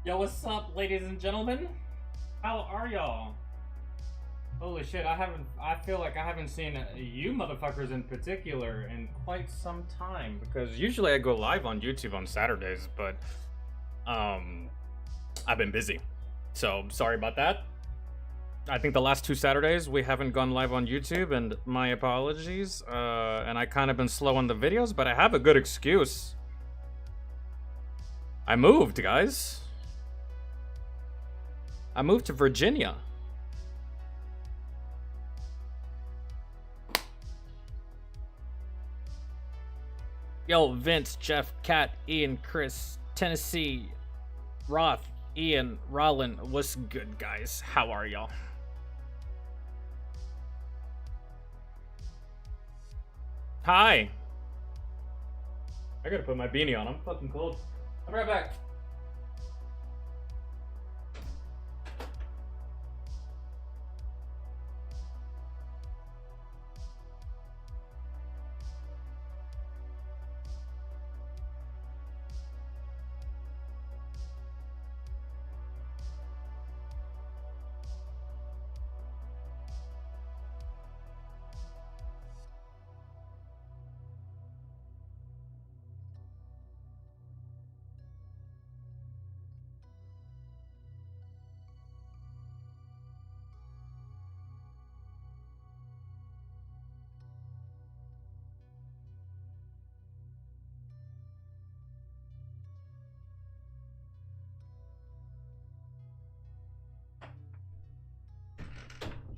Yo, what's up, ladies and gentlemen? How are y'all? Holy shit, I feel like I haven't seen you motherfuckers in particular in quite some time, because usually I go live on YouTube on Saturdays, but, I've been busy. So, sorry about that. I think the last 2 Saturdays we haven't gone live on YouTube, and my apologies. And I kind of been slow on the videos, but I have a good excuse. I moved, guys. I moved to Virginia. Yo, Vince, Jeff, Kat, Ian, Chris, Tennessee, Roth, Ian, Rollin, what's good, guys? How are y'all? Hi. I gotta put my beanie on. I'm fucking cold. I'll be right back.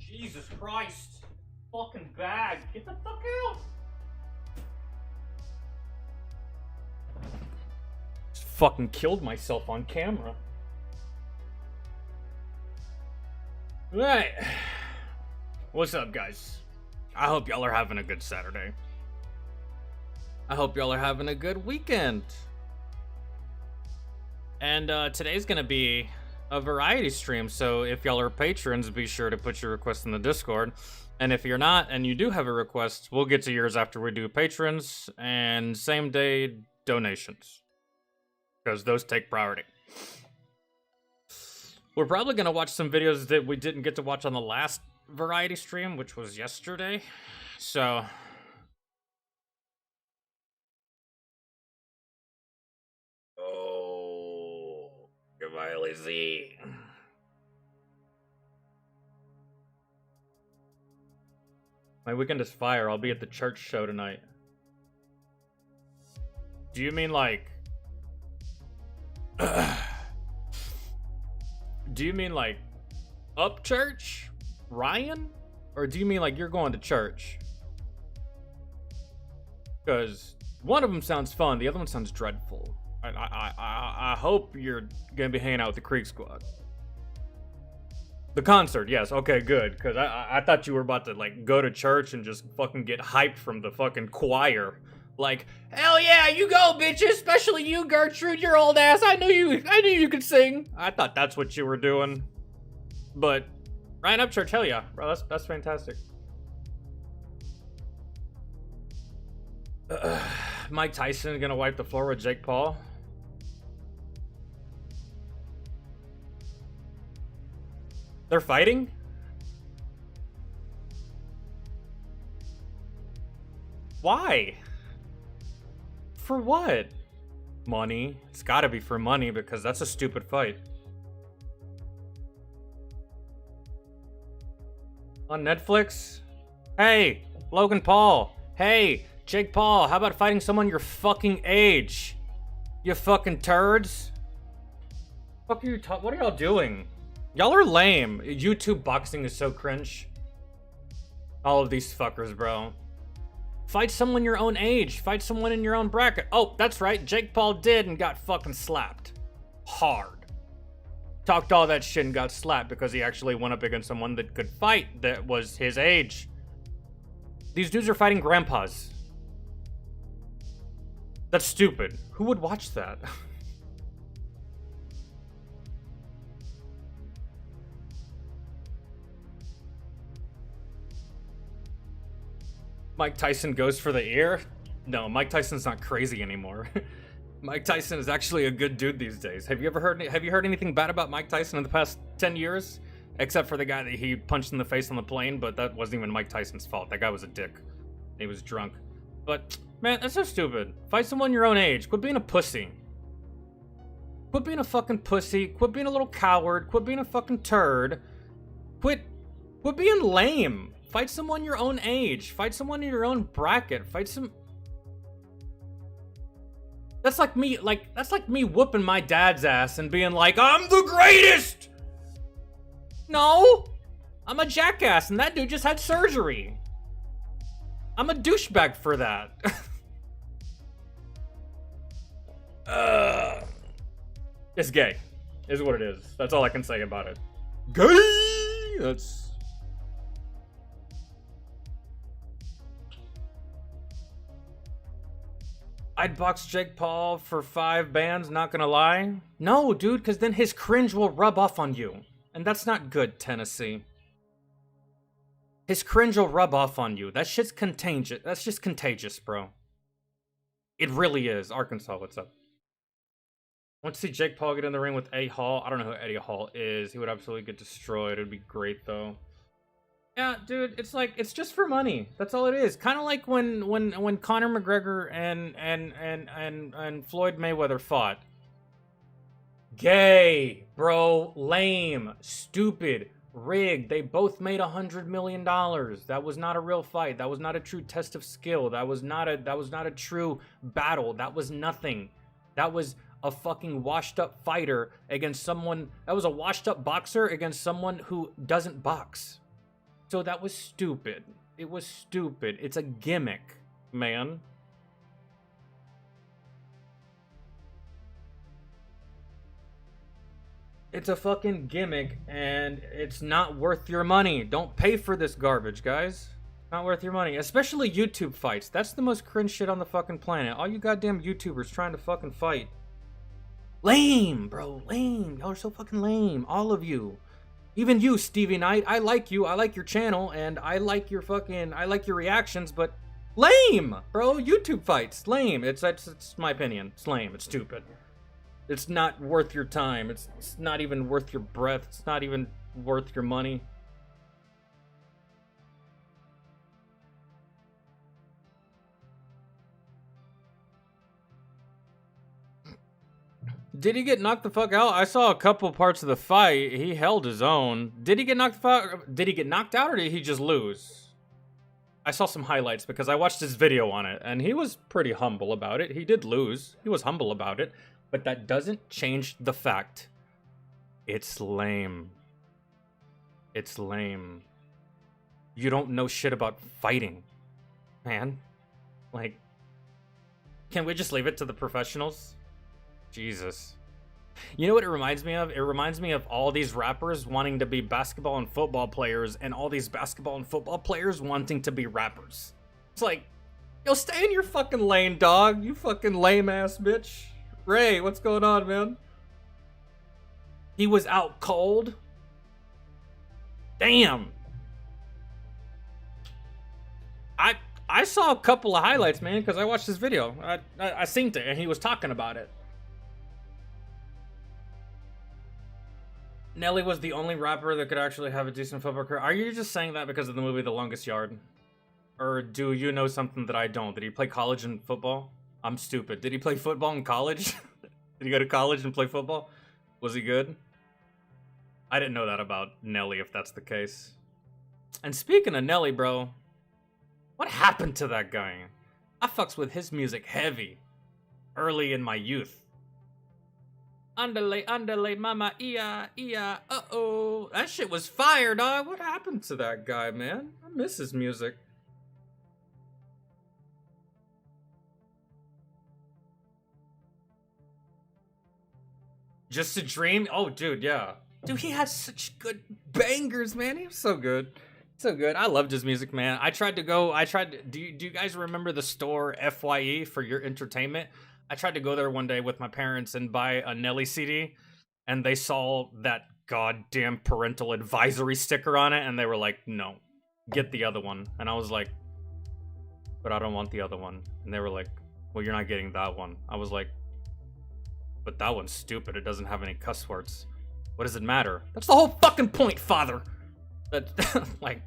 Jesus Christ. Fucking bag. Get the fuck out. Just fucking killed myself on camera. Alright. What's up, guys? I hope y'all are having a good Saturday. I hope y'all are having a good weekend. And today's gonna be a variety stream, so if y'all are patrons, be sure to put your request in the Discord. And if you're not, and you do have a request, we'll get to yours after we do patrons and same day donations, because those take priority. We're probably gonna watch some videos that we didn't get to watch on the last variety stream, which was yesterday. So goodbye, Lizzie. My weekend is fire. I'll be at the church show tonight. Do you mean like... Do you mean like up church? Ryan? Or do you mean like you're going to church? Because one of them sounds fun, the other one sounds dreadful. I hope you're gonna be hanging out with the Creek Squad. The concert, yes, okay, good. Because I thought you were about to, like, go to church and just fucking get hyped from the fucking choir. Like, hell yeah, you go, bitches, especially you, Gertrude, your old ass. I knew you could sing. I thought that's what you were doing. But, Ryan Upchurch, hell yeah. Bro, that's fantastic. Mike Tyson gonna wipe the floor with Jake Paul. They're fighting? Why? For what? Money. It's gotta be for money, because that's a stupid fight. On Netflix? Hey, Logan Paul. Hey, Jake Paul, how about fighting someone your fucking age? You fucking turds. What are y'all doing? Y'all are lame. YouTube boxing is so cringe. All of these fuckers, bro. Fight someone your own age. Fight someone in your own bracket. Oh, that's right. Jake Paul did and got fucking slapped. Hard. Talked all that shit and got slapped because he actually went up against someone that could fight that was his age. These dudes are fighting grandpas. That's stupid. Who would watch that? Mike Tyson goes for the ear? No, Mike Tyson's not crazy anymore. Mike Tyson is actually a good dude these days. Have you heard anything bad about Mike Tyson in the past 10 years? Except for the guy that he punched in the face on the plane, but that wasn't even Mike Tyson's fault. That guy was a dick. He was drunk. But, man, that's so stupid. Fight someone your own age. Quit being a pussy. Quit being a fucking pussy. Quit being a little coward. Quit being a fucking turd. Quit being lame. Fight someone your own age. Fight someone in your own bracket. Fight some... That's like me whooping my dad's ass and being like, I'm the greatest! No! I'm a jackass and that dude just had surgery. I'm a douchebag for that. It's gay, is what it is. That's all I can say about it. Gay! That's... I'd box Jake Paul for 5 bands, not gonna lie. No, dude, because then his cringe will rub off on you. And that's not good, Tennessee. His cringe will rub off on you. That shit's contagious. That's just contagious, bro. It really is. Arkansas, what's up? I want to see Jake Paul get in the ring with Eddie Hall. I don't know who Eddie Hall is. He would absolutely get destroyed. It would be great, though. Yeah, dude, it's like, it's just for money. That's all it is. Kind of like when Conor McGregor and Floyd Mayweather fought. Gay, bro, lame, stupid, rigged. They both made $100 million. That was not a real fight. That was not a true test of skill. That was not a true battle. That was nothing. That was a fucking washed up fighter against someone. That was a washed up boxer against someone who doesn't box. So that was stupid. It was stupid. It's a gimmick, man. It's a fucking gimmick, and it's not worth your money. Don't pay for this garbage, guys. Not worth your money. Especially YouTube fights. That's the most cringe shit on the fucking planet. All you goddamn YouTubers trying to fucking fight. Lame, bro. Lame. Y'all are so fucking lame. All of you. Even you, Stevie Knight. I like you. I like your channel, and I like your reactions, but lame, bro. YouTube fights. Lame. It's my opinion. It's lame. It's stupid. It's not worth your time. It's not even worth your breath. It's not even worth your money. Did he get knocked the fuck out? I saw a couple parts of the fight. He held his own. Did he get knocked Did he get knocked out, or did he just lose? I saw some highlights because I watched his video on it, and he was pretty humble about it. He did lose. He was humble about it. But that doesn't change the fact. It's lame. It's lame. You don't know shit about fighting, man. Like, can we just leave it to the professionals? Jesus. You know what it reminds me of? It reminds me of all these rappers wanting to be basketball and football players, and all these basketball and football players wanting to be rappers. It's like, yo, stay in your fucking lane, dog. You fucking lame ass bitch. Ray, what's going on, man? He was out cold. Damn. I saw a couple of highlights, man, because I watched his video. I seen it, and he was talking about it. Nelly was the only rapper that could actually have a decent football career. Are you just saying that because of the movie The Longest Yard? Or do you know something that I don't? Did he play college and football? I'm stupid. Did he play football in college? Did he go to college and play football? Was he good? I didn't know that about Nelly, if that's the case. And speaking of Nelly, bro, what happened to that guy? I fucks with his music heavy. Early in my youth. Underlay, underlay, mama, iya, iya, uh-oh. That shit was fire, dog. What happened to that guy, man? I miss his music. Just a Dream? Oh, dude, yeah. Dude, he had such good bangers, man. He was so good. So good. I loved his music, man. Do you guys remember the store FYE, For Your Entertainment? I tried to go there one day with my parents and buy a Nelly CD, and they saw that goddamn parental advisory sticker on it, and they were like, no, get the other one. And I was like, but I don't want the other one. And they were like, well, you're not getting that one. I was like, But that one's stupid. It doesn't have any cuss words. What does it matter? That's the whole fucking point, father! That, like...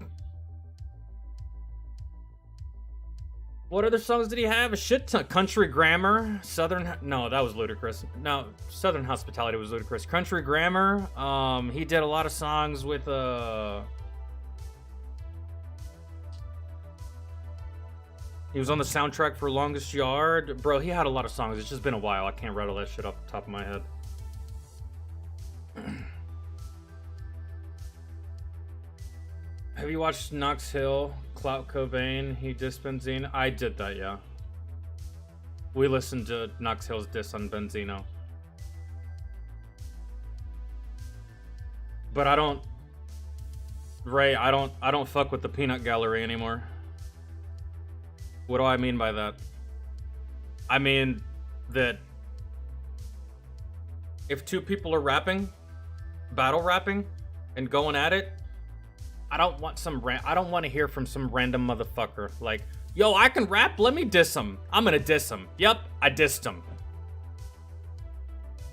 What other songs did he have? A shit ton. Country Grammar, Southern... No, that was Ludacris. No, Southern Hospitality was Ludacris. Country Grammar, he did a lot of songs with, He was on the soundtrack for Longest Yard. Bro, he had a lot of songs. It's just been a while. I can't rattle that shit off the top of my head. Have you watched Knox Hill, Clout Cobain, he dissed Benzino? I did that, yeah. We listened to Knox Hill's diss on Benzino. But I don't... Ray, I don't fuck with the peanut gallery anymore. What do I mean by that? I mean that if two people are rapping, battle rapping, and going at it, I don't want to hear from some random motherfucker like, yo, I can rap, let me diss him. I'm gonna diss him. Yep, I dissed him.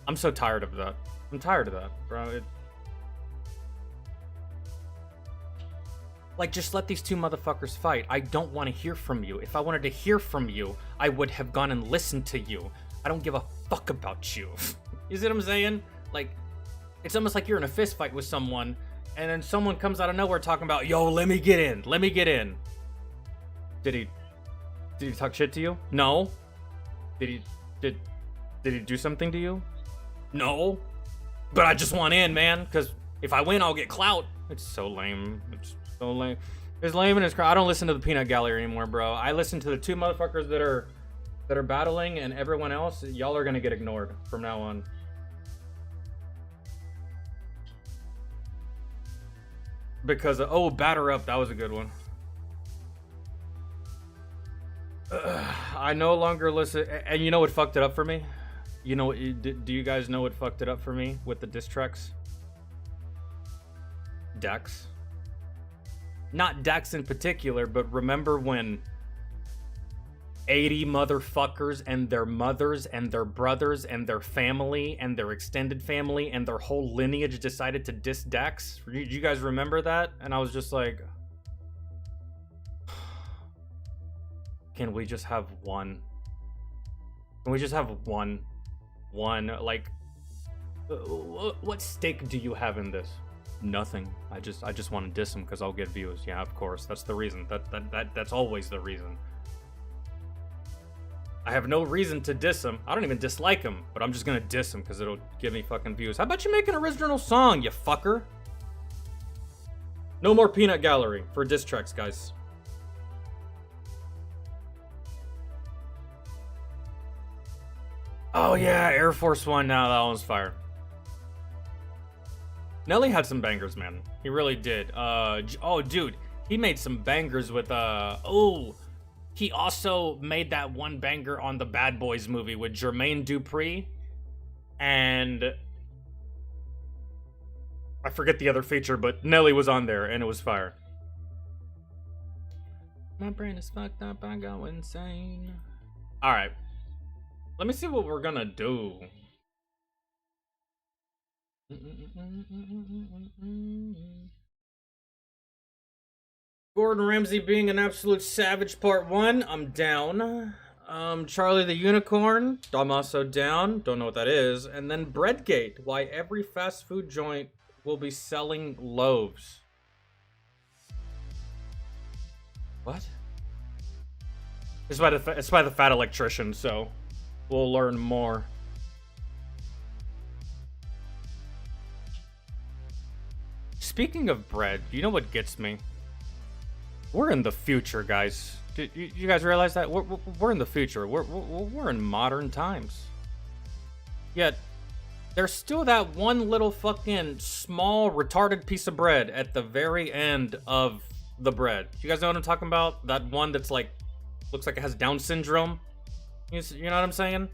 I'm so tired of that. I'm tired of that, bro. Like, just let these two motherfuckers fight. I don't want to hear from you. If I wanted to hear from you, I would have gone and listened to you. I don't give a fuck about you. You see what I'm saying? Like, it's almost like you're in a fist fight with someone, and then someone comes out of nowhere talking about, yo, let me get in. Let me get in. Did he talk shit to you? No. Did he do something to you? No. But I just want in, man, because if I win, I'll get clout. It's so lame. It's so lame. It's lame and it's I don't listen to the peanut gallery anymore, bro. I listen to the two motherfuckers that are battling, and everyone else, y'all are gonna get ignored from now on. Because oh, Batter Up, that was a good one. I no longer listen, and you know what fucked it up for me? You know, do you guys know what fucked it up for me with the diss tracks? Dex. Not Dex in particular, but remember when 80 motherfuckers and their mothers and their brothers and their family and their extended family and their whole lineage decided to diss Dex? You guys remember that? And I was just like, can we just have one? Can we just have one? Like, what stake do you have in this? Nothing. I just want to diss him because I'll get views. Yeah, of course. That's the reason. That's always the reason. I have no reason to diss him. I don't even dislike him, but I'm just gonna diss him because it'll give me fucking views. How about you make an original song, you fucker? No more peanut gallery for diss tracks, guys. Oh yeah, Air Force One. Now that one's fire. Nelly had some bangers, man. He really did. Oh, dude, he made some bangers with he also made that one banger on the Bad Boys movie with Jermaine Dupri, and I forget the other feature, but Nelly was on there, and it was fire. My brain is fucked up. I go insane. All right, let me see what we're gonna do. Gordon Ramsay being an absolute savage part 1, I'm down. Charlie the Unicorn, I'm also down. Don't know what that is. And then Breadgate, why every fast food joint will be selling loaves. What? It's by the fat electrician, so we'll learn more. Speaking of bread, you know what gets me? We're in the future, guys. Do you guys realize that? We're in the future. We're in modern times. Yet, there's still that one little fucking small retarded piece of bread at the very end of the bread. You guys know what I'm talking about? That one that's like, looks like it has Down syndrome. You know what I'm saying?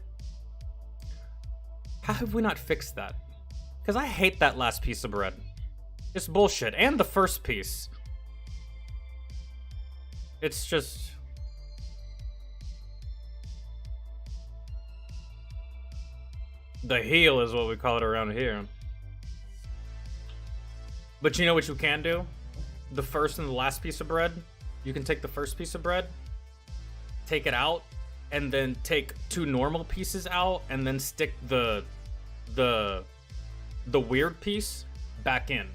How have we not fixed that? Because I hate that last piece of bread. It's bullshit. And the first piece. It's just... The heel is what we call it around here. But you know what you can do? The first and the last piece of bread. You can take the first piece of bread, take it out, and then take 2 normal pieces out, and then stick the weird piece back in,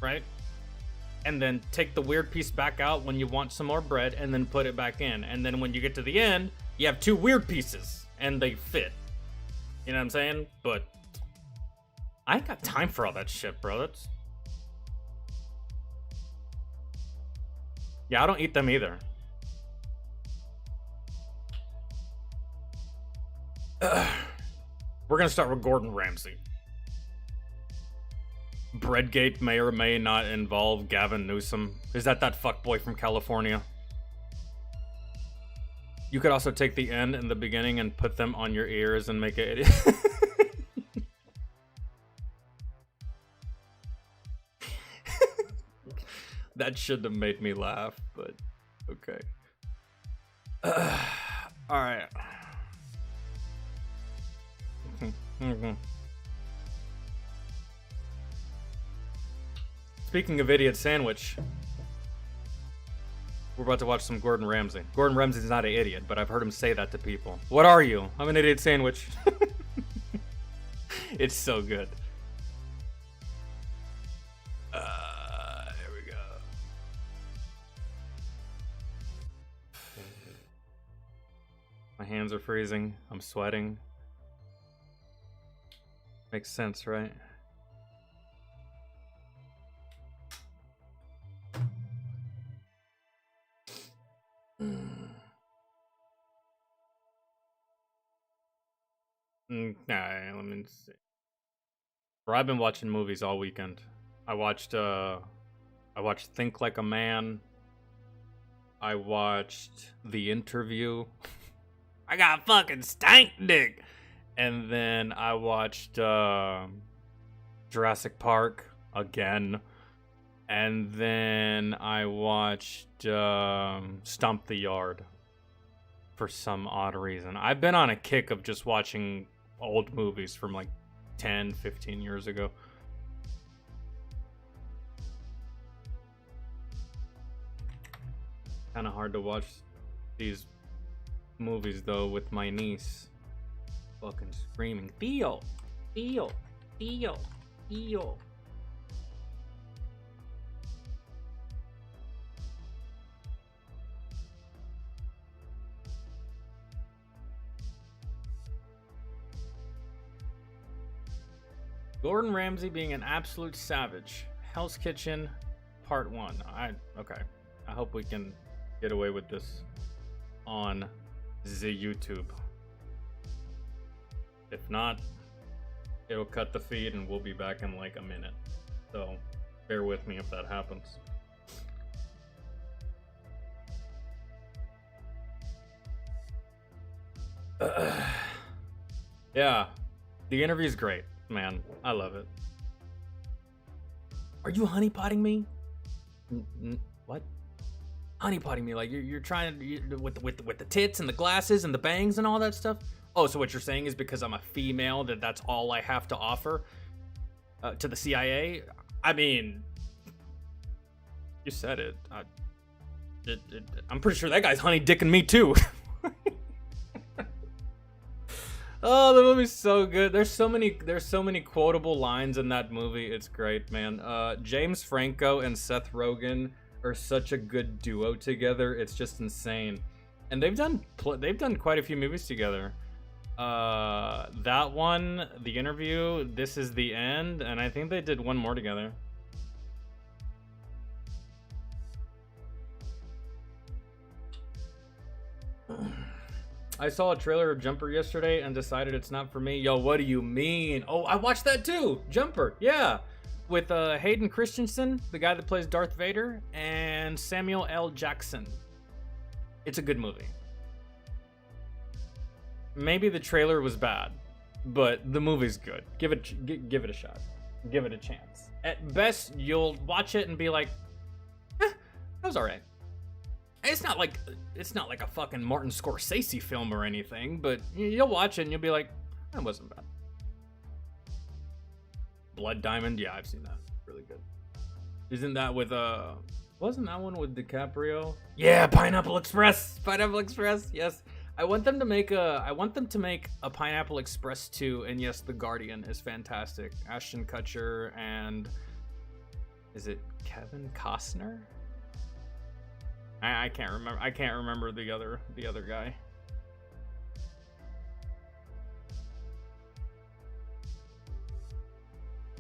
right? And then take the weird piece back out when you want some more bread, and then put it back in. And then when you get to the end, you have 2 weird pieces, and they fit. You know what I'm saying? But I ain't got time for all that shit, bro. Yeah, I don't eat them either. We're gonna start with Gordon Ramsay. Breadgate may or may not involve Gavin Newsom. Is that fuckboy from California? You could also take the end and the beginning and put them on your ears and make it. That shouldn't have made me laugh, but okay. All right. Speaking of idiot sandwich, we're about to watch some Gordon Ramsay. Gordon Ramsay's not an idiot, but I've heard him say that to people. What are you? I'm an idiot sandwich. It's so good. Here we go. My hands are freezing. I'm sweating. Makes sense, right? Nah, let me see. Bro, I've been watching movies all weekend. I watched Think Like a Man. I watched The Interview. I got fucking stank dick. And then I watched Jurassic Park again. And then I watched Stomp the Yard for some odd reason. I've been on a kick of just watching old movies from like 10, 15 years ago. Kind of hard to watch these movies though with my niece fucking screaming, Theo, Theo, Theo, Theo. Gordon Ramsay being an absolute savage. Hell's Kitchen, Part 1. Okay. I hope we can get away with this on the YouTube. If not, it'll cut the feed and we'll be back in like a minute. So bear with me if that happens. Yeah, the interview's great, man. I love it. Are you honeypotting me? What? Honeypotting me? Like you're trying to with the tits and the glasses and the bangs and all that stuff? Oh, so what you're saying is because I'm a female that's all I have to offer to the CIA? I mean, you said it. I'm pretty sure that guy's honey dicking me too. Oh, the movie's so good. There's so many quotable lines in that movie. It's great, man. James Franco and Seth Rogen are such a good duo together. It's just insane. And they've done quite a few movies together. That one, The Interview, This Is the End, and I think they did one more together. I saw a trailer of Jumper yesterday and decided it's not for me. Yo, what do you mean? Oh, I watched that too. Jumper, yeah. With Hayden Christensen, the guy that plays Darth Vader, and Samuel L. Jackson. It's a good movie. Maybe the trailer was bad, but the movie's good. Give it a shot. Give it a chance. At best, you'll watch it and be like, that was alright. It's not like a fucking Martin Scorsese film or anything, but you'll watch it and you'll be like, that wasn't bad. Blood Diamond. Yeah, I've seen that. Really good. Isn't that with wasn't that one with DiCaprio? Yeah, Pineapple Express. Pineapple Express. Yes. I want them to make a Pineapple Express 2, and yes, The Guardian is fantastic. Ashton Kutcher and is it Kevin Costner? I can't remember. I can't remember the other guy.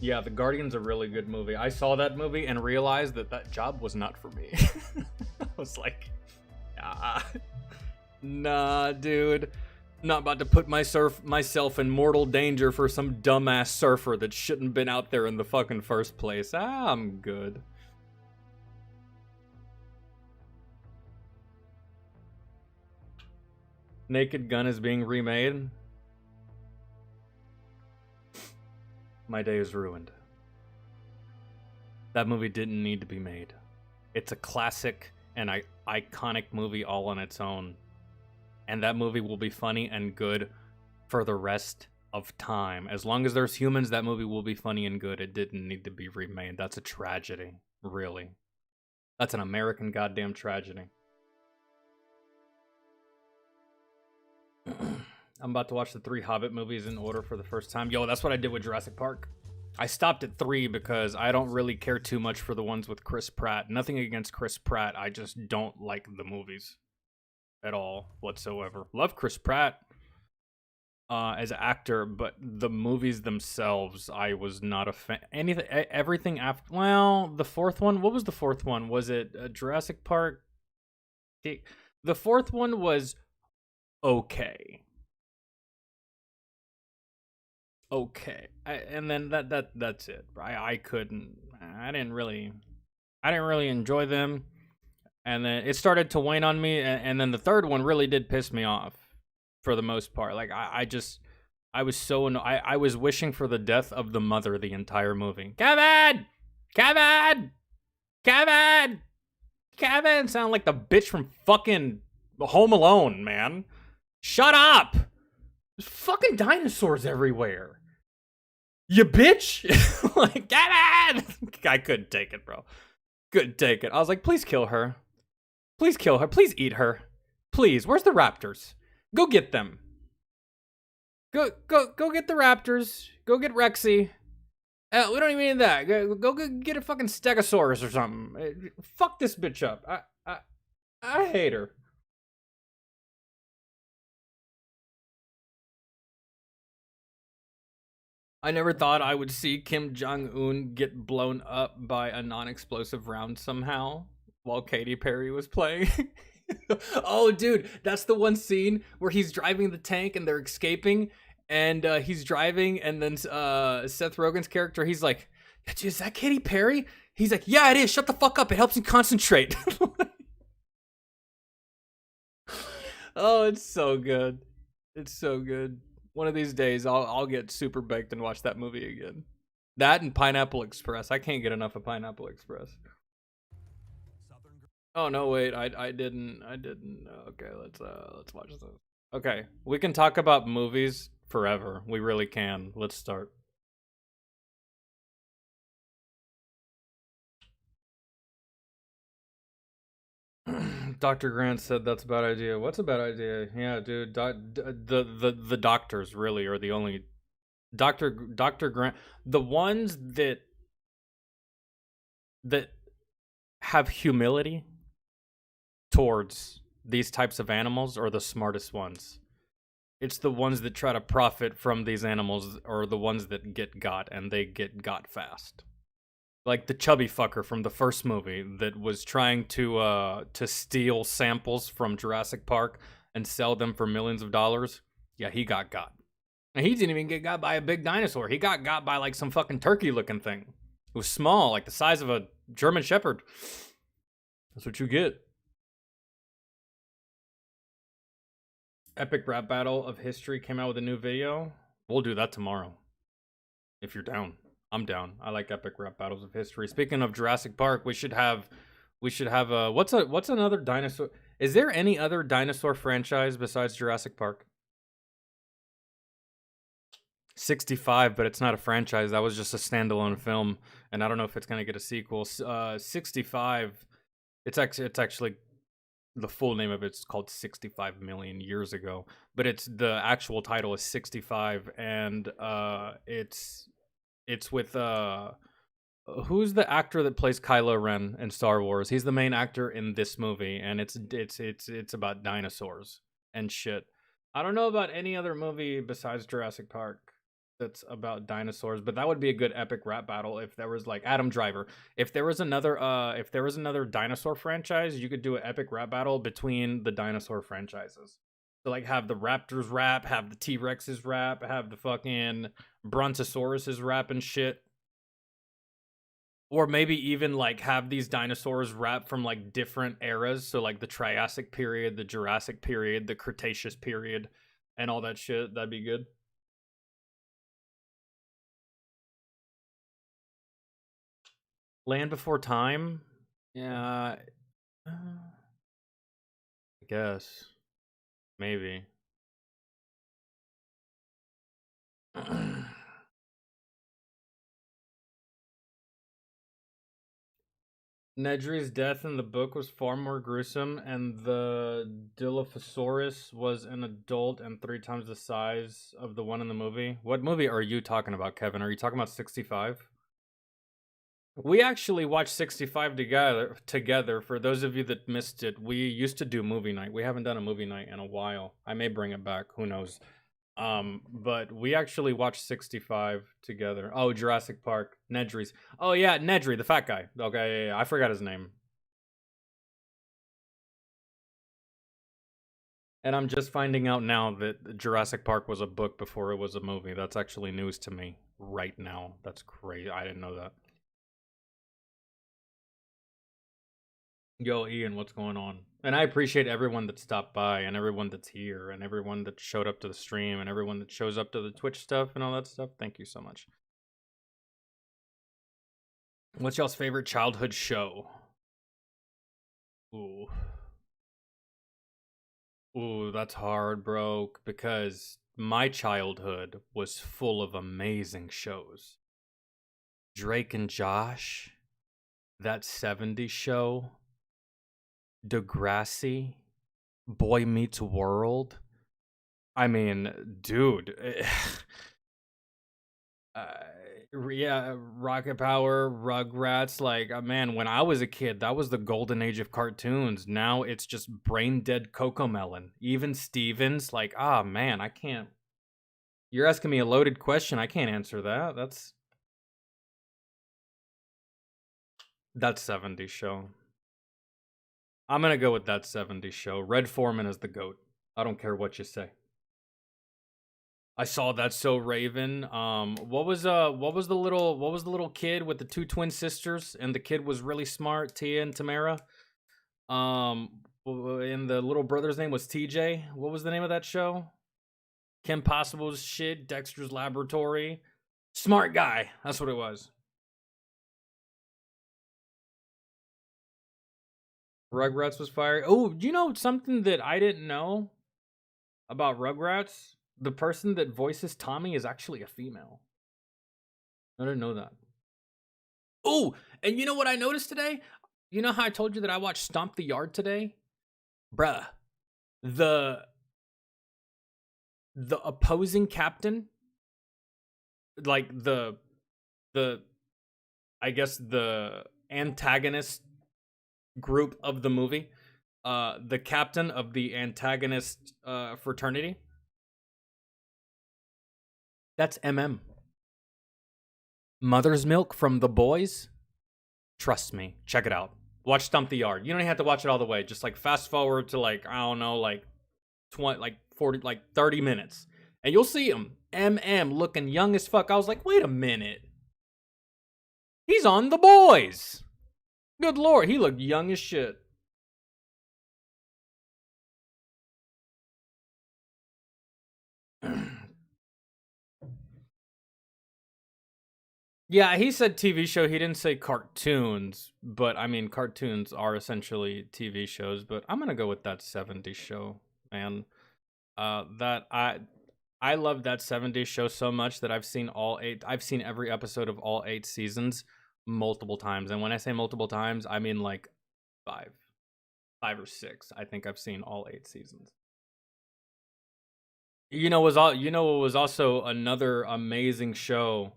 Yeah, The Guardian's a really good movie. I saw that movie and realized that job was not for me. I was like, nah, dude. Not about to put myself in mortal danger for some dumbass surfer that shouldn't have been out there in the fucking first place. I'm good. Naked Gun is being remade. My day is ruined. That movie didn't need to be made. It's a classic and iconic movie all on its own. And that movie will be funny and good for the rest of time. As long as there's humans, that movie will be funny and good. It didn't need to be remade. That's a tragedy, really. That's an American goddamn tragedy. I'm about to watch the 3 Hobbit movies in order for the first time. Yo, that's what I did with Jurassic Park. I stopped at 3 because I don't really care too much for the ones with Chris Pratt. Nothing against Chris Pratt. I just don't like the movies at all whatsoever. Love Chris Pratt as an actor, but the movies themselves, I was not a fan. Everything after, well, the 4th one. What was the 4th one? Was it Jurassic Park? The 4th one was okay. And then that's it. I didn't really enjoy them, and then it started to wane on me, and then the 3rd one really did piss me off for the most part. Like I was so I was wishing for the death of the mother the entire movie. Kevin sound like the bitch from fucking Home Alone, man. Shut up. There's fucking dinosaurs everywhere. You bitch! Like, Kevin! I couldn't take it, bro. Couldn't take it. I was like, please kill her. Please kill her. Please eat her. Please. Where's the raptors? Go get them. Go get the raptors. Go get Rexy. We don't even need that. Go get a fucking Stegosaurus or something. Fuck this bitch up. I hate her. I never thought I would see Kim Jong-un get blown up by a non-explosive round somehow while Katy Perry was playing. Oh, dude, that's the one scene where he's driving the tank and they're escaping, and he's driving, and then Seth Rogen's character, he's like, is that Katy Perry? He's like, yeah, it is. Shut the fuck up. It helps you concentrate. Oh, it's so good. It's so good. One of these days, I'll get super baked and watch that movie again. That and Pineapple Express. I can't get enough of Pineapple Express. Oh no, wait, I didn't. Okay, let's watch this. Okay, we can talk about movies forever. We really can. Let's start. Dr. Grant said that's a bad idea. What's a bad idea? Yeah, dude. The doctors really are the only Dr. Grant. The ones that have humility towards these types of animals are the smartest ones. It's the ones that try to profit from these animals are the ones that get got, and they get got fast. Like the chubby fucker from the first movie that was trying to steal samples from Jurassic Park and sell them for millions of dollars. Yeah, he got got. And he didn't even get got by a big dinosaur. He got got by like some fucking turkey-looking thing. It was small, like the size of a German Shepherd. That's what you get. Epic Rap Battle of History came out with a new video. We'll do that tomorrow. If you're down. I'm down. I like Epic Rap Battles of History. Speaking of Jurassic Park, we should have what's another dinosaur? Is there any other dinosaur franchise besides Jurassic Park? 65, but it's not a franchise. That was just a standalone film, and I don't know if it's gonna get a sequel. 65. It's actually the full name of it's called 65 million years ago, but it's the actual title is 65, and it's with who's the actor that plays Kylo Ren in Star Wars? He's the main actor in this movie, and it's about dinosaurs and shit. I don't know about any other movie besides Jurassic Park that's about dinosaurs, but that would be a good epic rap battle if there was like Adam Driver. If there was another dinosaur franchise, you could do an epic rap battle between the dinosaur franchises. So like have the Raptors rap, have the T-Rexes rap, have the fucking Brontosauruses rap and shit. Or maybe even like have these dinosaurs rap from like different eras. So like the Triassic period, the Jurassic period, the Cretaceous period, and all that shit. That'd be good. Land Before Time? Yeah, I guess. Maybe. Nedry's death in the book was far more gruesome, and the Dilophosaurus was an adult and 3 times the size of the one in the movie. What movie are you talking about, Kevin? Are you talking about 65? We actually watched 65 together. For those of you that missed it, we used to do movie night. We haven't done a movie night in a while. I may bring it back, who knows. But we actually watched 65 together. Oh, Jurassic Park, Nedry's. Oh yeah, Nedry, the fat guy. Okay, yeah, I forgot his name. And I'm just finding out now that Jurassic Park was a book before it was a movie. That's actually news to me right now. That's crazy. I didn't know that. Yo, Ian, what's going on? And I appreciate everyone that stopped by and everyone that's here and everyone that showed up to the stream and everyone that shows up to the Twitch stuff and all that stuff. Thank you so much. What's y'all's favorite childhood show? Ooh. Ooh, that's hard, bro, because my childhood was full of amazing shows. Drake and Josh, that 70s show, Degrassi, Boy Meets World. I mean, dude. Yeah, Rocket Power, Rugrats. Like, man, when I was a kid, that was the golden age of cartoons. Now it's just brain dead Cocomelon. Even Stevens, like, ah, man, I can't. You're asking me a loaded question. I can't answer that. That's 70s show. I'm gonna go with that 70s show. Red Foreman is the GOAT. I don't care what you say. I saw That's So Raven. What was the little kid with the two twin sisters and the kid was really smart, Tia and Tamara? And the little brother's name was TJ. What was the name of that show? Kim Possible's shit, Dexter's Laboratory. Smart guy. That's what it was. Rugrats was fire. Oh, you know something that I didn't know about Rugrats? The person that voices Tommy is actually a female. I didn't know that. Oh, and you know what I noticed today? You know how I told you that I watched Stomp the Yard today? Bruh. The opposing captain, like the I guess the antagonist group of the movie, the captain of the antagonist fraternity, that's MM. Mother's Milk from The Boys. Trust me, check it out. Watch Stump the Yard. You don't even have to watch it all the way. Just like fast forward to like I don't know, like 20, like 40, like 30 minutes, and you'll see him. MM looking young as fuck. I was like, wait a minute, he's on The Boys. Good lord, he looked young as shit. Yeah, he said TV show. He didn't say cartoons, but I mean, cartoons are essentially TV shows. But I'm gonna go with that '70s show, man. That I love that 70s show so much that I've seen every episode of all 8 seasons multiple times. And when I say multiple times, I mean like 5 or 6. I think I've seen all 8 seasons. You know, what was also another amazing show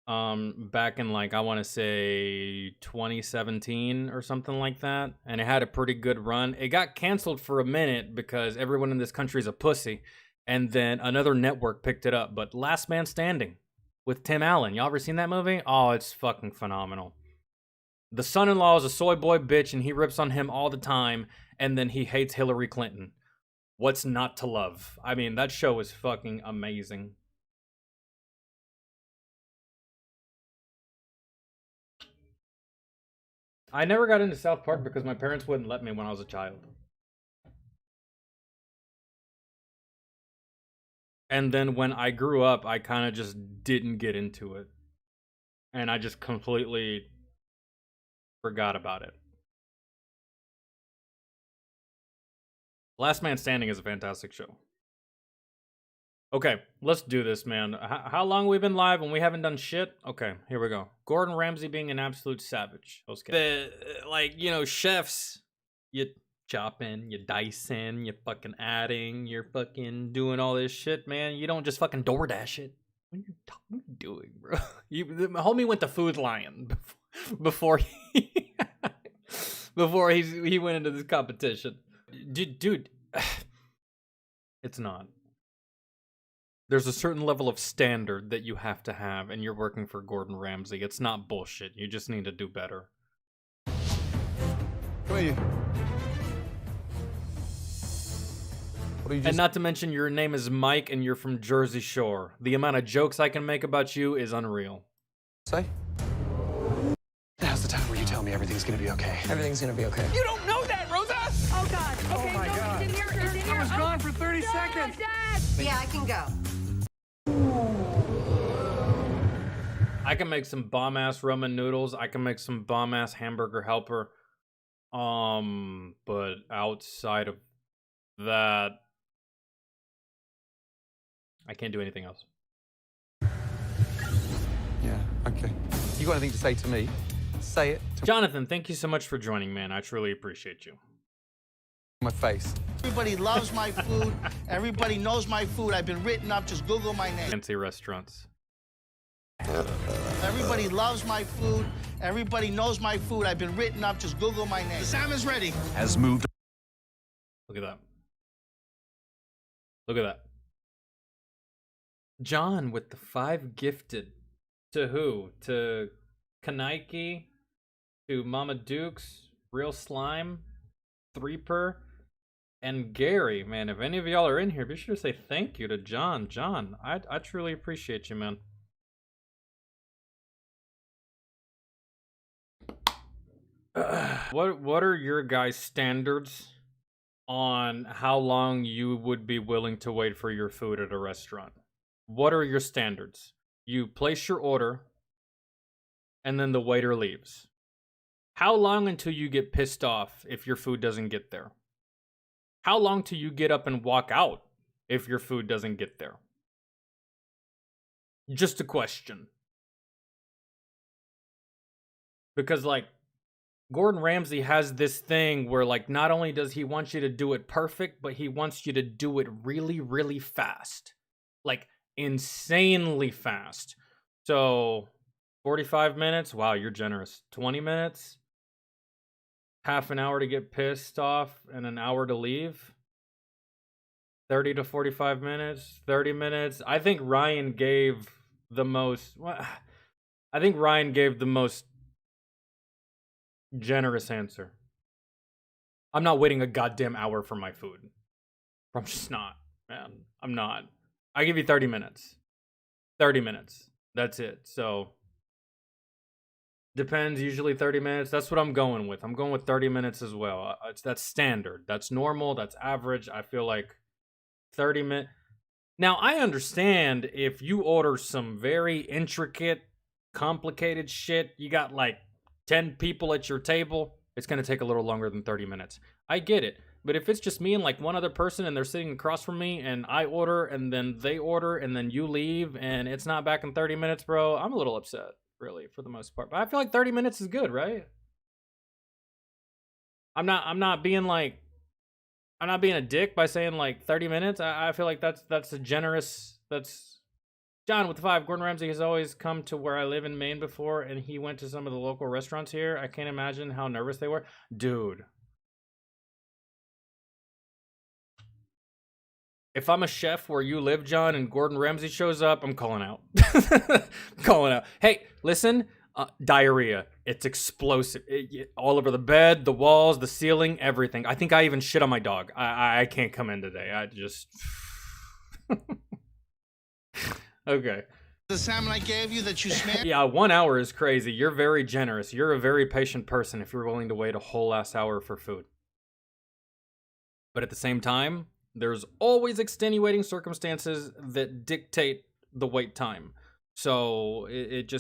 back in, like, I want to say 2017 or something like that, and it had a pretty good run. It got canceled for a minute because everyone in this country is a pussy, and then another network picked it up. But Last Man Standing with Tim Allen, y'all ever seen that movie? Oh, it's fucking phenomenal. The son-in-law is a soy boy bitch, and he rips on him all the time, and then he hates Hillary Clinton. What's not to love? I mean, that show is fucking amazing. I never got into South Park because my parents wouldn't let me when I was a child. And then when I grew up, I kind of just didn't get into it. And I just completely forgot about it. Last Man Standing is a fantastic show. Okay, let's do this, man. How long we been live and we haven't done shit? Okay, here we go. Gordon Ramsay being an absolute savage. Chefs, you chopping, you dicing, you fucking adding, you're fucking doing all this shit, man. You don't just fucking DoorDash it. What are you doing, bro? The homie went to Food Lion before he before he went into this competition. Dude, it's not. There's a certain level of standard that you have to have, and you're working for Gordon Ramsay. It's not bullshit. You just need to do better. Who are you? And not to mention, your name is Mike, and you're from Jersey Shore. The amount of jokes I can make about you is unreal. Say? Now's the time where you tell me everything's gonna be okay. Everything's gonna be okay. You don't know that, Rosa! Oh, God. Okay, Oh, my no, God. It's in here. It's in here. I was gone for 30 Dad, seconds. Dad. Yeah, I can go. I can make some bomb-ass ramen noodles. I can make some bomb-ass hamburger helper. But outside of that, I can't do anything else. Yeah, okay. You got anything to say to me? Say it to Jonathan, thank you so much for joining, man. I truly appreciate you. my face. Everybody loves my food. Everybody knows my food. I've been written up. Just Google my name. Fancy restaurants. Everybody loves my food. Everybody knows my food. I've been written up. Just Google my name. The salmon's ready. Has moved. Look at that. Look at that. John with the 5 gifted. To who? To Kanaiki? To Mama Dukes? Real Slime? Threeper? And Gary. Man, if any of y'all are in here, be sure to say thank you to John. John, I truly appreciate you, man. What are your guys' standards on how long you would be willing to wait for your food at a restaurant? What are your standards? You place your order, and then the waiter leaves. How long until you get pissed off if your food doesn't get there? How long till you get up and walk out if your food doesn't get there? Just a question. Because, like, Gordon Ramsay has this thing where, like, not only does he want you to do it perfect, but he wants you to do it really, really fast. Like, insanely fast. So, 45 minutes? Wow, you're generous. 20 minutes? Half an hour to get pissed off and an hour to leave? 30 to 45 minutes? 30 minutes? I think Ryan gave the most... I think Ryan gave the most generous answer. I'm not waiting a goddamn hour for my food. I'm just not, man. I'm not. I give you 30 minutes. 30 minutes. That's it. So, depends, usually 30 minutes. That's what I'm going with. I'm going with 30 minutes as well. That's standard. That's normal. That's average. I feel like 30 minutes. Now, I understand if you order some very intricate, complicated shit, you got like 10 people at your table, it's going to take a little longer than 30 minutes. I get it. But if it's just me and like one other person and they're sitting across from me and I order and then they order and then you leave and it's not back in 30 minutes, bro, I'm a little upset, really, for the most part. But I feel like 30 minutes is good, right? I'm not being a dick by saying like 30 minutes. I feel like that's a generous, that's John with the 5. Gordon Ramsay has always come to where I live in Maine before, and he went to some of the local restaurants here. I can't imagine how nervous they were. Dude. If I'm a chef where you live, John, and Gordon Ramsay shows up, I'm calling out. Calling out. Hey, listen, diarrhea. It's explosive. All over the bed, the walls, the ceiling, everything. I think I even shit on my dog. I can't come in today. I just... Okay. The salmon I gave you that you smashed? Yeah, 1 hour is crazy. You're very generous. You're a very patient person if you're willing to wait a whole ass hour for food. But at the same time, there's always extenuating circumstances that dictate the wait time. So it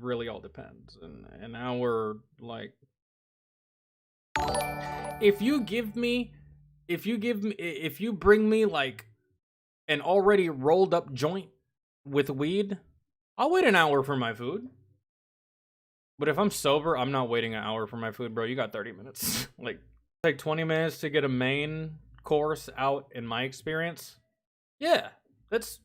really all depends. And an hour, like, if you bring me like an already rolled up joint with weed, I'll wait an hour for my food. But if I'm sober, I'm not waiting an hour for my food, bro. You got 30 minutes. like 20 minutes to get a main course out, in my experience. Yeah, that's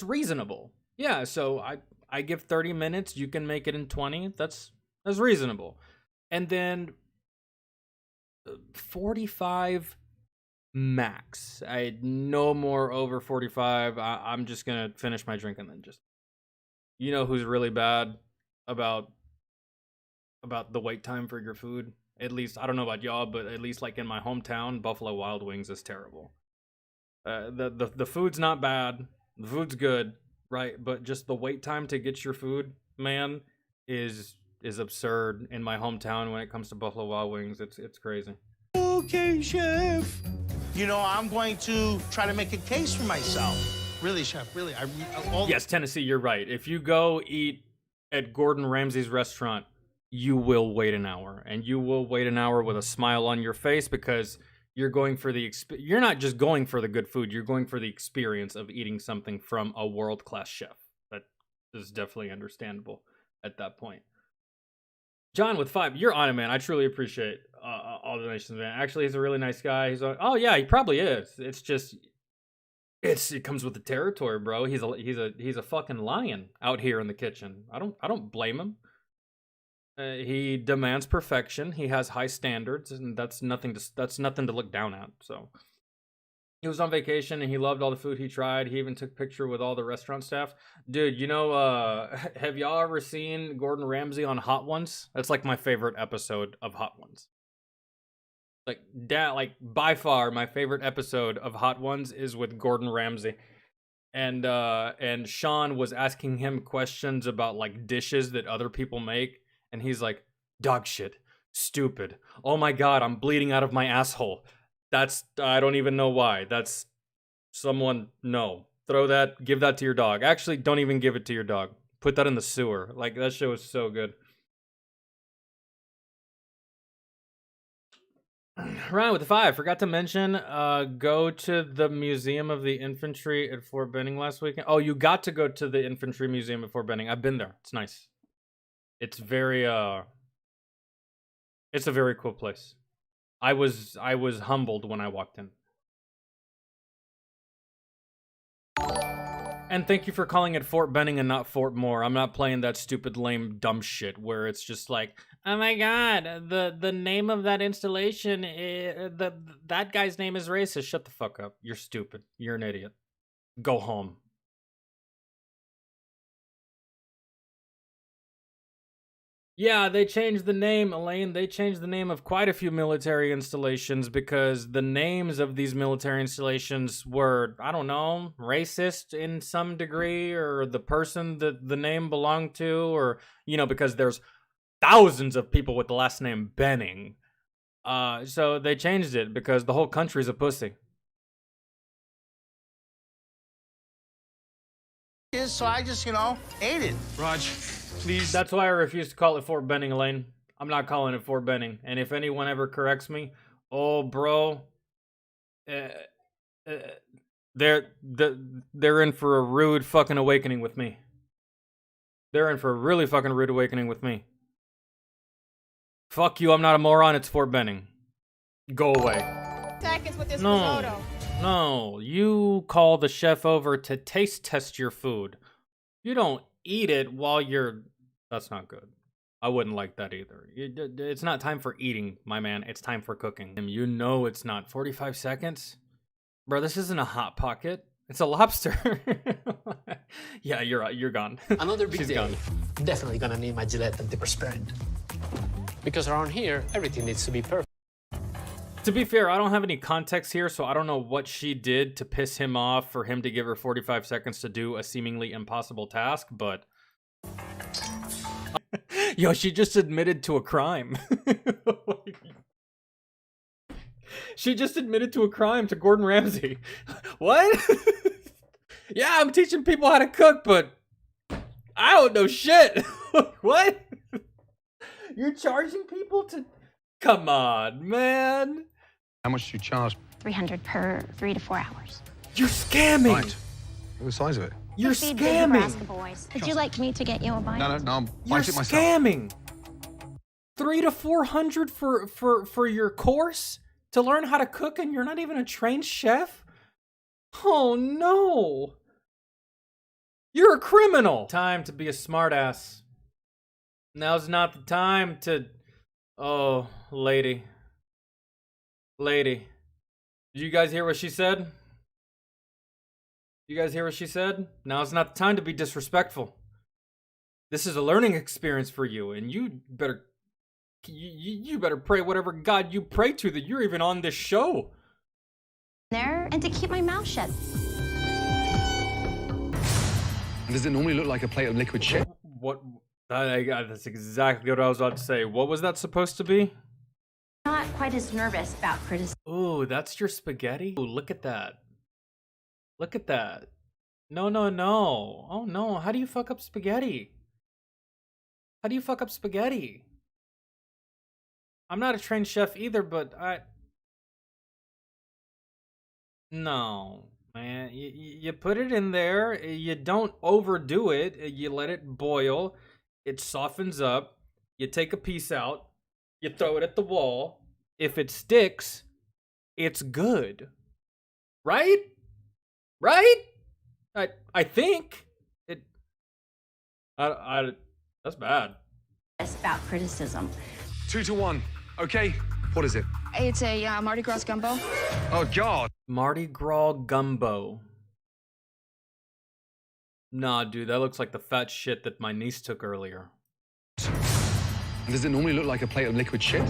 reasonable. Yeah, so I give 30 minutes, you can make it in 20. That's reasonable. And then 45 max. No more over 45. I'm just gonna finish my drink and then just, you know who's really bad about the wait time for your food? At least, I don't know about y'all, but at least like in my hometown, Buffalo Wild Wings is terrible. The food's not bad. The food's good, right? But just the wait time to get your food, man, is absurd in my hometown when it comes to Buffalo Wild Wings. It's crazy. Okay, chef. You know, I'm going to try to make a case for myself. Really, chef, really. Yes, Tennessee, you're right. If you go eat at Gordon Ramsay's restaurant, you will wait an hour. And you will wait an hour with a smile on your face because you're going for you're not just going for the good food, you're going for the experience of eating something from a world-class chef. That is definitely understandable at that point. John with 5, you're on it, man. I truly appreciate all the donations, man. Actually, he's a really nice guy. He's like, oh yeah, he probably is. It's just, it comes with the territory, bro. He's a fucking lion out here in the kitchen. I don't blame him. He demands perfection. He has high standards, and that's nothing to look down at. So he was on vacation and he loved all the food he tried. He even took a picture with all the restaurant staff. Dude, you know, have y'all ever seen Gordon Ramsay on Hot Ones? That's like my favorite episode of Hot Ones. Like by far my favorite episode of Hot Ones is with Gordon Ramsay. And Sean was asking him questions about like dishes that other people make, and he's like, dog shit, stupid. Oh my god, I'm bleeding out of my asshole. I don't even know why. That's someone, no. Give that to your dog. Actually, don't even give it to your dog. Put that in the sewer. Like, that show is so good. Ryan with the 5. Forgot to mention, go to the Museum of the Infantry at Fort Benning last weekend. Oh, you got to go to the Infantry Museum at Fort Benning. I've been there. It's nice. It's very, it's a very cool place. I was humbled when I walked in. And thank you for calling it Fort Benning and not Fort Moore. I'm not playing that stupid, lame, dumb shit where it's just like, oh my god, the name of that installation, that guy's name is racist. Shut the fuck up. You're stupid. You're an idiot. Go home. Yeah, they changed the name, Elaine. They changed the name of quite a few military installations because the names of these military installations were, I don't know, racist in some degree, or the person that the name belonged to, or, you know, because there's thousands of people with the last name Benning. So they changed it because the whole country's a pussy. So I just, ate it. Raj, please. That's why I refuse to call it Fort Benning, Elaine. I'm not calling it Fort Benning. And if anyone ever corrects me, Oh, bro. Uh, uh, they're in for a rude fucking awakening with me. They're in for a really fucking rude awakening with me. Fuck you, I'm not a moron, it's Fort Benning. Go away. Seconds with this No. risotto. No, you call the chef over to taste test your food. You don't eat it while you're... That's not good. I wouldn't like that either. It's not time for eating, my man. It's time for cooking. And you know it's not. 45 seconds? Bro, this isn't a Hot Pocket. It's a lobster. Yeah, you're right. You're gone. Another big She's day. gone. Definitely gonna need my Gillette antiperspirant. Because around here, everything needs to be perfect. To be fair, I don't have any context here, so I don't know what she did to piss him off for him to give her 45 seconds to do a seemingly impossible task, but... Yo, she just admitted to a crime. She just admitted to a crime to Gordon Ramsay. What? Yeah, I'm teaching people how to cook, but I don't know shit. What? You're charging people to... Come on, man. How much do you charge? 300 per 3 to 4 hours. You're scamming. Right. Look at the size of it. You're To feed big Nebraska scamming. boys. Would you like me to get you a bite? No, I'm You're bite it myself. scamming. 300 to 400 for your course to learn how to cook, and you're not even a trained chef? Oh no. You're a criminal. Time to be a smartass. Now's not the time to... Oh, lady. Lady. Did you guys hear what she said? You guys hear what she said? Now's not the time to be disrespectful. This is a learning experience for you, and you better... You better pray whatever God you pray to that you're even on this show. There, and to keep my mouth shut. And does it normally look like a plate of liquid shit? What? That's exactly what I was about to say. What was that supposed to be? Not quite as nervous about criticism. Ooh, that's your spaghetti? Ooh, look at that. Look at that. No, no, no. Oh no, how do you fuck up spaghetti? How do you fuck up spaghetti? I'm not a trained chef either, but No, man. You put it in there, you don't overdo it, you let it boil, it softens up, you take a piece out, you throw it at the wall. If it sticks, it's good. Right? Right? I think it that's bad. About criticism. 2 to 1. Okay. What is it? It's a Mardi Gras gumbo. Oh, God. Mardi Gras gumbo. Nah, dude, that looks like the fat shit that my niece took earlier. And does it normally look like a plate of liquid shit?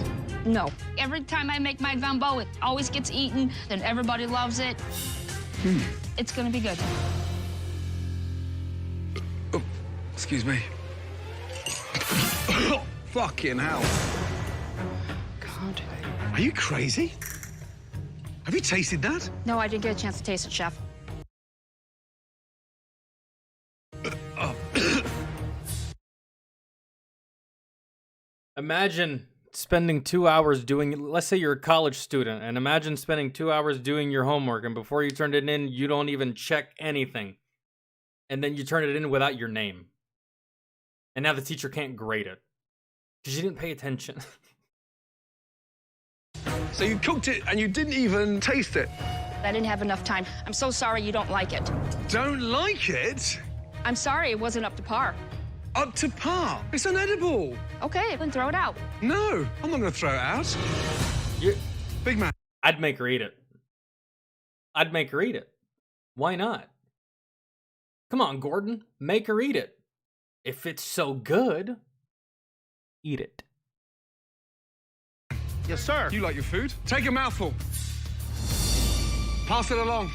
No. Every time I make my gumbo, it always gets eaten, then everybody loves it. It's gonna be good. Oh, excuse me. Fucking hell. God. Are you crazy? Have you tasted that? No, I didn't get a chance to taste it, Chef. Imagine spending 2 hours doing, let's say you're a college student, and imagine spending 2 hours doing your homework, and before you turned it in, you don't even check anything. And then you turn it in without your name. And now the teacher can't grade it. Because you didn't pay attention. So you cooked it and you didn't even taste it? I didn't have enough time. I'm so sorry you don't like it. Don't like it? I'm sorry it wasn't up to par. Up to par? It's unedible. Okay, then throw it out. No, I'm not going to throw it out. You- Big man. I'd make her eat it. I'd make her eat it. Why not? Come on, Gordon. Make her eat it. If it's so good, eat it. Yes, sir. You like your food? Take a mouthful. Pass it along.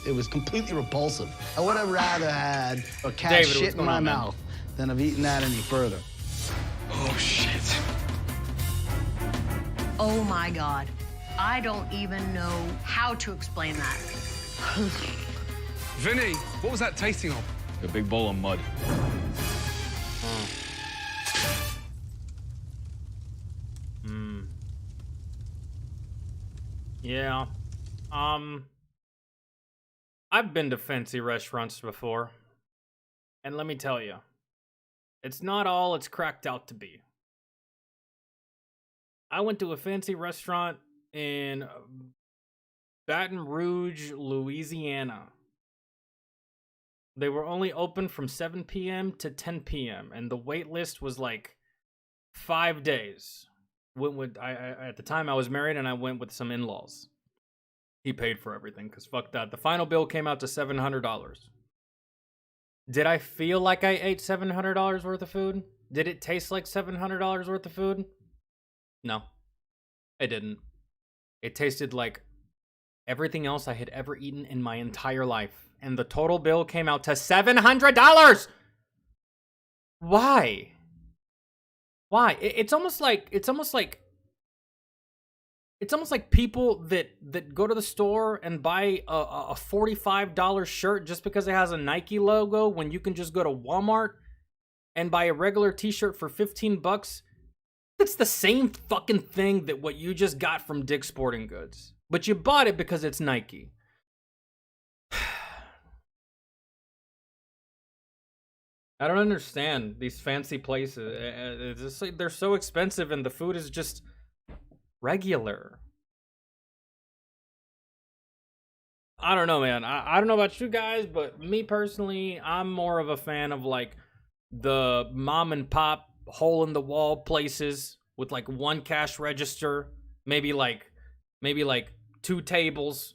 It was completely repulsive. I would have rather had a cat David, what's shit in going my on, man? mouth than have eaten that any further. Oh, shit. Oh my God. I don't even know how to explain that. Vinny, what was that tasting of? A big bowl of mud. Yeah. I've been to fancy restaurants before. And let me tell you, it's not all it's cracked out to be. I went to a fancy restaurant in Baton Rouge, Louisiana. They were only open from 7 p.m. to 10 p.m. and the wait list was like 5 days. At the time I was married and I went with some in-laws. He paid for everything because fuck that. The final bill came out to $700. Did I feel like I ate $700 worth of food? Did it taste like $700 worth of food? No, it didn't. It tasted like everything else I had ever eaten in my entire life. And the total bill came out to $700! Why? Why? It's almost like people that go to the store and buy a $45 shirt just because it has a Nike logo when you can just go to Walmart and buy a regular t-shirt for $15. It's the same fucking thing that what you just got from Dick's Sporting Goods. But you bought it because it's Nike. I don't understand these fancy places. It's just like they're so expensive and the food is just regular. I don't know, man. I don't know about you guys, but me personally, I'm more of a fan of like the mom and pop hole in the wall places with like one cash register, maybe like 2 tables,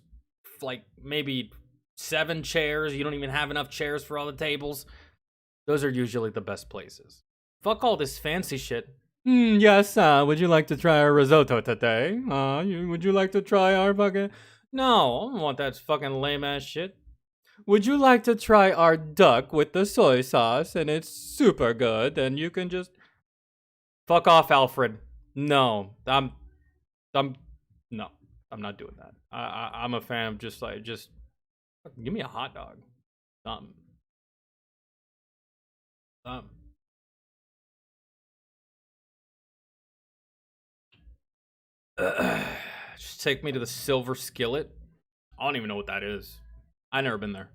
like maybe 7 chairs. You don't even have enough chairs for all the tables. Those are usually the best places. Fuck all this fancy shit. Yes, would you like to try our risotto today? Would you like to try our fucking... No, I don't want that fucking lame-ass shit. Would you like to try our duck with the soy sauce? And it's super good, and you can just... Fuck off, Alfred. No, I'm not doing that. I'm a fan of just give me a hot dog. Just take me to the Silver Skillet. I don't even know what that is. I've never been there.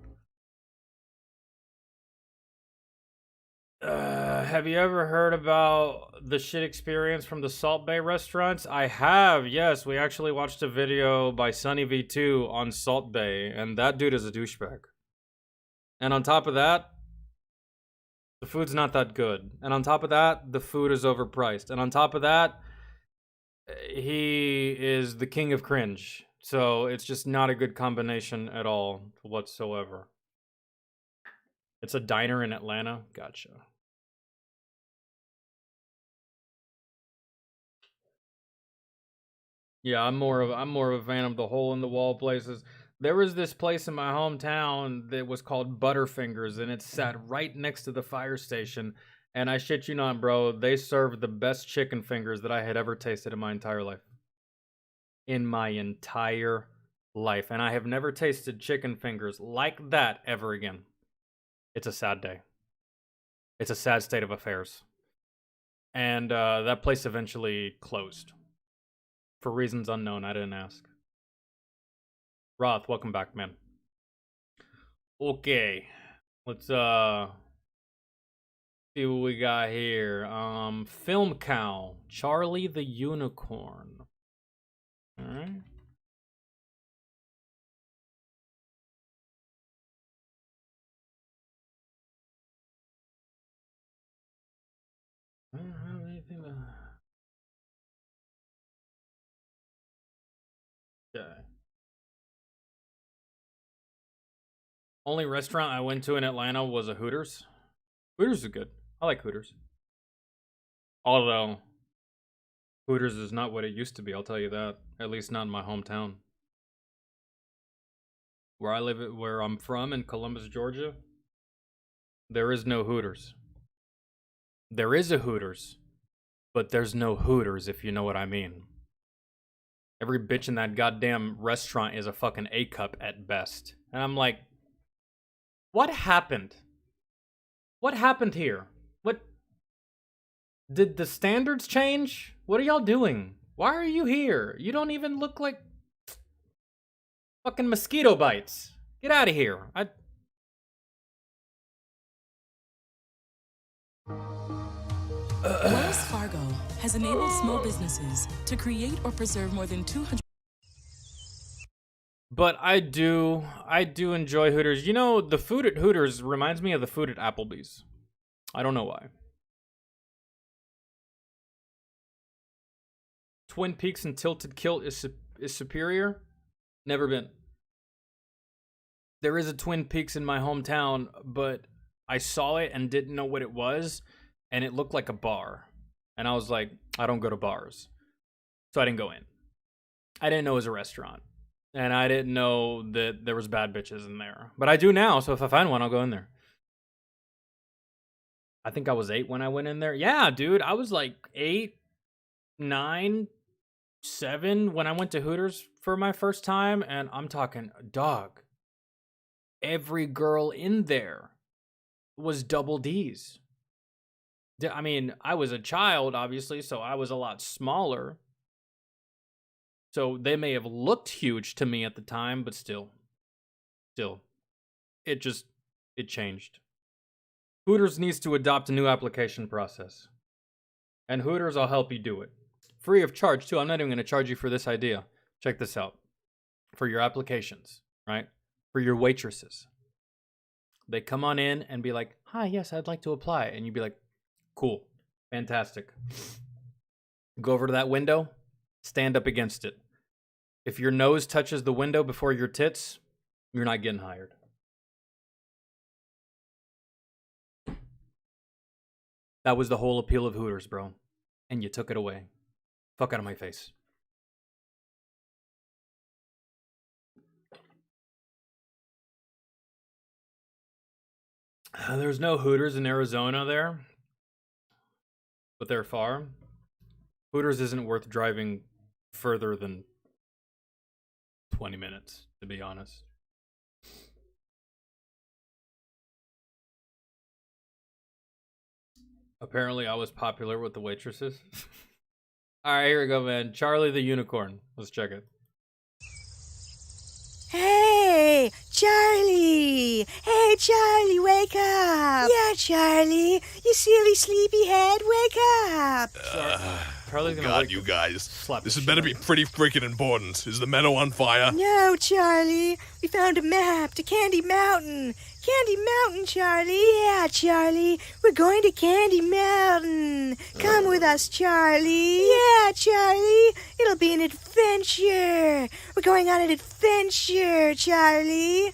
Have you ever heard about the shit experience from the Salt Bay restaurants? I have, yes. We actually watched a video by Sunny V2 on Salt Bay, and that dude is a douchebag. And on top of that, the food's not that good. And on top of that, the food is overpriced. And on top of that, he is the king of cringe. So it's just not a good combination at all whatsoever. It's a diner in Atlanta. Gotcha. Yeah, I'm more of a fan of the hole in the wall places. There was this place in my hometown that was called Butterfingers, and it sat right next to the fire station. And I shit you not, bro, they served the best chicken fingers that I had ever tasted in my entire life. In my entire life. And I have never tasted chicken fingers like that ever again. It's a sad day. It's a sad state of affairs. And that place eventually closed. For reasons unknown, I didn't ask. Roth, welcome back, man. Okay. Let's see what we got here. Film Cow. Charlie the Unicorn. Alright. I don't have anything to... Okay. Only restaurant I went to in Atlanta was a Hooters. Hooters is good. I like Hooters. Although, Hooters is not what it used to be, I'll tell you that. At least not in my hometown. Where I live, where I'm from in Columbus, Georgia, there is no Hooters. There is a Hooters, but there's no Hooters, if you know what I mean. Every bitch in that goddamn restaurant is a fucking A-cup at best. And I'm like, what happened? What happened here? What? Did the standards change? What are y'all doing? Why are you here? You don't even look like... Fucking mosquito bites. Get out of here. Wells Fargo has enabled small businesses to create or preserve more than 200. But I do enjoy Hooters. You know, the food at Hooters reminds me of the food at Applebee's. I don't know why. Twin Peaks and Tilted Kilt is superior? Never been. There is a Twin Peaks in my hometown, but I saw it and didn't know what it was, and it looked like a bar. And I was like, I don't go to bars. So I didn't go in. I didn't know it was a restaurant. And I didn't know that there was bad bitches in there. But I do now, so if I find one, I'll go in there. I think I was 8 when I went in there. Yeah, dude, I was like 8, 9, 7 when I went to Hooters for my first time, and I'm talking, dog, every girl in there was double D's. I mean, I was a child, obviously, so I was a lot smaller. So they may have looked huge to me at the time, but still, it changed. Hooters needs to adopt a new application process. And Hooters, I'll help you do it. Free of charge, too. I'm not even going to charge you for this idea. Check this out. For your applications, right? For your waitresses. They come on in and be like, hi, yes, I'd like to apply. And you'd be like, cool, fantastic. Go over to that window, stand up against it. If your nose touches the window before your tits, you're not getting hired. That was the whole appeal of Hooters, bro. And you took it away. Fuck out of my face. There's no Hooters in Arizona there. But they're far. Hooters isn't worth driving further than 20 minutes, to be honest. Apparently, I was popular with the waitresses. Alright, here we go, man. Charlie the Unicorn. Let's check it. Hey, Charlie! Hey, Charlie, wake up! Yeah, Charlie, you silly sleepyhead, wake up! Charlie's gonna God, you guys. This had better be pretty freaking important. Is the meadow on fire? No, Charlie. We found a map to Candy Mountain. Candy Mountain, Charlie. Yeah, Charlie. We're going to Candy Mountain. Come with us, Charlie. Yeah, Charlie. It'll be an adventure. We're going on an adventure, Charlie.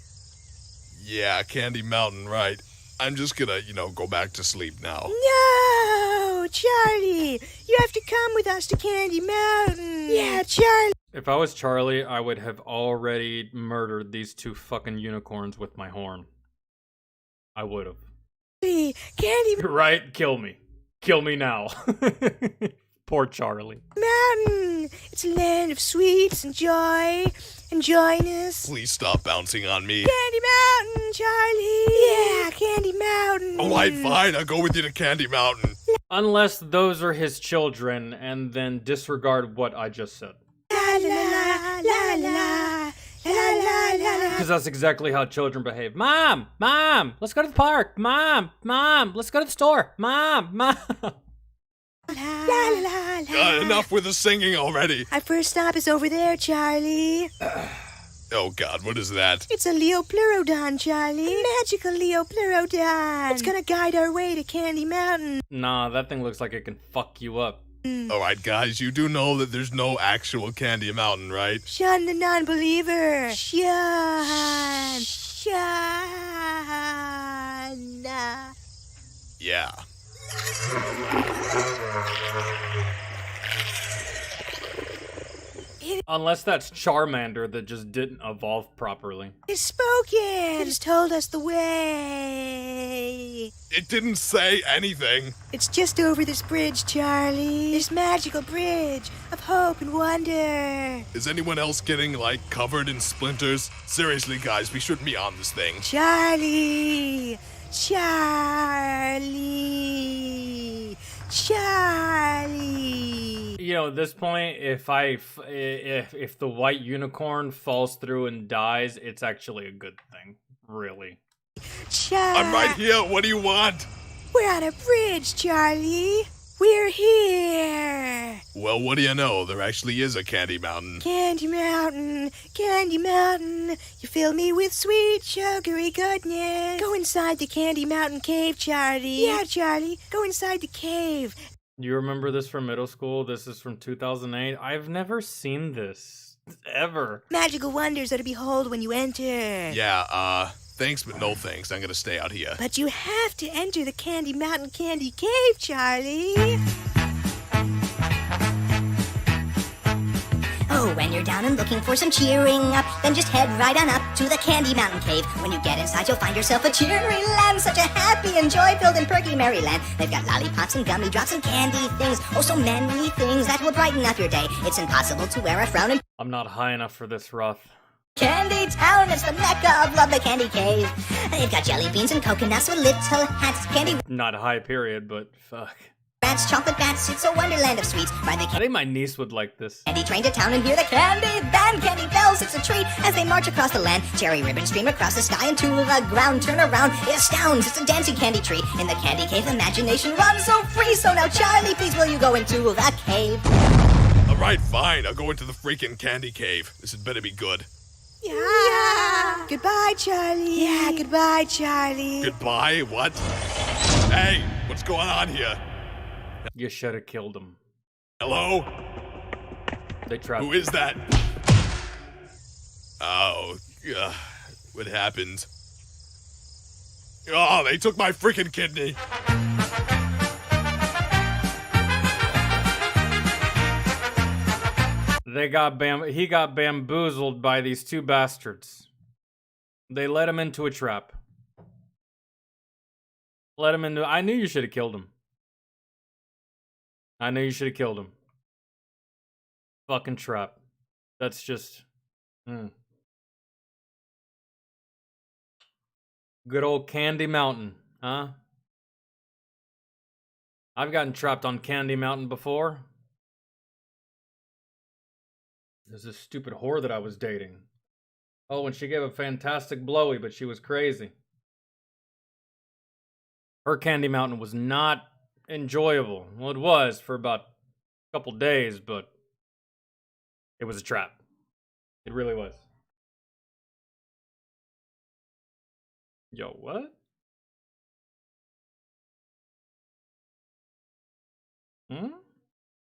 Yeah, Candy Mountain, right. I'm just gonna, go back to sleep now. No, Charlie. You have to come with us to Candy Mountain. Yeah, Charlie. If I was Charlie, I would have already murdered these 2 fucking unicorns with my horn. I would have. Candy Right? Kill me. Kill me now. Poor Charlie. Mountain. It's a land of sweets and joy and joyness. Please stop bouncing on me. Candy Mountain, Charlie. Yeah, Candy Mountain. Alright, fine. I'll go with you to Candy Mountain. Unless those are his children, and then disregard what I just said. La la la la la. Because that's exactly how children behave. Mom! Mom! Let's go to the park! Mom! Mom! Let's go to the store! Mom! Mom! Enough with the singing already. Our first stop is over there, Charlie. Oh God, what is that? It's a Leopleurodon, Charlie. A magical Leopleurodon. It's gonna guide our way to Candy Mountain. Nah, that thing looks like it can fuck you up. Alright, guys, you do know that there's no actual Candy Mountain, right? Shun the non-believer. Shun. Yeah. Unless that's Charmander that just didn't evolve properly. It's spoken. It has told us the way. It didn't say anything. It's just over this bridge, Charlie. This magical bridge of hope and wonder. Is anyone else getting, covered in splinters? Seriously, guys, we shouldn't be on this thing. Charlie. Charlie. Charlie. you know, at this point, if the white unicorn falls through and dies, it's actually a good thing. Really. I'm right here. What do you want? We're on a bridge, Charlie. We're here. Well, what do you know? There actually is a Candy Mountain. Candy Mountain, Candy Mountain, you fill me with sweet, sugary goodness. Go inside the Candy Mountain cave, Charlie. Yeah, Charlie, go inside the cave. You remember this from middle school? This is from 2008. I've never seen this ever. Magical wonders are to behold when you enter. Yeah, thanks, but no thanks. I'm gonna stay out here. But you have to enter the Candy Mountain Candy Cave, Charlie. Oh, when you're down and looking for some cheering up, then just head right on up to the Candy Mountain Cave. When you get inside, you'll find yourself a cheery land, such a happy and joy-filled and perky merry land. They've got lollipops and gummy drops and candy things, oh, so many things that will brighten up your day. It's impossible to wear a frown in I'm not high enough for this, Roth. Candy Town. It's the mecca of love, the Candy Cave. They've got jelly beans and coconuts with little hats, candy Not high, period, but fuck. rats, chocolate bats. It's a wonderland of sweets. Ride the I think my niece would like this. candy train to town and hear the candy band, candy bells. It's a treat as they march across the land. Cherry ribbons stream across the sky and to the ground. Turn around, it astounds. It's a dancing candy tree. In the Candy Cave, imagination runs so free. So now, Charlie, please will you go into the cave? All right, fine. I'll go into the freaking Candy Cave. This had better be good. Yeah. Goodbye, Charlie. Yeah, goodbye, Charlie. Goodbye? What? Hey, what's going on here? You should have killed him. Hello? They trapped Who is that? Oh, what happened? Oh, they took my freaking kidney. He got bamboozled by these two bastards. They led him into a trap. I knew you should have killed him. I knew you should have killed him. Fucking trap. That's just... Good old Candy Mountain, huh? I've gotten trapped on Candy Mountain before. There's this stupid whore that I was dating. Oh, and she gave a fantastic blowy, but she was crazy. Her Candy Mountain was not enjoyable. Well, it was for about a couple days, but it was a trap. It really was. Yo, what?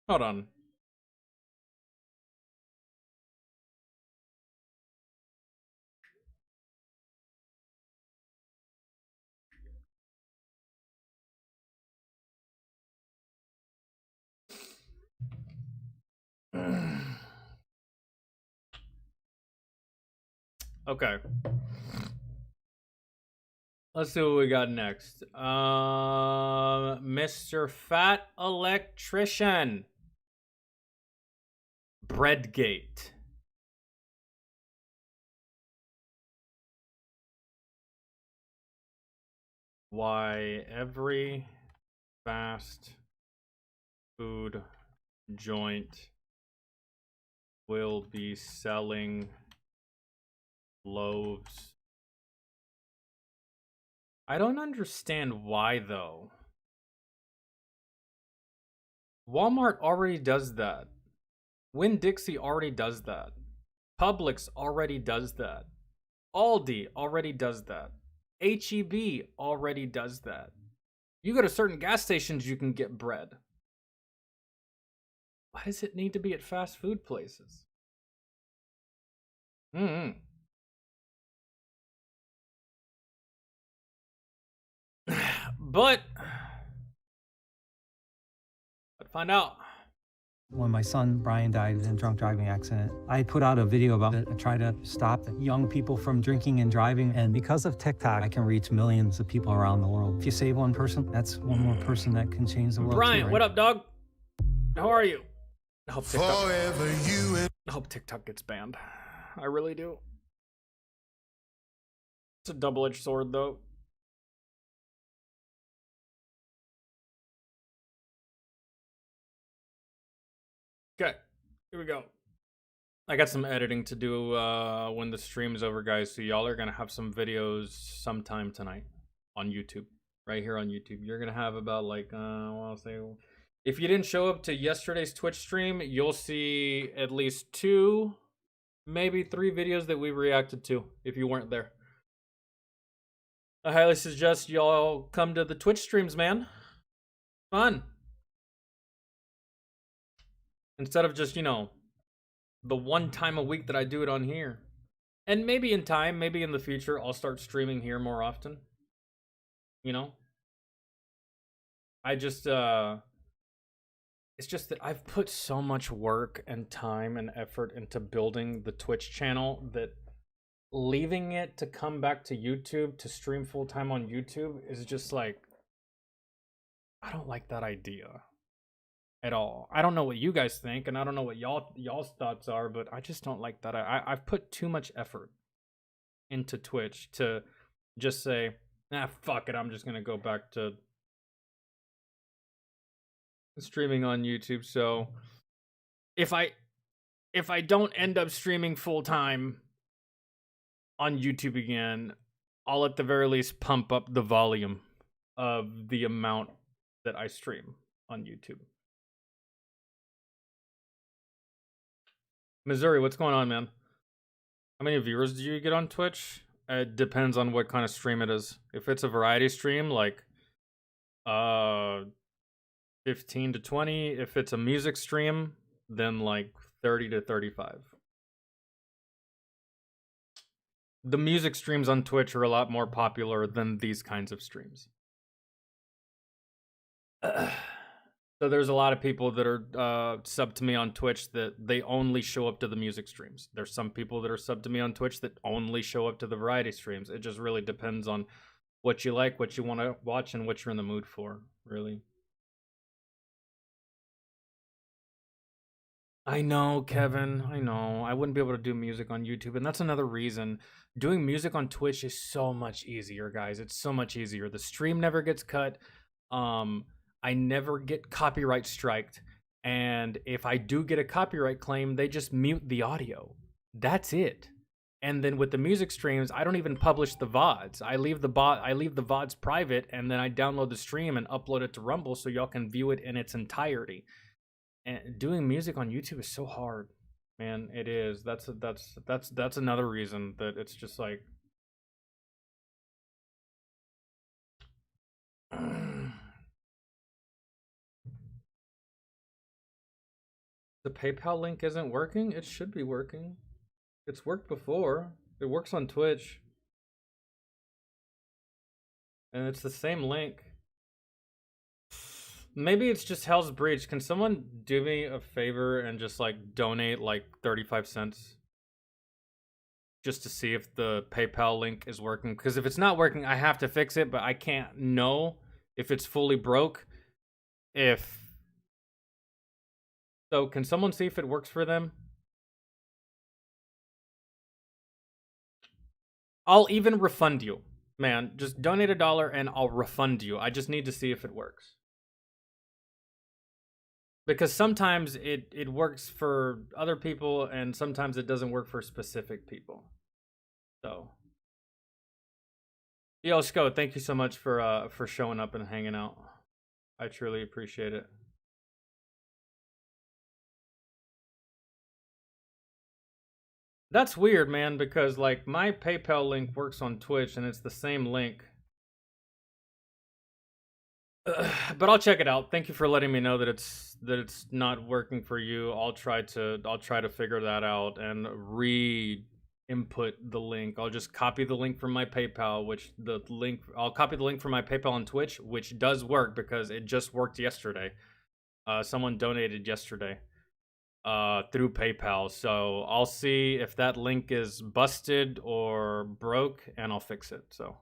Hold on. Okay. Let's see what we got next. Mr. Fat Electrician. Breadgate. Why every fast food joint will be selling loaves. I don't understand why, though. Walmart already does that. Winn-Dixie already does that. Publix already does that. Aldi already does that. H-E-B already does that. You go to certain gas stations, you can get bread. Why does it need to be at fast food places? But let's find out. When my son Brian died in a drunk driving accident, I put out a video about it. I try to stop young people from drinking and driving. And because of TikTok, I can reach millions of people around the world. If you save one person, that's one more person that can change the world. Brian, too, right? what up, dog? How are you? I hope TikTok gets banned. I really do. It's a double-edged sword, though. Here we go. I got some editing to do when the stream's over, guys. So y'all are gonna have some videos sometime tonight on YouTube, right here on YouTube. You're gonna have about like I'll say, if you didn't show up to yesterday's Twitch stream, you'll see at least 2, maybe 3 videos that we reacted to. If you weren't there, I highly suggest y'all come to the Twitch streams, man. Fun. Instead of just, you know, the one time a week that I do it on here. And maybe in time, maybe in the future, I'll start streaming here more often. You know? I just, it's just that I've put so much work and time and effort into building the Twitch channel that leaving it to come back to YouTube, to stream full time on YouTube, is just like, I don't like that idea at all. I don't know what you guys think, and I don't know what y'all's thoughts are, but I just don't like that. I've put too much effort into Twitch to just say, nah, fuck it, I'm just gonna go back to streaming on YouTube. So if I don't end up streaming full time on YouTube again, I'll at the very least pump up the volume of the amount that I stream on YouTube. Missouri, what's going on, man? How many viewers do you get on Twitch? It depends on what kind of stream it is. If it's a variety stream, like 15 to 20. If it's a music stream, then like 30 to 35. The music streams on Twitch are a lot more popular than these kinds of streams. So there's a lot of people that are sub to me on Twitch that they only show up to the music streams. There's some people that are sub to me on Twitch that only show up to the variety streams. It just really depends on what you like, what you want to watch, and what you're in the mood for, really. I know, Kevin. I know. I wouldn't be able to do music on YouTube, and that's another reason. Doing music on Twitch is so much easier, guys. It's so much easier. The stream never gets cut. I never get copyright striked, and if I do get a copyright claim, they just mute the audio. That's it. And then with the music streams, I don't even publish the VODs. I leave the VODs private, and then I download the stream and upload it to Rumble so y'all can view it in its entirety. And doing music on YouTube is so hard, man. It is. That's another reason that it's just like the PayPal link isn't working. It should be working. It's worked before. It works on Twitch. And it's the same link. Maybe it's just Hell's Breach. Can someone do me a favor and just like donate like 35 cents? Just to see if the PayPal link is working. Because if it's not working, I have to fix it, but I can't know if it's fully broke. So can someone see if it works for them? I'll even refund you, man. Just donate $1 and I'll refund you. I just need to see if it works. Because sometimes it works for other people and sometimes it doesn't work for specific people. So, yo, Sco, thank you so much for showing up and hanging out. I truly appreciate it. That's weird, man, because like my PayPal link works on Twitch and it's the same link. But I'll check it out. Thank you for letting me know that it's not working for you. I'll try to figure that out and re-input the link. I'll just copy the link from my PayPal, I'll copy the link from my PayPal on Twitch, which does work because it just worked yesterday. Someone donated yesterday through PayPal. So I'll see if that link is busted or broke and I'll fix it. So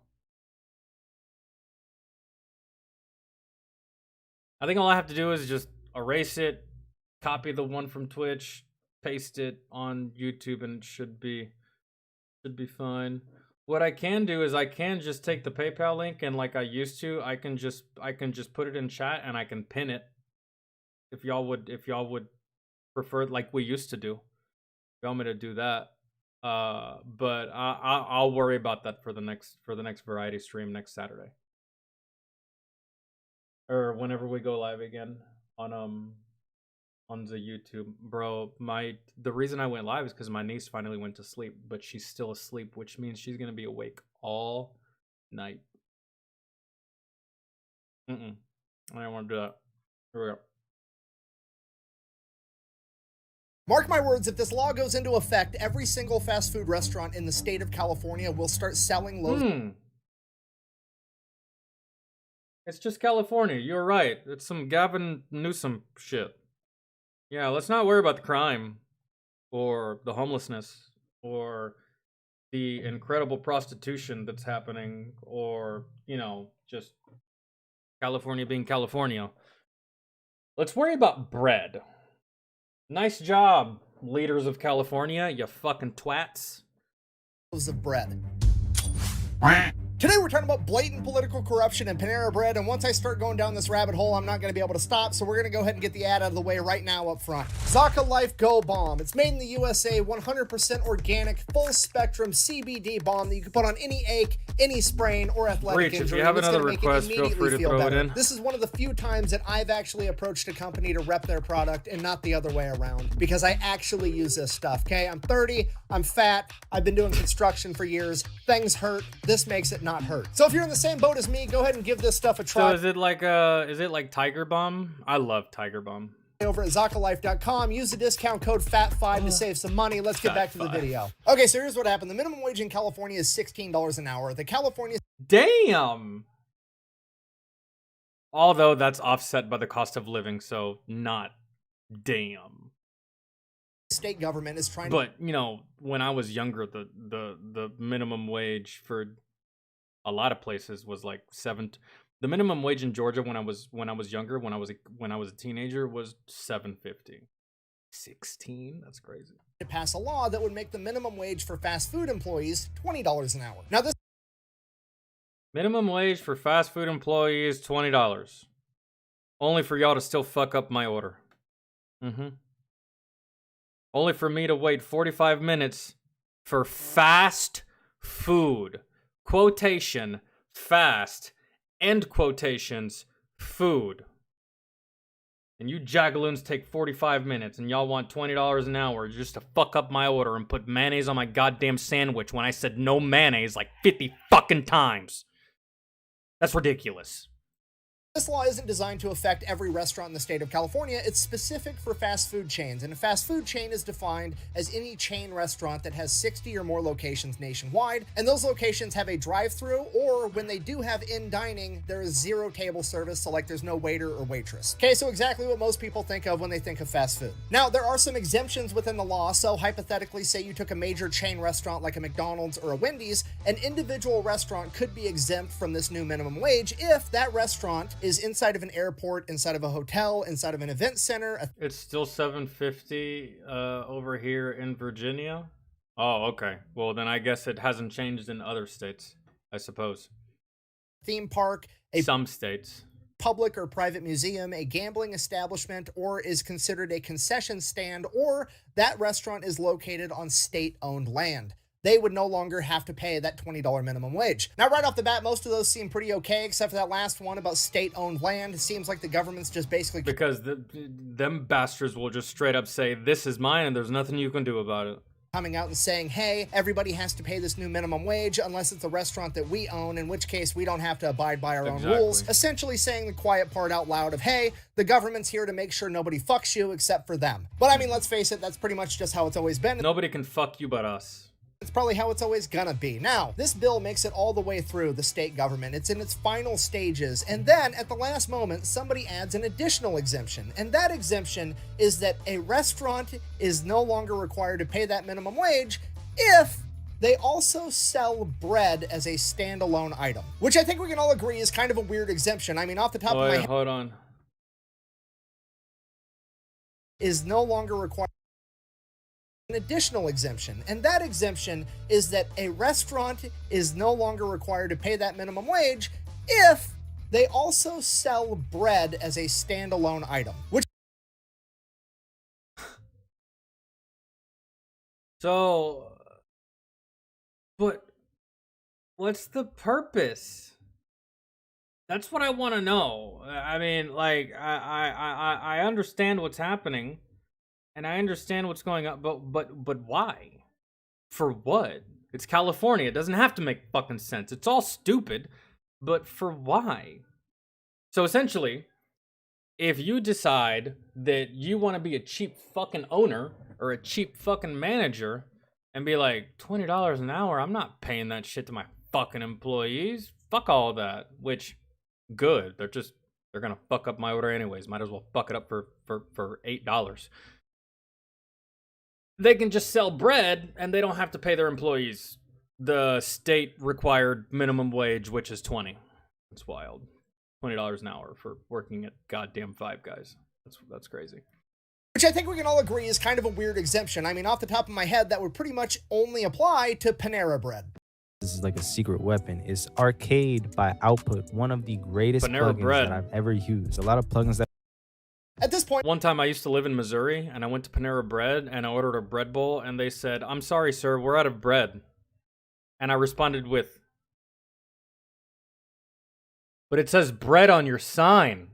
I think all I have to do is just erase it, copy the one from Twitch, paste it on YouTube, and it should be fine. What I can do is I can just take the PayPal link and like I used to, I can just put it in chat and I can pin it. If y'all would prefer like we used to do. You want me to do that? But I'll worry about that for the next variety stream next Saturday, or whenever we go live again on the YouTube. Bro, the reason I went live is because my niece finally went to sleep, but she's still asleep, which means she's gonna be awake all night. I don't want to do that. Here we go. Mark my words, if this law goes into effect, every single fast food restaurant in the state of California will start selling loaves. It's just California. You're right. It's some Gavin Newsom shit. Yeah, let's not worry about the crime or the homelessness or the incredible prostitution that's happening, or, you know, just California being California. Let's worry about bread. Nice job, leaders of California, you fucking twats. Of bread. Today we're talking about blatant political corruption and Panera Bread, and once I start going down this rabbit hole, I'm not going to be able to stop, so we're going to go ahead and get the ad out of the way right now up front. Zaka Life Go Balm. It's made in the USA, 100% organic, full-spectrum CBD balm that you can put on any ache, any sprain, or athletic injury. If you have another request, feel free to throw it in. This is one of the few times that I've actually approached a company to rep their product and not the other way around, because I actually use this stuff, okay? I'm 30, I'm fat, I've been doing construction for years, things hurt, this makes it not hurt. So if you're in the same boat as me, go ahead and give this stuff a try. So is it like Tiger Balm? I love Tiger Balm. Over at ZakaLife.com, use the discount code FAT5 to save some money. Let's get back to the video. Okay, so here's what happened. The minimum wage in California is $16 an hour. The California... Damn! Although that's offset by the cost of living, so not damn. State government is trying But, you know, when I was younger, the minimum wage for a lot of places was like the minimum wage in Georgia when I was younger, when I was a teenager, was $7.50. 16? That's crazy. To pass a law that would make the minimum wage for fast food employees $20 an hour. Now this minimum wage for fast food employees $20. Only for y'all to still fuck up my order. Only for me to wait 45 minutes for fast food. Quotation, fast, end quotations, food. And you jagaloons take 45 minutes and y'all want $20 an hour just to fuck up my order and put mayonnaise on my goddamn sandwich when I said no mayonnaise like 50 fucking times. That's ridiculous. This law isn't designed to affect every restaurant in the state of California. It's specific for fast food chains, and a fast food chain is defined as any chain restaurant that has 60 or more locations nationwide, and those locations have a drive-through, or when they do have in-dining, there is zero table service, so like there's no waiter or waitress. Okay, so exactly what most people think of when they think of fast food. Now, there are some exemptions within the law, so hypothetically, say you took a major chain restaurant like a McDonald's or a Wendy's, an individual restaurant could be exempt from this new minimum wage if that restaurant is inside of an airport, inside of a hotel, inside of an event center. It's still $7.50 over here in Virginia. Oh, okay. Well, then I guess it hasn't changed in other states, I suppose. Theme park, some states. Public or private museum, a gambling establishment, or is considered a concession stand, or that restaurant is located on state-owned land. They would no longer have to pay that $20 minimum wage. Now, right off the bat, most of those seem pretty okay, except for that last one about state-owned land. It seems like the government's just basically... Because them bastards will just straight up say, this is mine and there's nothing you can do about it. Coming out and saying, hey, everybody has to pay this new minimum wage unless it's a restaurant that we own, in which case we don't have to abide by our own rules. Essentially saying the quiet part out loud of, hey, the government's here to make sure nobody fucks you except for them. But I mean, let's face it, that's pretty much just how it's always been. Nobody can fuck you but us. It's probably how it's always gonna be. Now, this bill makes it all the way through the state government. It's in its final stages. And then, at the last moment, somebody adds an additional exemption. And that exemption is that a restaurant is no longer required to pay that minimum wage if they also sell bread as a standalone item. Which I think we can all agree is kind of a weird exemption. I mean, off the top of my head... Hold on. Is no longer required... an additional exemption, and that exemption is that a restaurant is no longer required to pay that minimum wage if they also sell bread as a standalone item. Which So, but what's the purpose? That's what I want to know. I mean, like, I understand what's happening, and I understand what's going on, but why? For what? It's California. It doesn't have to make fucking sense. It's all stupid, but for why? So essentially, if you decide that you want to be a cheap fucking owner or a cheap fucking manager and be like, $20 an hour, I'm not paying that shit to my fucking employees. Fuck all that. Which, good. They're gonna fuck up my order anyways. Might as well fuck it up for $8. They can just sell bread and they don't have to pay their employees the state required minimum wage, which is 20. It's wild. $20 an hour for working at goddamn Five Guys. That's crazy. Which I think we can all agree is kind of a weird exemption. I mean, off the top of my head, that would pretty much only apply to Panera Bread. This is like a secret weapon. It's Arcade by Output, one of the greatest Panera plugins Bread. that I've ever used. A lot of plugins that at this point, one time I used to live in Missouri and I went to Panera Bread and I ordered a bread bowl and they said, "I'm sorry, sir, we're out of bread." And I responded with, "But it says bread on your sign."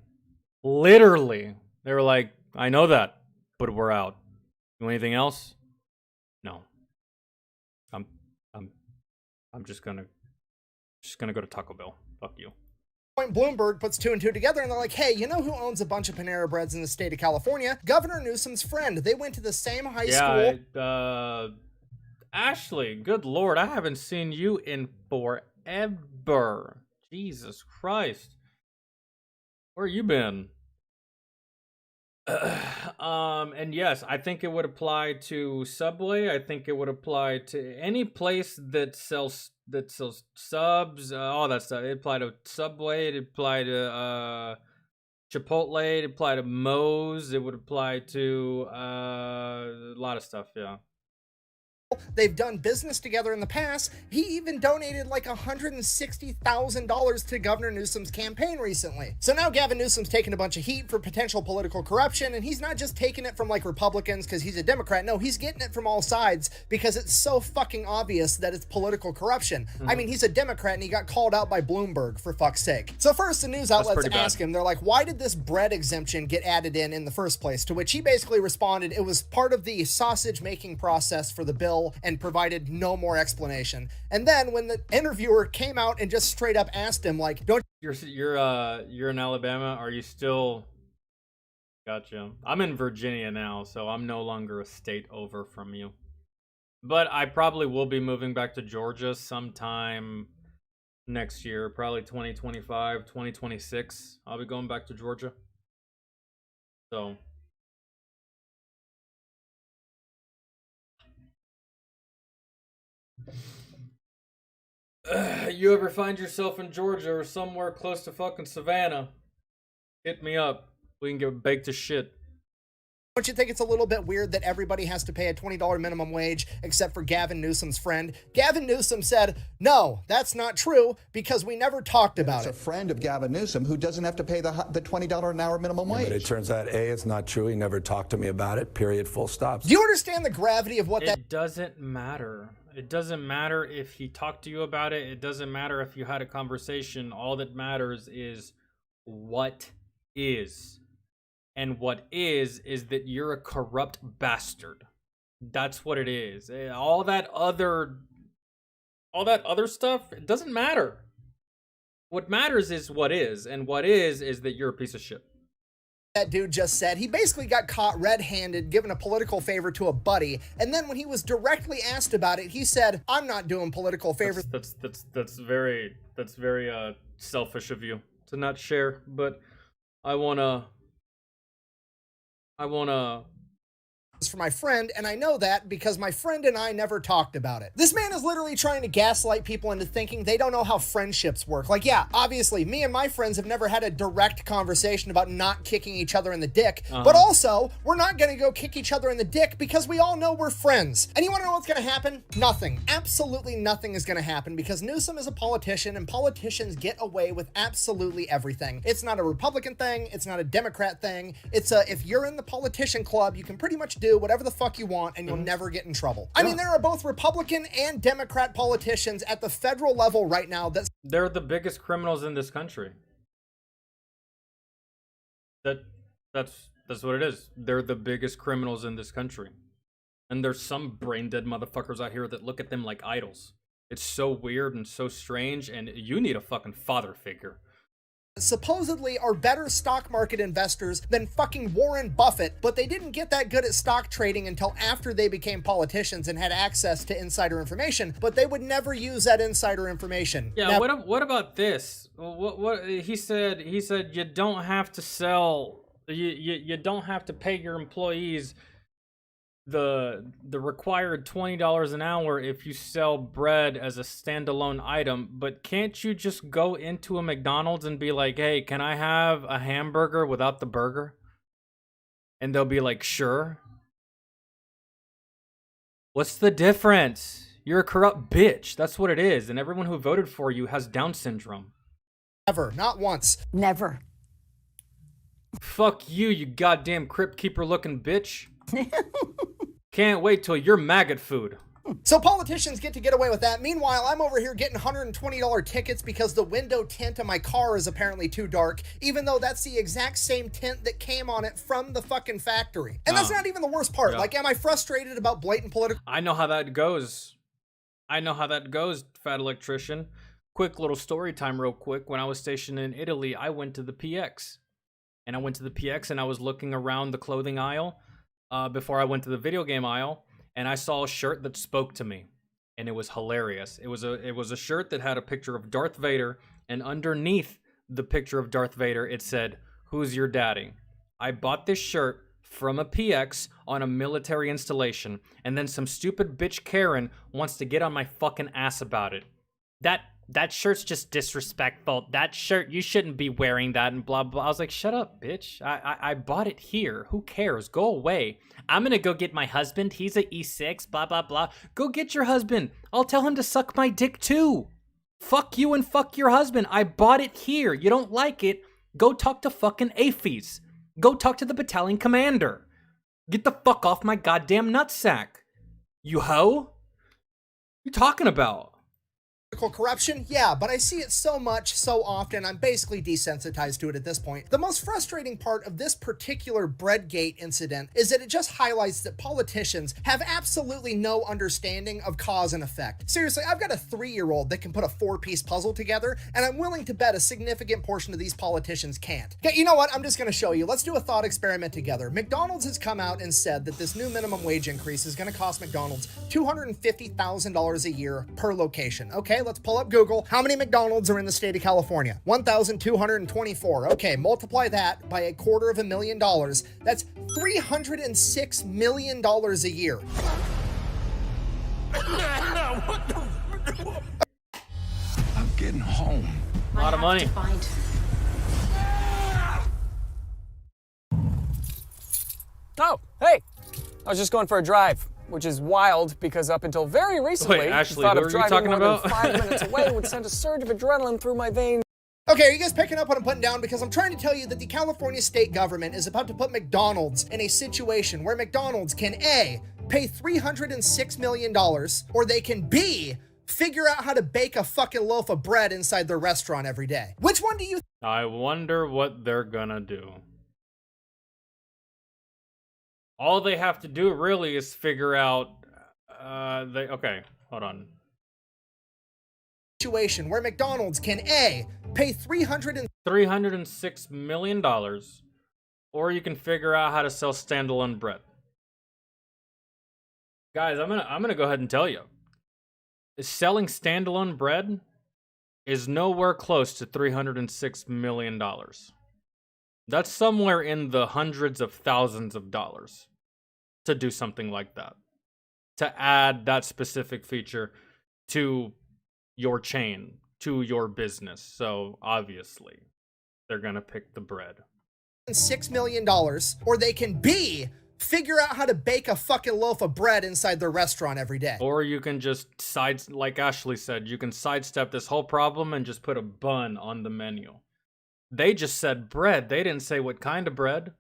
Literally. They were like, "I know that, but we're out. You want anything else?" No. I'm just gonna go to Taco Bell. Fuck you. Bloomberg puts 2 and 2 together and they're like, hey, you know who owns a bunch of Panera Breads in the state of California? Governor Newsom's friend. They went to the same high school. Ashley, good lord, I haven't seen you in forever. Jesus Christ. Where you been? And yes, I think it would apply to Subway. I think it would apply to any place that sells subs, all that stuff. It applied to Subway. It applied to Chipotle. It applied to Moe's. It would apply to a lot of stuff. Yeah. They've done business together in the past. He even donated like $160,000 to Governor Newsom's campaign recently. So now Gavin Newsom's taking a bunch of heat for potential political corruption, and he's not just taking it from like Republicans because he's a Democrat. No, he's getting it from all sides because it's so fucking obvious that it's political corruption. I mean, he's a Democrat and he got called out by Bloomberg, for fuck's sake. So first, the news outlets ask him, they're like, why did this bread exemption get added in the first place? To which he basically responded, it was part of the sausage making process for the bill, and provided no more explanation. And then when the interviewer came out and just straight up asked him, like, don't you're in Alabama? Are you still? Gotcha. I'm in Virginia now, so I'm no longer a state over from you. But I probably will be moving back to Georgia sometime next year, probably 2025, 2026. I'll be going back to Georgia. So you ever find yourself in Georgia or somewhere close to fucking Savannah, hit me up. We can get baked to shit. Don't you think it's a little bit weird that everybody has to pay a $20 minimum wage except for Gavin Newsom's friend? Gavin Newsom said, no, that's not true because we never talked about it. It's a friend of Gavin Newsom who doesn't have to pay the $20 an hour minimum wage. But it turns out, A, it's not true. He never talked to me about it, period, full stop. Do you understand the gravity of what that... It doesn't matter. It doesn't matter if he talked to you about it. It doesn't matter if you had a conversation. All that matters is what is. And what is that you're a corrupt bastard. That's what it is. All that other stuff, it doesn't matter. What matters is what is, and what is that you're a piece of shit. That dude just said. He basically got caught red-handed giving a political favor to a buddy, and then when he was directly asked about it, he said, I'm not doing political favors. That's very selfish of you to not share, but I wanna for my friend, and I know that because my friend and I never talked about it. This man is literally trying to gaslight people into thinking they don't know how friendships work. Like, yeah, obviously, me and my friends have never had a direct conversation about not kicking each other in the dick, but also, we're not gonna go kick each other in the dick because we all know we're friends. And you wanna know what's gonna happen? Nothing. Absolutely nothing is gonna happen because Newsom is a politician and politicians get away with absolutely everything. It's not a Republican thing, it's not a Democrat thing, it's if you're in the politician club, you can pretty much do do whatever the fuck you want and you'll never get in trouble. I mean, there are both Republican and Democrat politicians at the federal level right now that they're the biggest criminals in this country. That's what it is. They're the biggest criminals in this country. And there's some brain dead motherfuckers out here that look at them like idols. It's so weird and so strange, and you need a fucking father figure. supposedly are better stock market investors than fucking Warren Buffett, but they didn't get that good at stock trading until after they became politicians and had access to insider information, but they would never use that insider information. Yeah, now, what about this? What he said you don't have to sell, you don't have to pay your employees the required $20 an hour if you sell bread as a standalone item, but can't you just go into a McDonald's and be like, hey, can I have a hamburger without the burger? And they'll be like, sure. What's the difference? You're a corrupt bitch. That's what it is. And everyone who voted for you has Down syndrome. Never, not once. Never. Fuck you, you goddamn crypt keeper looking bitch. Can't wait till you're maggot food. So politicians get to get away with that. Meanwhile, I'm over here getting $120 tickets because the window tint on my car is apparently too dark, even though that's the exact same tint that came on it from the fucking factory. And that's not even the worst part. Yeah. Like, am I frustrated about blatant political? I know how that goes. Fat electrician. Quick little story time real quick. When I was stationed in Italy, I went to the PX. And I went to the PX and I was looking around the clothing aisle before I went to the video game aisle, and I saw a shirt that spoke to me, and it was hilarious. It was a shirt that had a picture of Darth Vader, and underneath the picture of Darth Vader, it said, "Who's your daddy?" I bought this shirt from a PX on a military installation, and then some stupid bitch Karen wants to get on my fucking ass about it. That shirt's just disrespectful. That shirt, you shouldn't be wearing that and blah, blah. I was like, shut up, bitch. I bought it here. Who cares? Go away. I'm going to go get my husband. He's a E6, blah, blah, blah. Go get your husband. I'll tell him to suck my dick too. Fuck you and fuck your husband. I bought it here. You don't like it? Go talk to fucking AFIS. Go talk to the battalion commander. Get the fuck off my goddamn nutsack. You hoe? What you talking about? Corruption? Yeah, but I see it so much, so often, I'm basically desensitized to it at this point. The most frustrating part of this particular Breadgate incident is that it just highlights that politicians have absolutely no understanding of cause and effect. Seriously, I've got a 3-year-old that can put a 4-piece puzzle together, and I'm willing to bet a significant portion of these politicians can't. Okay, you know what? I'm just gonna show you. Let's do a thought experiment together. McDonald's has come out and said that this new minimum wage increase is gonna cost McDonald's $250,000 a year per location. Okay, let's pull up Google. How many McDonald's are in the state of California? 1,224. Okay, multiply that by $250,000. That's $306 million a year. I'm getting home. A lot of money. Oh, hey! I was just going for a drive, which is wild because up until very recently, Wait, Ashley, the thought who of are you driving talking more about? than 5 minutes away would send a surge of adrenaline through my veins. Okay, are you guys picking up what I'm putting down? Because I'm trying to tell you that the California state government is about to put McDonald's in a situation where McDonald's can A, pay $306 million, or they can B, figure out how to bake a fucking loaf of bread inside their restaurant every day. Which one do you I wonder what they're gonna do. All they have to do really is figure out, okay, hold on. Situation where McDonald's can A, pay $306 million, or you can figure out how to sell standalone bread. Guys, I'm gonna go ahead and tell you. Selling standalone bread is nowhere close to $306 million. That's somewhere in the hundreds of thousands of dollars to do something like that. To add that specific feature to your chain, to your business. So obviously, they're gonna pick the bread. $6 million, or they can B, figure out how to bake a fucking loaf of bread inside their restaurant every day. Or you can just like Ashley said, you can sidestep this whole problem and just put a bun on the menu. They just said bread. They didn't say what kind of bread.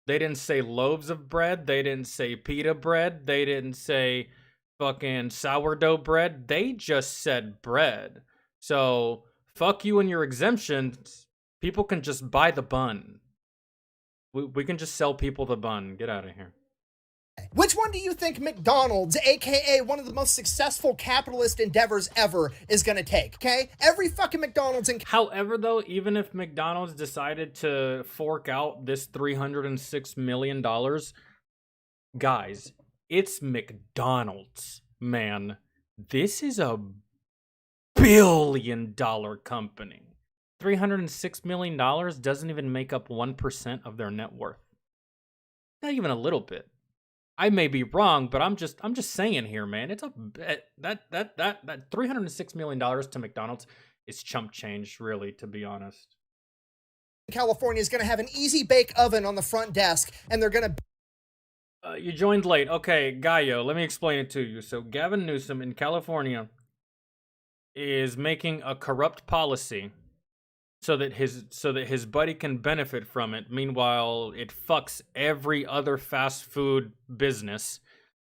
They didn't say loaves of bread. They didn't say pita bread. They didn't say fucking sourdough bread. They just said bread. So fuck you and your exemptions. People can just buy the bun. We can just sell people the bun. Get out of here. Which one do you think McDonald's, aka one of the most successful capitalist endeavors ever, is gonna take? Okay? Every fucking McDonald's in... However, though, even if McDonald's decided to fork out this $306 million, guys, it's McDonald's, man. This is a billion-dollar company. $306 million doesn't even make up 1% of their net worth. Not even a little bit. I may be wrong, but I'm just saying here, man. It's a that $306 million to McDonald's is chump change, really, to be honest. California is going to have an easy bake oven on the front desk, and they're going to... You joined late. Okay, Gallo, let me explain it to you. So Gavin Newsom in California is making a corrupt policy so that his buddy can benefit from it. Meanwhile, it fucks every other fast food business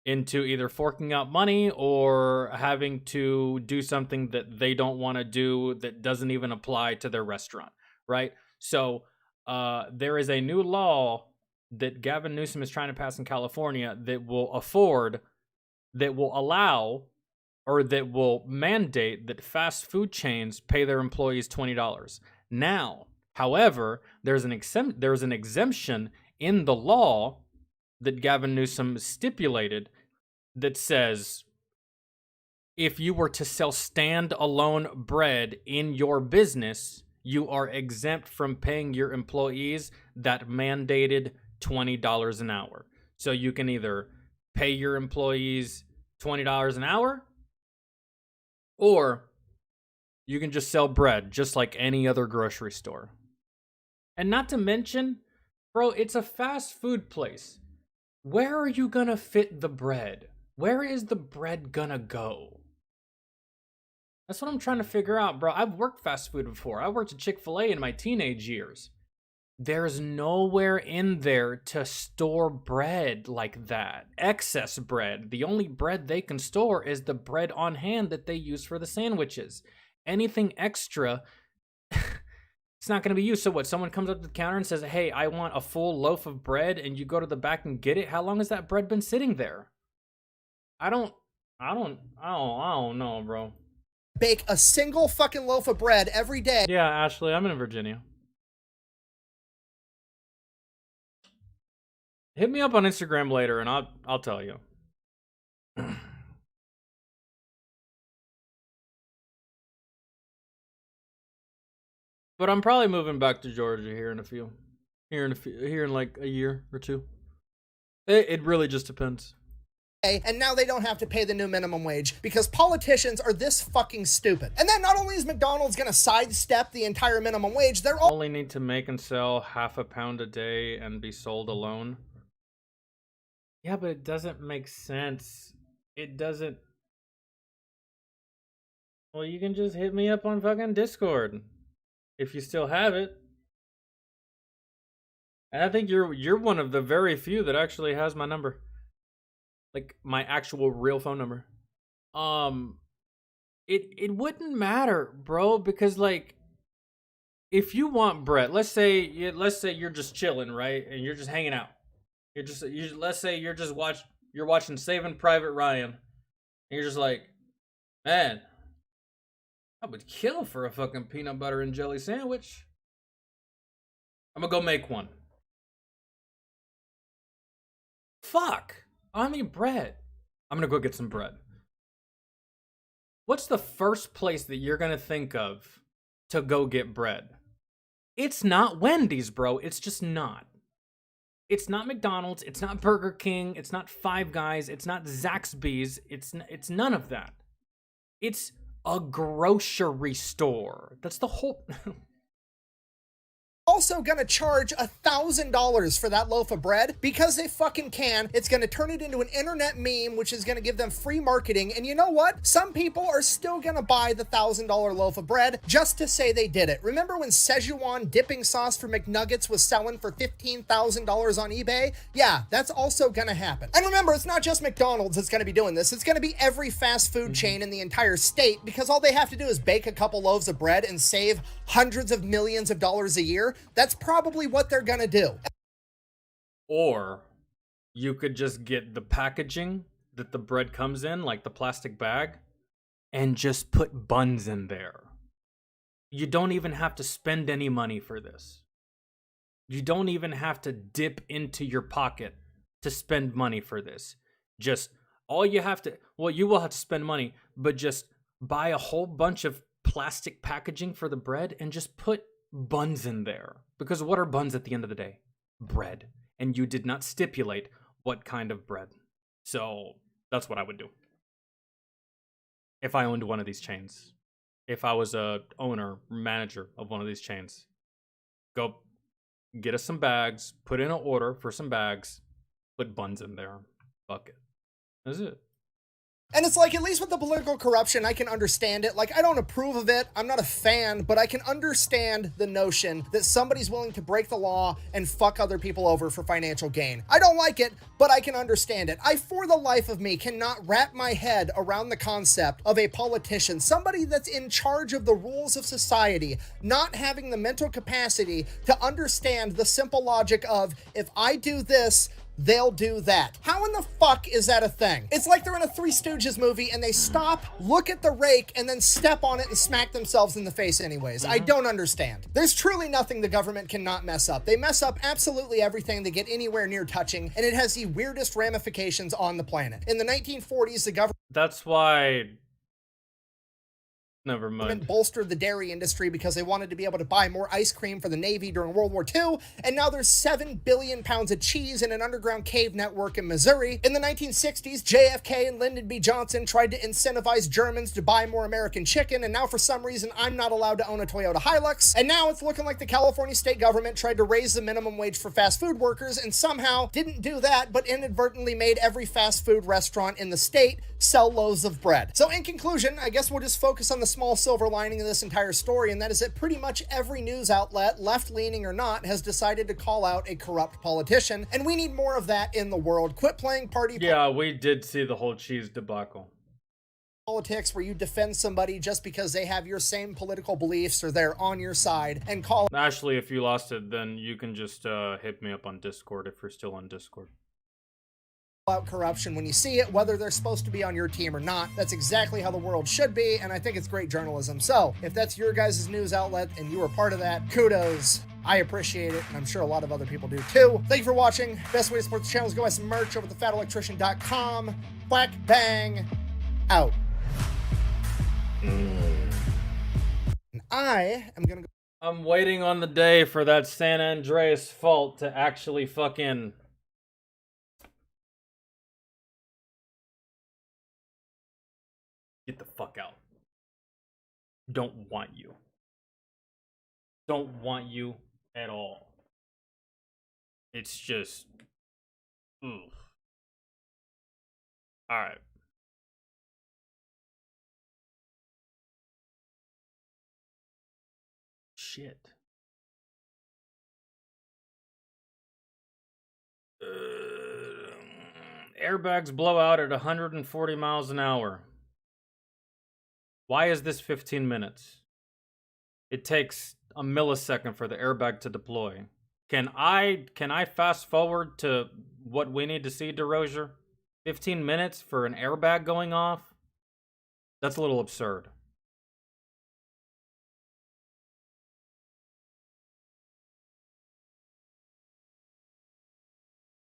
into either forking out money or having to do something that they don't want to do that doesn't even apply to their restaurant, right? So there is a new law that Gavin Newsom is trying to pass in California that will allow, or that will mandate that fast food chains pay their employees $20. Now, however, there's an exemption in the law that Gavin Newsom stipulated that says if you were to sell stand-alone bread in your business, you are exempt from paying your employees that mandated $20 an hour. So you can either pay your employees $20 an hour, or you can just sell bread just like any other grocery store. And not to mention, bro, it's a fast food place. Where are you gonna fit the bread? Where is the bread gonna go? That's what I'm trying to figure out, bro. I've worked fast food before. I worked at Chick-fil-A in my teenage years. There's nowhere in there to store bread like that. Excess bread. The only bread they can store is the bread on hand that they use for the sandwiches. Anything extra, it's not going to be used. So what? Someone comes up to the counter and says, hey, I want a full loaf of bread, and you go to the back and get it. How long has that bread been sitting there? I don't know, bro. Bake a single fucking loaf of bread every day. Yeah, Ashley, I'm in Virginia. Hit me up on Instagram later, and I'll tell you. But I'm probably moving back to Georgia here in like a year or two. It really just depends. And now they don't have to pay the new minimum wage because politicians are this fucking stupid. And then not only is McDonald's gonna sidestep the entire minimum wage, they're only need to make and sell half a pound a day and be sold alone. Yeah, but it doesn't make sense. It doesn't. Well, you can just hit me up on fucking Discord. If you still have it. And I think you're one of the very few that actually has my number. Like my actual real phone number. It wouldn't matter, bro, because like if you want bread, let's say you're just chilling, right? And you're just hanging out. Let's say you're watching Saving Private Ryan. And you're just like, man, I would kill for a fucking peanut butter and jelly sandwich. I'm gonna go make one. Fuck. I need bread. I'm gonna go get some bread. What's the first place that you're gonna think of to go get bread? It's not Wendy's, bro. It's just not. It's not McDonald's. It's not Burger King. It's not Five Guys. It's not Zaxby's. It's none of that. It's a grocery store. That's the whole... also gonna charge $1,000 for that loaf of bread because they fucking can. It's gonna turn it into an internet meme, which is gonna give them free marketing. And you know what? Some people are still gonna buy the $1,000 loaf of bread just to say they did it. Remember when Szechuan dipping sauce for McNuggets was selling for $15,000 on eBay? Yeah, that's also gonna happen. And remember, it's not just McDonald's that's gonna be doing this. It's gonna be every fast food chain in the entire state, because all they have to do is bake a couple loaves of bread and save hundreds of millions of dollars a year. That's probably what they're gonna do. Or you could just get the packaging that the bread comes in, like the plastic bag, and just put buns in there. You don't even have to spend any money for this. You don't even have to dip into your pocket to spend money for this. Just all you have to, well, you will have to spend money, but just buy a whole bunch of plastic packaging for the bread and just put buns in there. Because what are buns at the end of the day? Bread. And you did not stipulate what kind of bread. So that's what I would do if I owned one of these chains. If I was a owner, manager of one of these chains. Go get us some bags, put in an order for some bags, put buns in there. Fuck it. That's it. And it's like, at least with the political corruption, I can understand it. Like, I don't approve of it. I'm not a fan, but I can understand the notion that somebody's willing to break the law and fuck other people over for financial gain. I don't like it, but I can understand it. I, for the life of me, cannot wrap my head around the concept of a politician, somebody that's in charge of the rules of society, not having the mental capacity to understand the simple logic of, if I do this, they'll do that. How in the fuck is that a thing? It's like they're in a Three Stooges movie and they stop, look at the rake, and then step on it and smack themselves in the face anyways. I don't understand. There's truly nothing the government cannot mess up. They mess up absolutely everything they get anywhere near touching, and it has the weirdest ramifications on the planet. In the 1940s, the government... That's why... Never mind. Bolstered the dairy industry because they wanted to be able to buy more ice cream for the Navy during World War II, and now there's 7 billion pounds of cheese in an underground cave network in Missouri. In the 1960s, JFK and Lyndon B. Johnson tried to incentivize Germans to buy more American chicken, and now for some reason I'm not allowed to own a Toyota Hilux. And now it's looking like the California state government tried to raise the minimum wage for fast food workers and somehow didn't do that, but inadvertently made every fast food restaurant in the state sell loaves of bread. So in conclusion, I guess we'll just focus on the small silver lining of this entire story, and that is that pretty much every news outlet, left-leaning or not, has decided to call out a corrupt politician, and we need more of that in the world. Quit playing party we did see the whole cheese debacle. Politics where you defend somebody just because they have your same political beliefs or they're on your side, and call Ashley, if you lost it, then you can just hit me up on Discord if you're still on Discord. out corruption when you see it, whether they're supposed to be on your team or not. That's exactly how the world should be, and I think it's great journalism. So if that's your guys' news outlet and you were part of that, kudos. I appreciate it, and I'm sure a lot of other people do too. Thank you for watching. Best way to support the channel is go buy some merch over at thefatelectrician.com. Whack, bang, out. And I am gonna go. I'm waiting on the day for that San Andreas fault to actually fucking... Get the fuck out. Don't want you. Don't want you at all. It's just... Oof. Alright. Shit. Airbags blow out at 140 miles an hour. Why is this 15 minutes? It takes a millisecond for the airbag to deploy. Can I fast forward to what we need to see, DeRozier? 15 minutes for an airbag going off? That's a little absurd.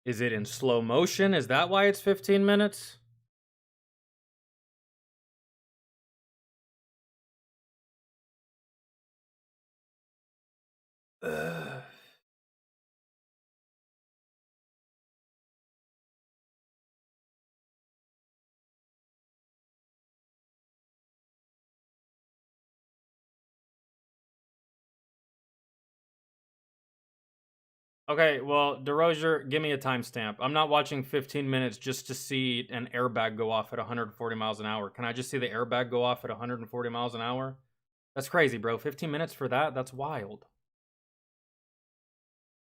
Is it in slow motion? Is that why it's 15 minutes? Ugh. Okay, well, DeRozier, give me a timestamp. I'm not watching 15 minutes just to see an airbag go off at 140 miles an hour. Can I just see the airbag go off at 140 miles an hour? That's crazy, bro. 15 minutes for that? That's wild.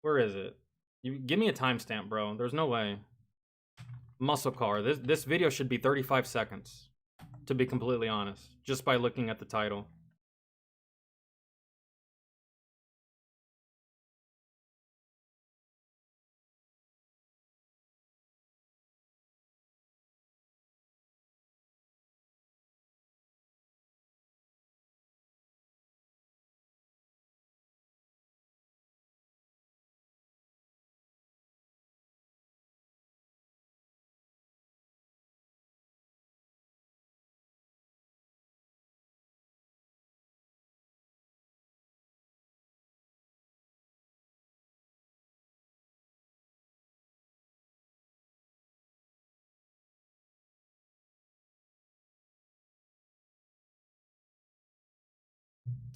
Where is it? You give me a timestamp, bro. There's no way. Muscle car. This video should be 35 seconds, to be completely honest, just by looking at the title.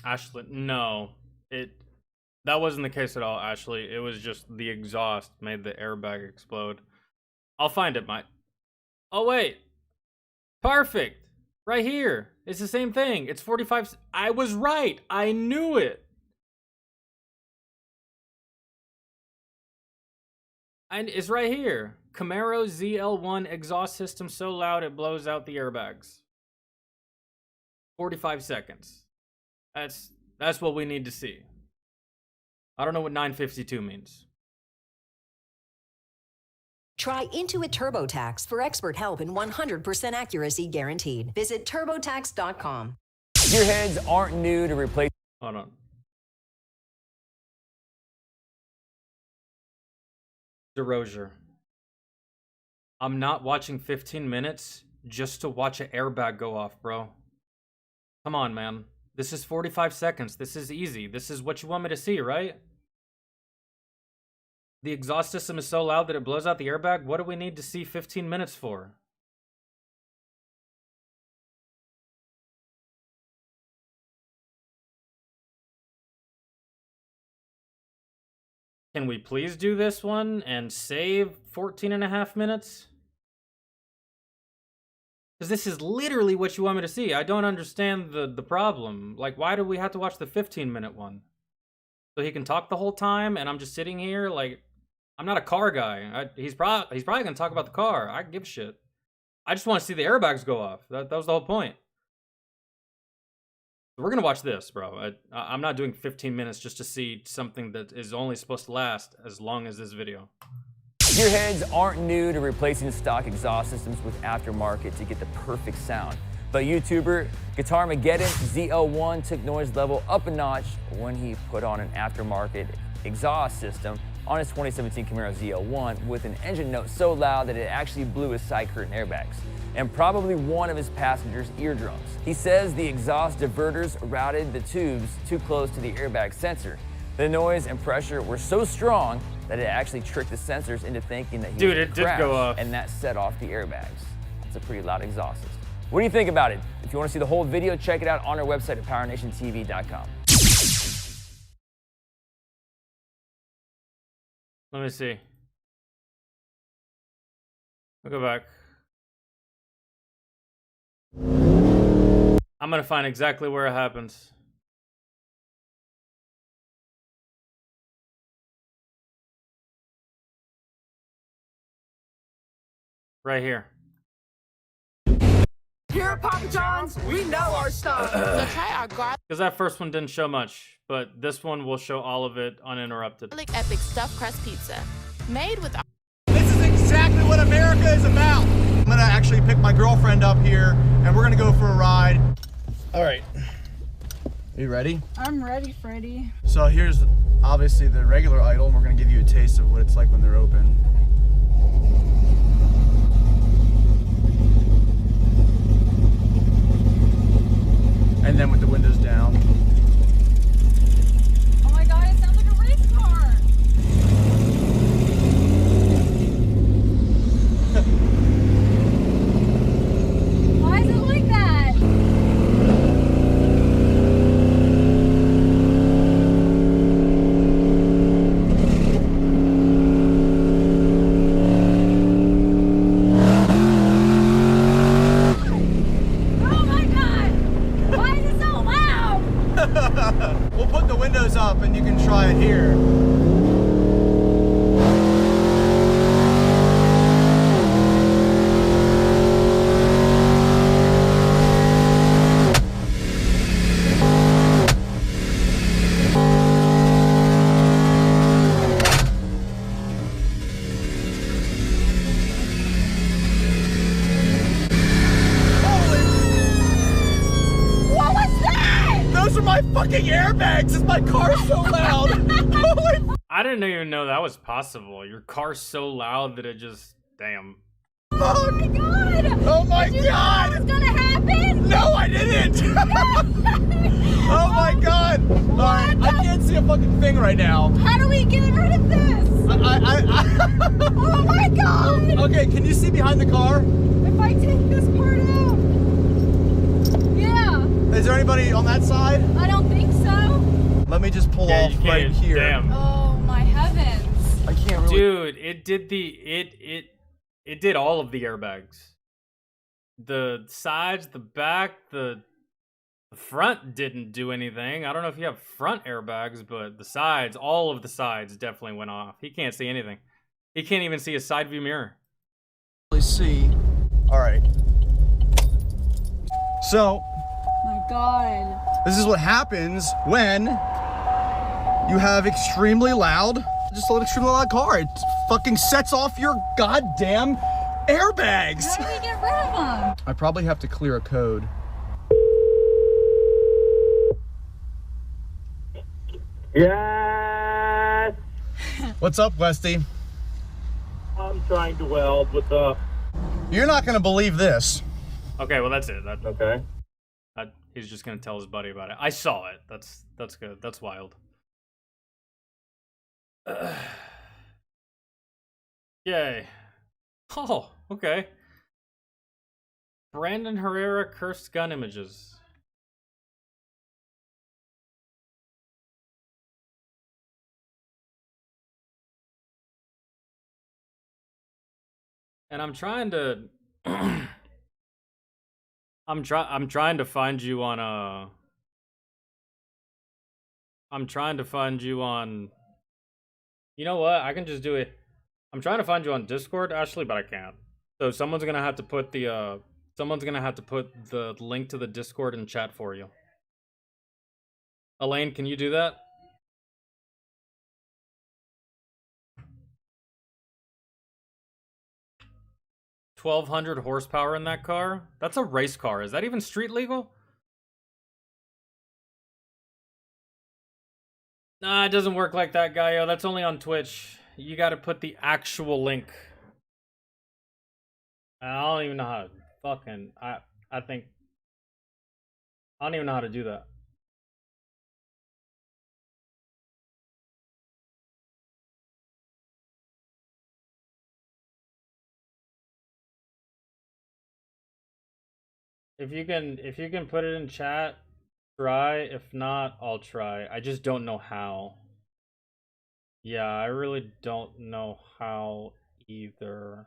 Ashley, no. That wasn't the case at all, Ashley. It was just the exhaust made the airbag explode. I'll find it, Mike. Oh, wait. Perfect. Right here. It's the same thing. It's 45. I was right. I knew it. And it's right here. Camaro ZL1 exhaust system so loud it blows out the airbags. 45 seconds. That's what we need to see. I don't know what 952 means. Try Intuit TurboTax for expert help and 100% accuracy guaranteed. Visit TurboTax.com. Gearheads aren't new to replace. Hold on. DeRozier. I'm not watching 15 minutes just to watch an airbag go off, bro. Come on, man. This is 45 seconds. This is easy. This is what you want me to see, right? The exhaust system is so loud that it blows out the airbag. What do we need to see 15 minutes for? Can we please do this one and save 14.5 minutes? Because this is literally what you want me to see. I don't understand the problem. Like, why do we have to watch the 15-minute one? So he can talk the whole time, and I'm just sitting here like, I'm not a car guy. He's probably gonna talk about the car. I give a shit. I just want to see the airbags go off. That was the whole point. We're gonna watch this, bro. I'm not doing 15 minutes just to see something that is only supposed to last as long as this video. Gearheads aren't new to replacing stock exhaust systems with aftermarket to get the perfect sound. But YouTuber Guitarmageddon ZL1 took noise level up a notch when he put on an aftermarket exhaust system on his 2017 Camaro ZL1 with an engine note so loud that it actually blew his side curtain airbags and probably one of his passengers' eardrums. He says the exhaust diverters routed the tubes too close to the airbag sensor. The noise and pressure were so strong that it actually tricked the sensors into thinking that he was it did go off. And that set off the airbags. It's a pretty loud exhaust system. What do you think about it? If you want to see the whole video, check it out on our website at PowerNationTV.com. Let me see. I'll go back. I'm gonna find exactly where it happens. Right here. Here at Papa John's, we know our stuff. So try our garlic Because that first one didn't show much, but this one will show all of it uninterrupted. epic stuffed crust pizza. Made with This is exactly what America is about. I'm gonna actually pick my girlfriend up here, and we're gonna go for a ride. All right. Are you ready? I'm ready, Freddy. So here's obviously the regular idol, and we're gonna give you a taste of what it's like when they're open. And then with the windows down. Oh my god, it sounds like a race car! Why is it like that? that here. What was that? Those are my fucking airbags! Is my car so loud? Holy I didn't even know that was possible. Your car's so loud that it just, damn. Oh my god! Oh my Did you know god! that was gonna happen? No, I didn't! Oh my god! Alright, I can't see a fucking thing right now. How do we get rid of this? Oh my god! Okay, can you see behind the car? If I take this part out. Yeah. Is there anybody on that side? I don't think so. Let me just pull Yeah, off you right can't. here. Damn. Oh my heavens. I can't really. Dude, it did it did all of the airbags. The sides, the back, the front didn't do anything. I don't know if you have front airbags, but the sides, all of the sides definitely went off. He can't see anything. He can't even see a side view mirror. Really see. Alright. So, My god. this is what happens when you have extremely loud, just an extremely loud car. It fucking sets off your goddamn airbags. How do we get rid of them? I probably have to clear a code. Yes. What's up, Westy? I'm trying to weld. What's up? You're not gonna believe this. Okay, well that's it. Okay. He's just gonna tell his buddy about it. I saw it. That's good. That's wild. Yay. Oh, okay. Brandon Herrera cursed gun images. And I'm trying to I'm trying to find you on I'm trying to find you on You know what? I can just do it. I'm trying to find you on Discord, Ashley, but I can't. So someone's going to have to put the link to the Discord in chat for you. Elaine, can you do that? $1,200 horsepower in that car? That's a race car. Is that even street legal? Nah, it doesn't work like that, Gaio. That's only on Twitch. You gotta put the actual link. I don't even know how to fucking... I don't even know how to do that. If you can put it in chat, try. If not, I'll try. I just don't know how. Yeah, I really don't know how either.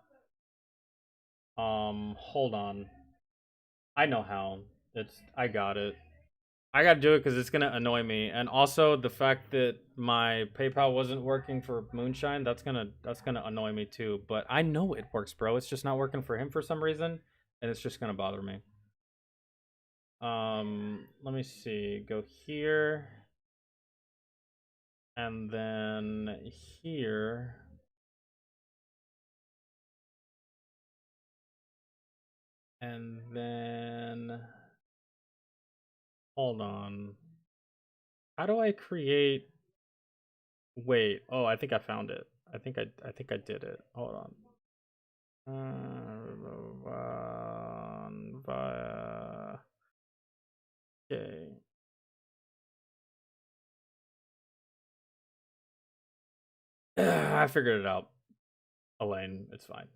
Hold on. I know how. I got it. I gotta do it because it's gonna annoy me. And also the fact that my PayPal wasn't working for Moonshine, that's gonna annoy me too. But I know it works, bro. It's just not working for him for some reason, and it's just gonna bother me. Let me see. Go here. And then here. And then hold on. How do I create Wait. Oh, I think I found it. I think I did it. Hold on. Okay. I figured it out. Elaine, it's fine.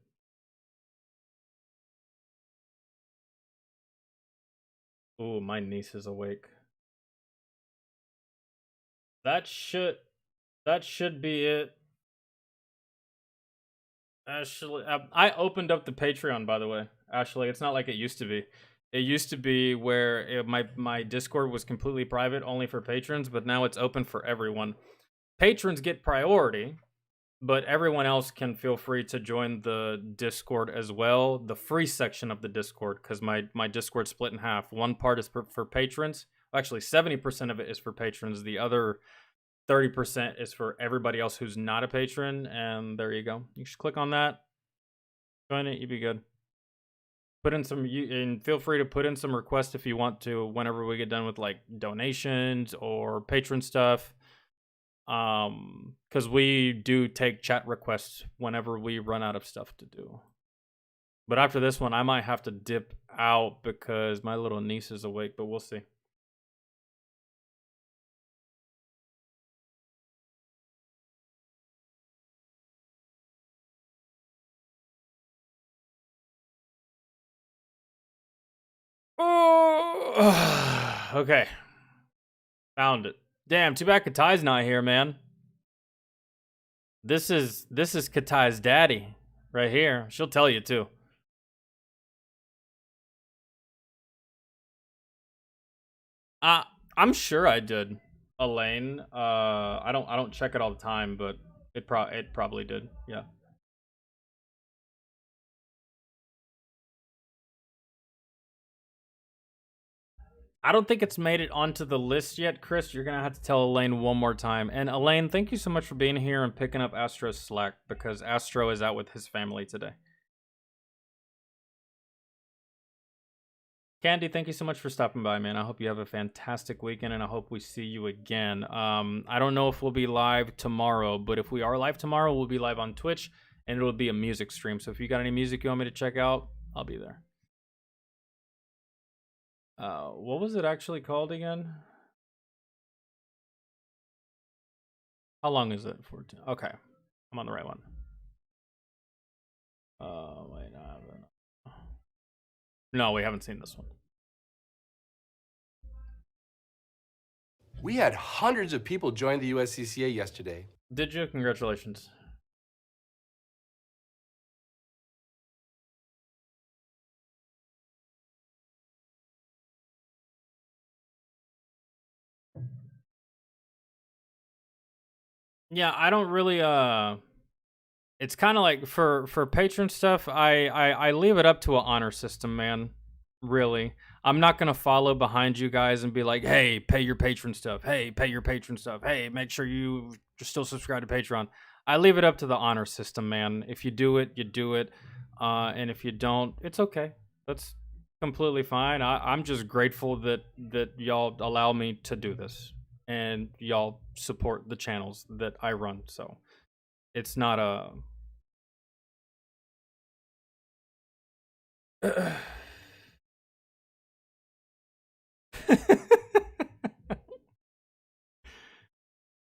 Ooh, my niece is awake. That should be it. Ashley, I opened up the Patreon, by the way. Ashley, it's not like it used to be. It used to be where my Discord was completely private, only for patrons, but now it's open for everyone. patrons get priority, but everyone else can feel free to join the Discord as well, the free section of the Discord, because my Discord's split in half. One part is for patrons. Actually, 70% of it is for patrons. The other 30% is for everybody else who's not a patron, and there you go. You should click on that, join it, you'd be good. Put in some, and feel free to put in some requests if you want to whenever we get done with like donations or patron stuff. Because we do take chat requests whenever we run out of stuff to do. But after this one, I might have to dip out because my little niece is awake, but we'll see. Oh, okay. Found it. Damn, too bad Katai's not here, man. This is Katai's daddy right here. She'll tell you too. I'm sure I did, Elaine. I don't check it all the time, but it probably did. Yeah. I don't think it's made it onto the list yet, Chris. You're gonna have to tell Elaine one more time. And Elaine, thank you so much for being here and picking up Astro's slack, because Astro is out with his family today. Candy, thank you so much for stopping by, man. I hope you have a fantastic weekend, and I hope we see you again. I don't know if we'll be live tomorrow, but if we are live tomorrow, we'll be live on Twitch, and it'll be a music stream. So if you got any music you want me to check out, I'll be there. What was it actually called again? How long is it? 14. Okay, I'm on the right one. Wait, no, I haven't. No, we haven't seen this one. We had hundreds of people join the USCCA yesterday. Did you? Congratulations. Yeah, I don't really it's kind of like for patron stuff, I leave it up to an honor system, man. Really. I'm not going to follow behind you guys and be like, "Hey, pay your patron stuff. Hey, pay your patron stuff. Hey, make sure you still subscribe to Patreon." I leave it up to the honor system, man. If you do it, you do it. And if you don't, it's okay. That's completely fine. I'm just grateful that y'all allow me to do this. And y'all support the channels that I run, so it's not a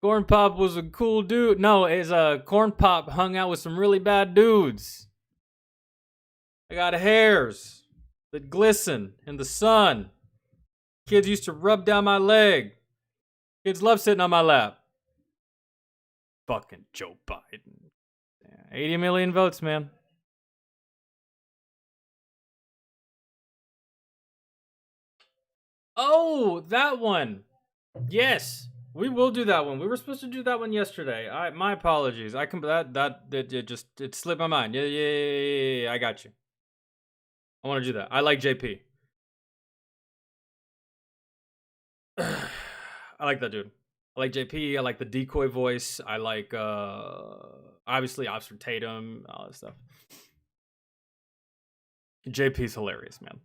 Corn Pop was a cool dude. No, it's Corn Pop hung out with some really bad dudes. I got hairs that glisten in the sun. Kids used to rub down my leg. Kids love sitting on my lap. Fucking Joe Biden. Yeah, 80 million votes, man. Oh, that one. Yes, we will do that one. We were supposed to do that one yesterday. My apologies. It slipped my mind. Yeah. I got you. I want to do that. I like JP. I like that dude. I like JP. I like the decoy voice. I like, obviously, Oxford Tatum, all that stuff. JP's hilarious, man.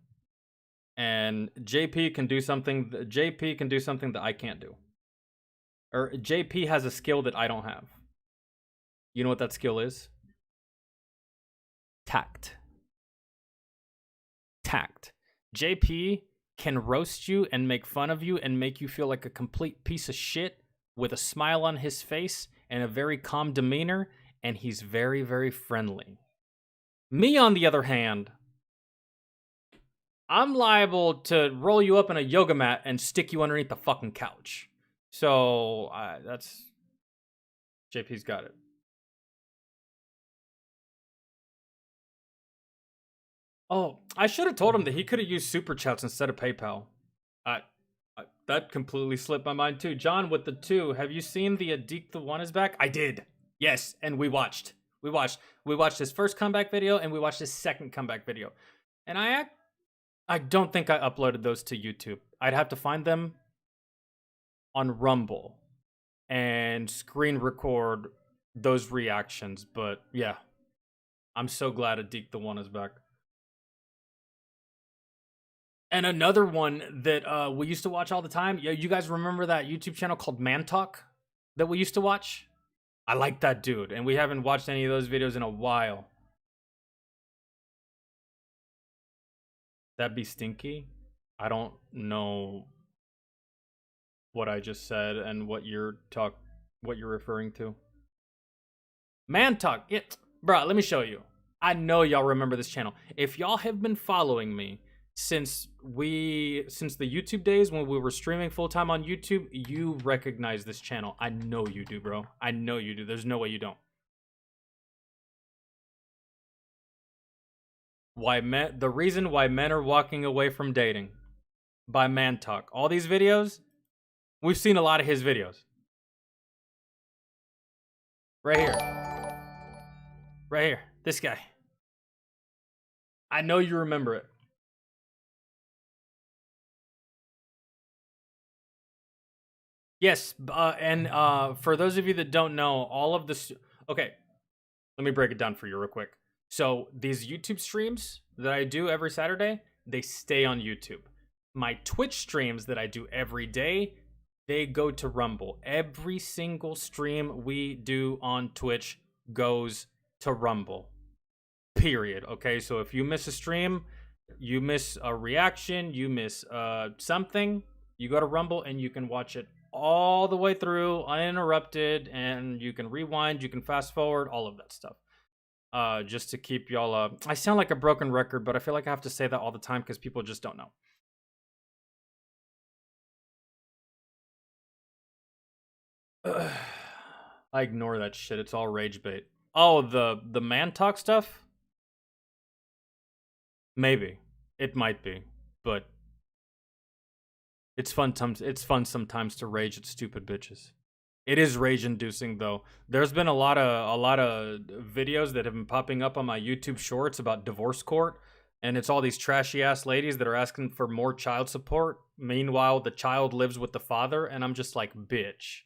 And JP can do something that I can't do. Or JP has a skill that I don't have. You know what that skill is? Tact. Tact. JP can roast you and make fun of you and make you feel like a complete piece of shit with a smile on his face and a very calm demeanor, and he's very, very friendly. Me, on the other hand, I'm liable to roll you up in a yoga mat and stick you underneath the fucking couch. So, that's... JP's got it. Oh, I should have told him that he could have used Super Chats instead of PayPal. That completely slipped my mind too. John with the 2. Have you seen the Adik the 1 is back? I did. Yes, and we watched. We watched his first comeback video and we watched his second comeback video. And I don't think I uploaded those to YouTube. I'd have to find them on Rumble and screen record those reactions, but yeah. I'm so glad Adik the 1 is back. And another one that we used to watch all the time. Yeah, you guys remember that YouTube channel called Man Talk that we used to watch? I like that dude, and we haven't watched any of those videos in a while. That'd be stinky? I don't know what I just said and what you're referring to. Man Talk. Yeah. Bruh, let me show you. I know y'all remember this channel. If y'all have been following me since the YouTube days when we were streaming full-time on YouTube, you recognize this channel. I know you do, bro. I know you do. There's no way you don't. The reason why men are walking away from dating by Man Talk. All these videos, we've seen a lot of his videos. Right here. Right here, this guy. I know you remember it. Yes, and for those of you that don't know, all of this... Okay, let me break it down for you real quick. So, these YouTube streams that I do every Saturday, they stay on YouTube. My Twitch streams that I do every day, they go to Rumble. Every single stream we do on Twitch goes to Rumble. Period. Okay, so if you miss a stream, you miss a reaction, you miss something, you go to Rumble and you can watch it all the way through uninterrupted, and you can rewind, you can fast forward, all of that stuff. Just to keep y'all I sound like a broken record, but I feel like I have to say that all the time because people just don't know. I ignore that shit. It's all rage bait. Oh, the Man Talk stuff? Maybe. It might be, but it's fun sometimes to rage at stupid bitches. It is rage inducing though. There's been a lot of videos that have been popping up on my YouTube shorts about divorce court, and it's all these trashy ass ladies that are asking for more child support. Meanwhile, the child lives with the father, and I'm just like, bitch.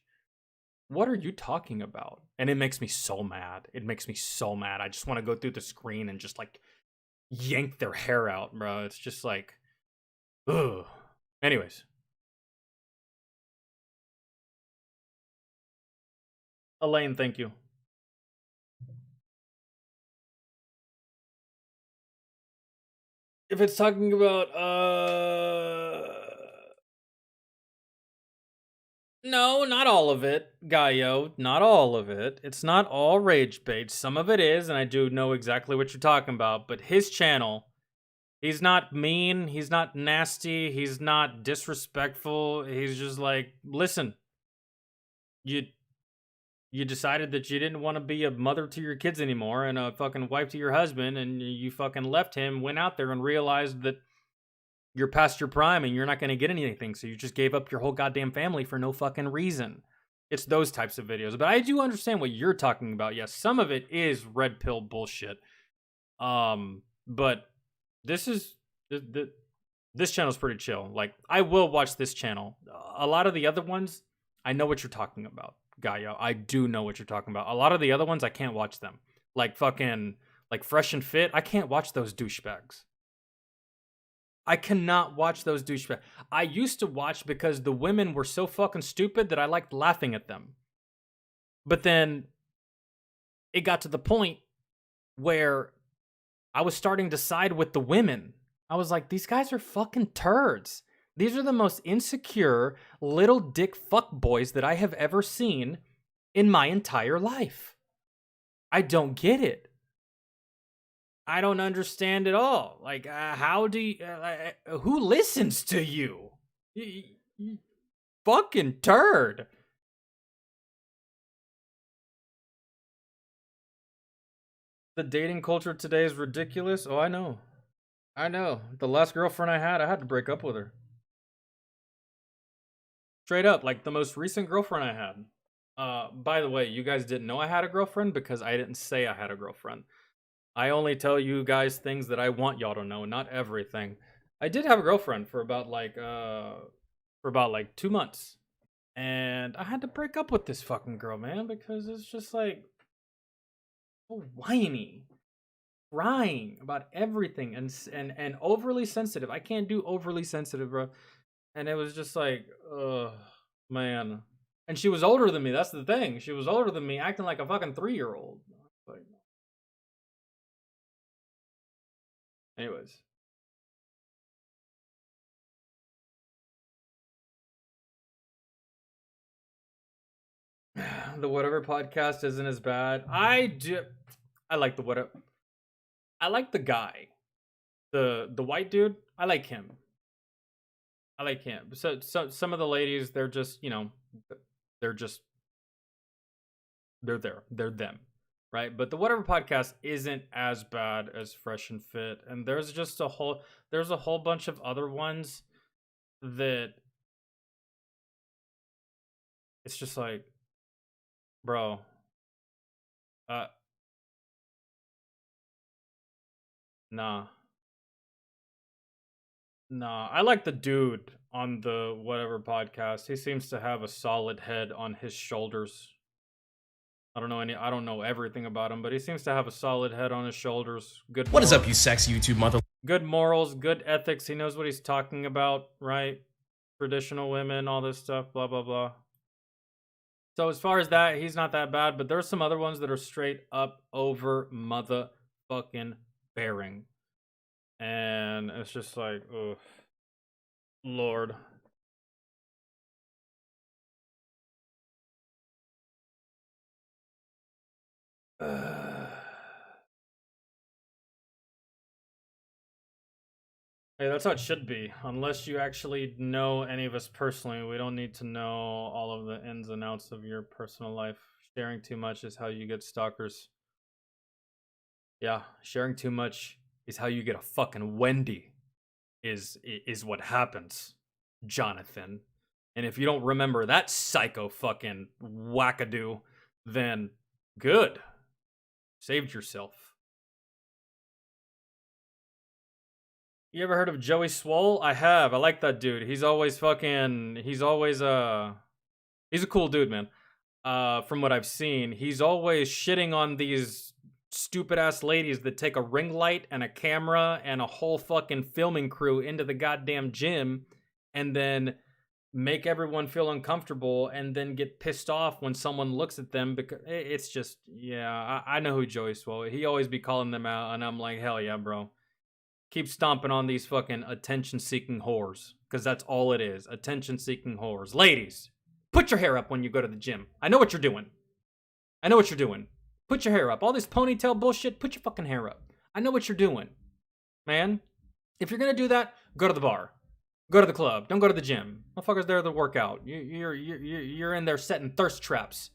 What are you talking about? And it makes me so mad. It makes me so mad. I just want to go through the screen and just like yank their hair out, bro. It's just like, ugh. Anyways. Elaine, thank you. If it's talking about, no, not all of it, Gaio. Not all of it. It's not all rage bait. Some of it is, and I do know exactly what you're talking about. But his channel, he's not mean. He's not nasty. He's not disrespectful. He's just like, listen, you decided that you didn't want to be a mother to your kids anymore and a fucking wife to your husband, and you fucking left him, went out there and realized that you're past your prime and you're not going to get anything, so you just gave up your whole goddamn family for no fucking reason. It's those types of videos. But I do understand what you're talking about. Yes, some of it is red pill bullshit. But this channel's pretty chill. Like, I will watch this channel. A lot of the other ones, I know what you're talking about, Gaia. I do know what you're talking about. A lot of the other ones, I can't watch them. Like fucking, like Fresh and Fit, I can't watch those douchebags. I cannot watch those douchebags. I used to watch because the women were so fucking stupid that I liked laughing at them. But then it got to the point where I was starting to side with the women. I was like, these guys are fucking turds. These are the most insecure little dick fuck boys that I have ever seen in my entire life. I don't get it. I don't understand at all. Like, how do you... who listens to you? You fucking turd. The dating culture today is ridiculous. Oh, I know. I know. The last girlfriend I had to break up with her. Straight up, like the most recent girlfriend I had. By the way, you guys didn't know I had a girlfriend because I didn't say I had a girlfriend. I only tell you guys things that I want y'all to know, not everything. I did have a girlfriend for about like 2 months. And I had to break up with this fucking girl, man, because it's just like so whiny, crying about everything, and overly sensitive. I can't do overly sensitive, bro. And it was just like, ugh, man. And she was older than me. That's the thing. She was older than me, acting like a fucking 3-year-old. Like, anyways. The Whatever podcast isn't as bad. I like the Whatever. I like the guy. The white dude. I like him. So some of the ladies, they're just, you know, they're there. They're them. Right? But the Whatever podcast isn't as bad as Fresh and Fit. And there's a whole bunch of other ones that it's just like, bro, nah. I like the dude on the Whatever podcast. He seems to have a solid head on his shoulders. I don't know everything about him, but he seems to have a solid head on his shoulders. Good. What is up, you sexy YouTube mother? Good morals, good ethics. He knows what he's talking about, right? Traditional women, all this stuff, blah blah blah. So as far as that, he's not that bad, but there's some other ones that are straight up over motherfucking bearing. And it's just like, ugh, Lord. Hey, that's how it should be. Unless you actually know any of us personally, we don't need to know all of the ins and outs of your personal life. Sharing too much is how you get stalkers. Yeah, sharing too much is how you get a fucking Wendy. Is what happens, Jonathan. And if you don't remember that psycho fucking wackadoo, then good. Saved yourself. You ever heard of Joey Swole? I have. I like that dude. He's a cool dude, man. From what I've seen, he's always shitting on these stupid ass ladies that take a ring light and a camera and a whole fucking filming crew into the goddamn gym and then make everyone feel uncomfortable and then get pissed off when someone looks at them because it's just, yeah, I know who Joey Swole is. He always be calling them out and I'm like, hell yeah, bro. Keep stomping on these fucking attention-seeking whores. Because that's all it is. Attention-seeking whores. Ladies, put your hair up when you go to the gym. I know what you're doing. Put your hair up. All this ponytail bullshit, put your fucking hair up. I know what you're doing. Man, if you're going to do that, go to the bar. Go to the club. Don't go to the gym. Motherfuckers there to work out. You're in there setting thirst traps.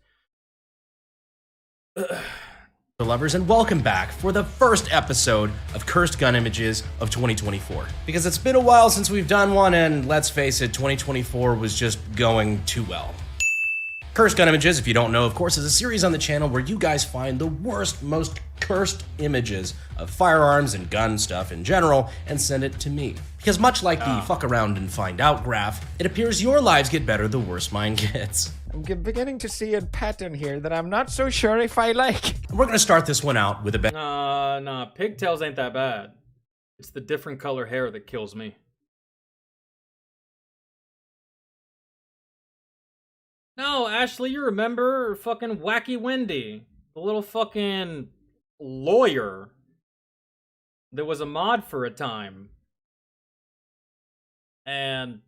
Lovers, and welcome back for the first episode of Cursed Gun Images of 2024. Because it's been a while since we've done one, and let's face it, 2024 was just going too well. Cursed Gun Images, if you don't know, of course, is a series on the channel where you guys find the worst, most cursed images of firearms and gun stuff in general and send it to me. Because much like the fuck around and find out graph, it appears your lives get better the worse mine gets. I'm beginning to see a pattern here that I'm not so sure if I like. We're gonna start this one out with a bit. Nah, pigtails ain't that bad. It's the different color hair that kills me. No, Ashley, you remember fucking Wacky Wendy, the little fucking lawyer that was a mod for a time. And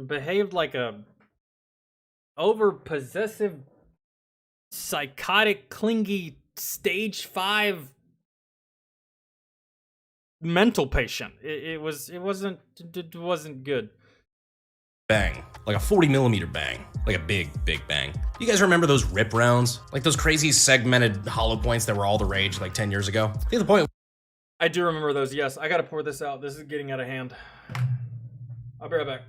behaved like a over-possessive, psychotic, clingy, stage 5 mental patient. It wasn't good. Bang. Like a 40mm bang. Like a big bang. You guys remember those rip rounds? Like those crazy segmented hollow points that were all the rage like 10 years ago? I think the point... I do remember those. Yes, I gotta pour this out. This is getting out of hand. I'll be right back.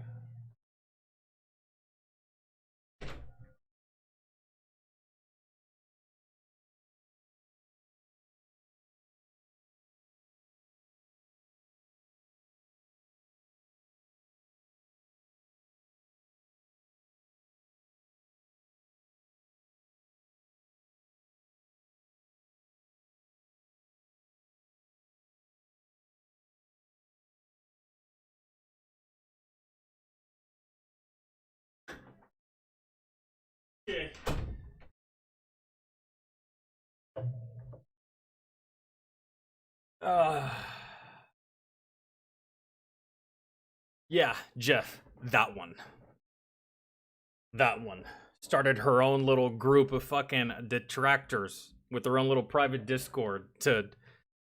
Okay. Yeah, Jeff, that one. That one. Started her own little group of fucking detractors with their own little private Discord to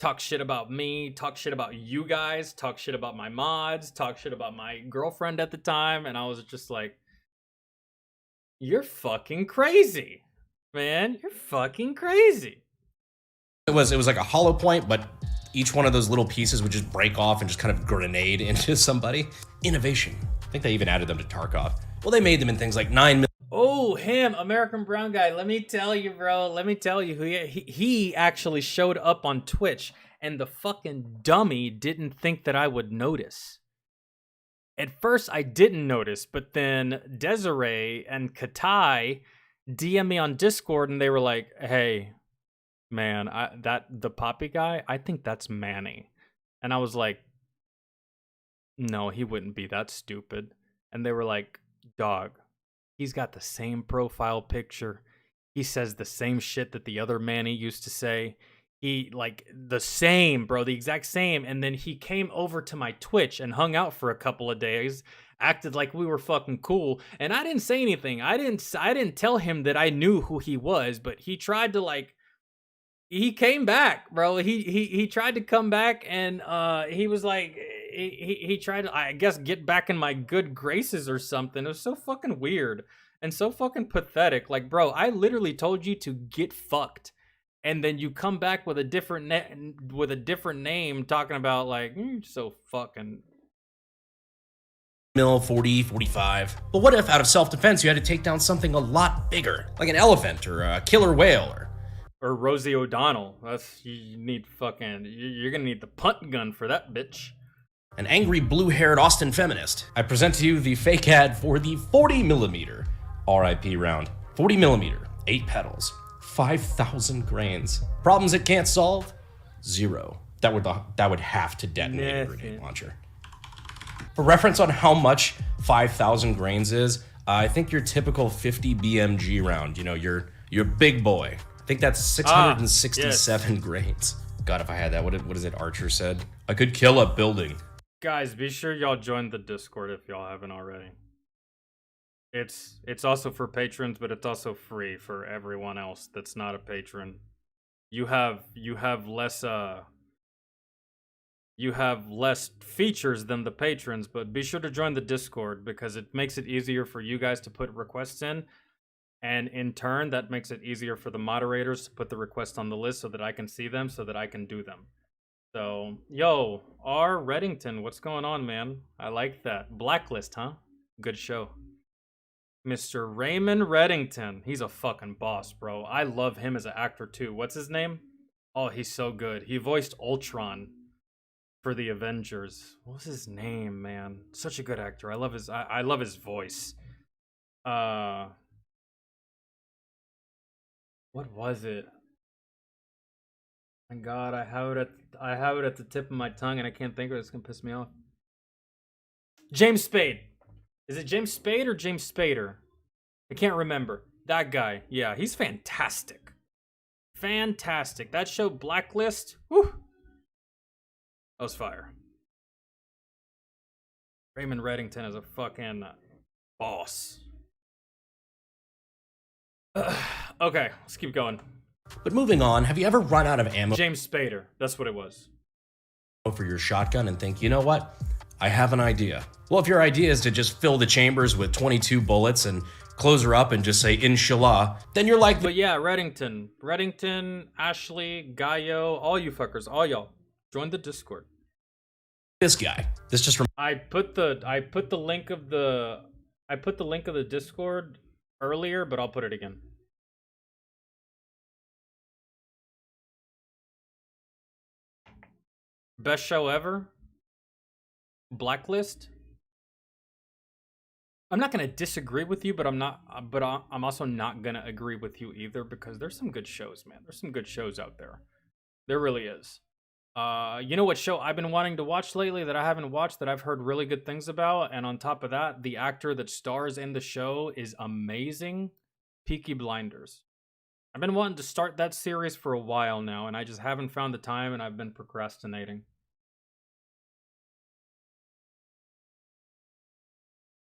talk shit about me, talk shit about you guys, talk shit about my mods, talk shit about my girlfriend at the time, and I was just like, you're fucking crazy, man. You're fucking crazy. It was like a hollow point, but each one of those little pieces would just break off and just kind of grenade into somebody. Innovation. I think they even added them to Tarkov. Well, they made them in things like 9 million. Oh, him, American Brown Guy. Let me tell you, bro. Let me tell you, he actually showed up on Twitch, and the fucking dummy didn't think that I would notice. At first, I didn't notice, but then Desiree and Katai DM me on Discord, and they were like, "Hey, man, the Poppy guy, I think that's Manny." And I was like, "No, he wouldn't be that stupid." And they were like, "Dog, he's got the same profile picture. He says the same shit that the other Manny used to say. He, like, the same, bro, the exact same." And then he came over to my Twitch and hung out for a couple of days, acted like we were fucking cool. And I didn't say anything. I didn't tell him that I knew who he was, but he tried to, like, he came back, bro. He tried to come back, and he was like, he tried to, I guess, get back in my good graces or something. It was so fucking weird and so fucking pathetic. Like, bro, I literally told you to get fucked, and then you come back with a different name, talking about like, you're so fucking 40, 45. But what if, out of self-defense, you had to take down something a lot bigger, like an elephant or a killer whale or Rosie O'Donnell? You need fucking, you're gonna need the punt gun for that bitch. An angry blue-haired Austin feminist. I present to you the fake ad for the 40mm RIP round. 40mm, 8 pedals, 5,000 grains. Problems it can't solve? 0. That would have to detonate a grenade launcher. For reference on how much 5,000 grains is, I think your typical 50 BMG round, you know, your big boy. I think that's 667 grains. God, if I had that, what is it Archer said? I could kill a building. Guys, be sure y'all join the Discord if y'all haven't already. It's also for patrons, but it's also free for everyone else that's not a patron. You have less features than the patrons, but be sure to join the Discord because it makes it easier for you guys to put requests in, and in turn that makes it easier for the moderators to put the requests on the list so that I can see them, so that I can do them. So, yo, R. Reddington, what's going on, man? I like that. Blacklist, huh? Good show. Mr. Raymond Reddington. He's a fucking boss, bro. I love him as an actor, too. What's his name? Oh, he's so good. He voiced Ultron for the Avengers. What's his name, man? Such a good actor. I love his voice. What was it? My God, I have it at the tip of my tongue, and I can't think of it. It's gonna piss me off. James Spade. Is it James Spade or James Spader? I can't remember. That guy. Yeah, he's fantastic. Fantastic. That show Blacklist. Whew. That was fire. Raymond Reddington is a fucking boss. Okay, let's keep going. But moving on, have you ever run out of ammo? James Spader, that's what it was. For your shotgun and think, you know what? I have an idea. Well, if your idea is to just fill the chambers with 22 bullets and close her up and just say inshallah, then you're like... But yeah, Reddington, Ashley, Gaio, all you fuckers, all y'all. Join the Discord. This guy. This just I put the link of the Discord earlier, but I'll put it again. Best show ever? Blacklist? I'm not gonna disagree with you, but I'm also not gonna agree with you either, because there's some good shows, man. There's some good shows out there. There really is. You know what show I've been wanting to watch lately that I haven't watched that I've heard really good things about? And on top of that, the actor that stars in the show is amazing. Peaky Blinders. I've been wanting to start that series for a while now, and I just haven't found the time, and I've been procrastinating.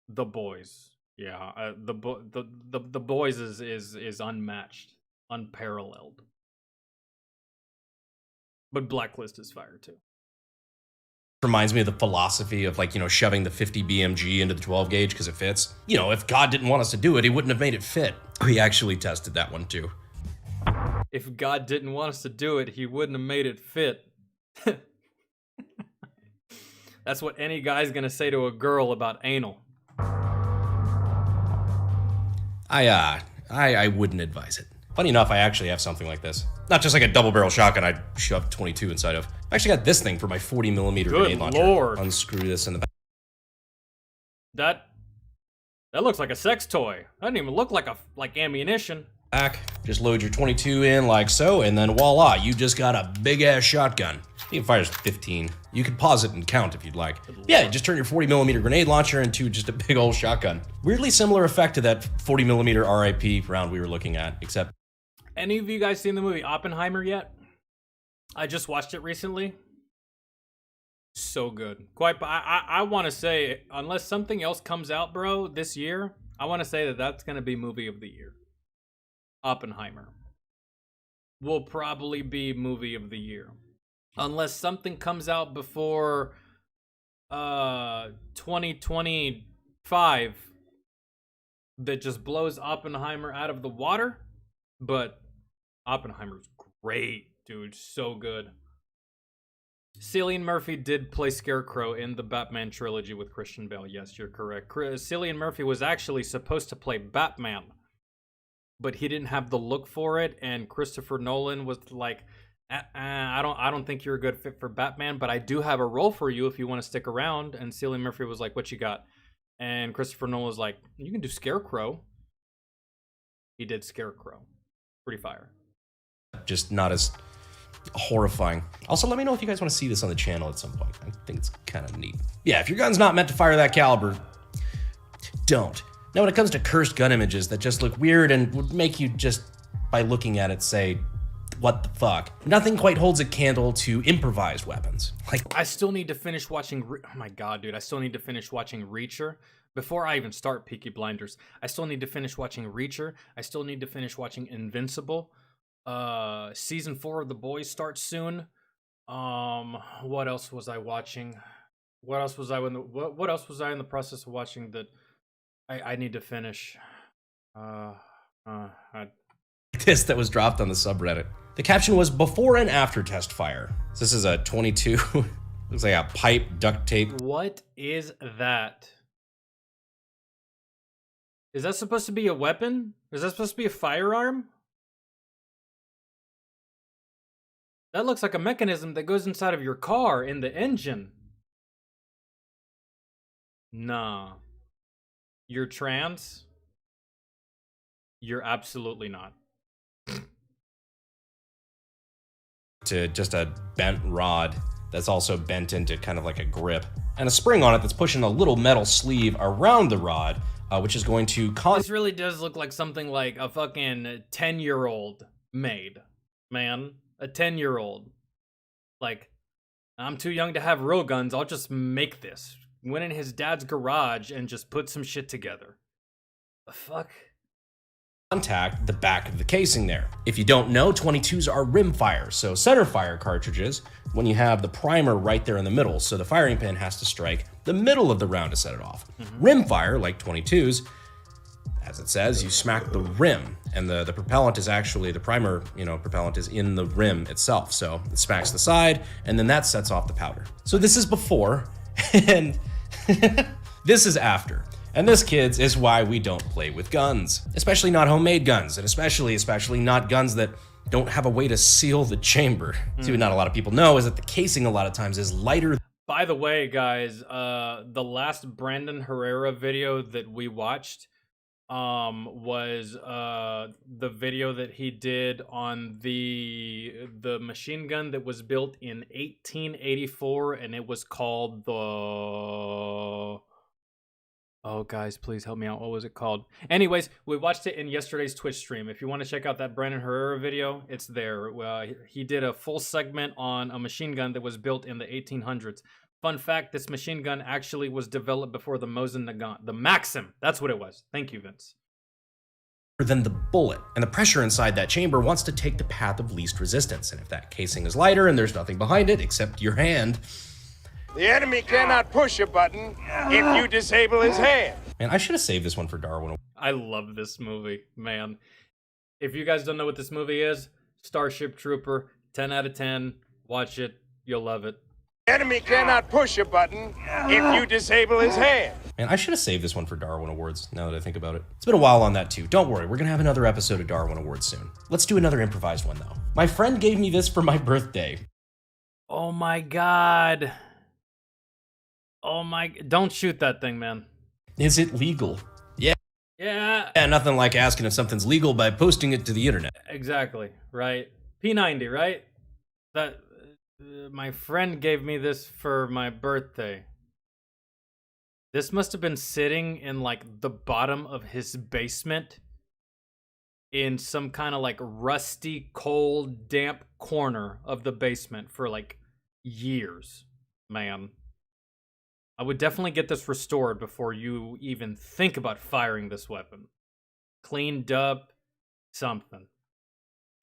The Boys. Yeah, the Boys is unmatched, unparalleled. But Blacklist is fire too. reminds me of the philosophy of, like, you know, shoving the 50 BMG into the 12 gauge because it fits. You know, if God didn't want us to do it, he wouldn't have made it fit. We actually tested that one too. If God didn't want us to do it, he wouldn't have made it fit. That's what any guy's gonna say to a girl about anal. I wouldn't advise it. Funny enough, I actually have something like this. Not just like a double barrel shotgun I'd shove 22 inside of. I actually got this thing for my 40mm grenade launcher. Good lord. Unscrew this in the back. That looks like a sex toy. That doesn't even look like ammunition. Back, just load your 22 in like so, and then voila, you just got a big ass shotgun. It fires 15. You could pause it and count if you'd like. Yeah, just turn your 40mm grenade launcher into just a big old shotgun. Weirdly similar effect to that 40mm RIP round we were looking at, except. Any of you guys seen the movie Oppenheimer yet? I just watched it recently. So good. I want to say, unless something else comes out, bro, this year, I want to say that that's going to be movie of the year. Oppenheimer will probably be movie of the year. Unless something comes out before 2025 that just blows Oppenheimer out of the water. But Oppenheimer's great, dude. So good. Cillian Murphy did play Scarecrow in the Batman trilogy with Christian Bale. Yes, you're correct. Cillian Murphy was actually supposed to play Batman, but he didn't have the look for it, and Christopher Nolan was like, I don't think you're a good fit for Batman, but I do have a role for you if you want to stick around. And Cillian Murphy was like, what you got? And Christopher Nolan was like, you can do Scarecrow. He did Scarecrow. Pretty fire. Just not as horrifying. Also, let me know if you guys want to see this on the channel at some point. I think it's kind of neat. Yeah, if your gun's not meant to fire that caliber, don't. Now, when it comes to cursed gun images that just look weird and would make you just, by looking at it, say, what the fuck? Nothing quite holds a candle to improvised weapons. Like, I still need to finish watching, oh my god, dude, I still need to finish watching Reacher. Before I even start Peaky Blinders, I still need to finish watching Reacher. I still need to finish watching Invincible. Season 4 of The Boys starts soon. What else was I watching? What else was I in the process of watching that I need to finiks this that was dropped on the subreddit. The caption was before and after test fire. This is a 22. Looks like a pipe duct tape. What is that? Is that supposed to be a weapon? Is that supposed to be a firearm? That looks like a mechanism that goes inside of your car in the engine. Nah. You're trans? You're absolutely not. To just a bent rod that's also bent into kind of like a grip, and a spring on it that's pushing a little metal sleeve around the rod, which is going to cause. This really does look like something like a fucking 10-year-old made, man. A 10-year-old. Like, I'm too young to have real guns, I'll just make this. Went in his dad's garage and just put some shit together. The fuck? Contact the back of the casing there. If you don't know, 22s are rimfire, so center fire cartridges, when you have the primer right there in the middle, so the firing pin has to strike the middle of the round to set it off. Rimfire, like 22s, As it says, you smack the rim, and the propellant is actually, the primer, propellant is in the rim itself. So it smacks the side, and then that sets off the powder. So this is before, and this is after. And this, kids, is why we don't play with guns. Especially not homemade guns, and especially not guns that don't have a way to seal the chamber. See, what not a lot of people know is that the casing a lot of times is lighter. By the way, guys, the last Brandon Herrera video that we watched was the video that he did on the machine gun that was built in 1884, and it was called the... Oh, guys, please help me out. What was it called? Anyways, we watched it in yesterday's Twitch stream. If you want to check out that Brandon Herrera video, it's there. He did a full segment on a machine gun that was built in the 1800s. Fun fact, this machine gun actually was developed before the Mosin Nagant. The Maxim. That's what it was. Thank you, Vince. Than the bullet, and the pressure inside that chamber wants to take the path of least resistance. And if that casing is lighter and there's nothing behind it except your hand, the enemy cannot push a button if you disable his hand. Man, I should have saved this one for Darwin. I love this movie, man. If you guys don't know what this movie is, Starship Trooper, 10 out of 10. Watch it. You'll love it. The enemy cannot push a button if you disable his hand. Man, I should have saved this one for Darwin Awards, now that I think about it. It's been a while on that, too. Don't worry, we're gonna have another episode of Darwin Awards soon. Let's do another improvised one, though. My friend gave me this for my birthday. Oh my god. Oh my... Don't shoot that thing, man. Is it legal? Yeah. Yeah. Yeah, nothing like asking if something's legal by posting it to the internet. Exactly, right? P90, right? That... my friend gave me this for my birthday. This must have been sitting in, like, the bottom of his basement in some kind of, like, rusty, cold, damp corner of the basement for, like, years, man. I would definitely get this restored before you even think about firing this weapon. Cleaned up, something.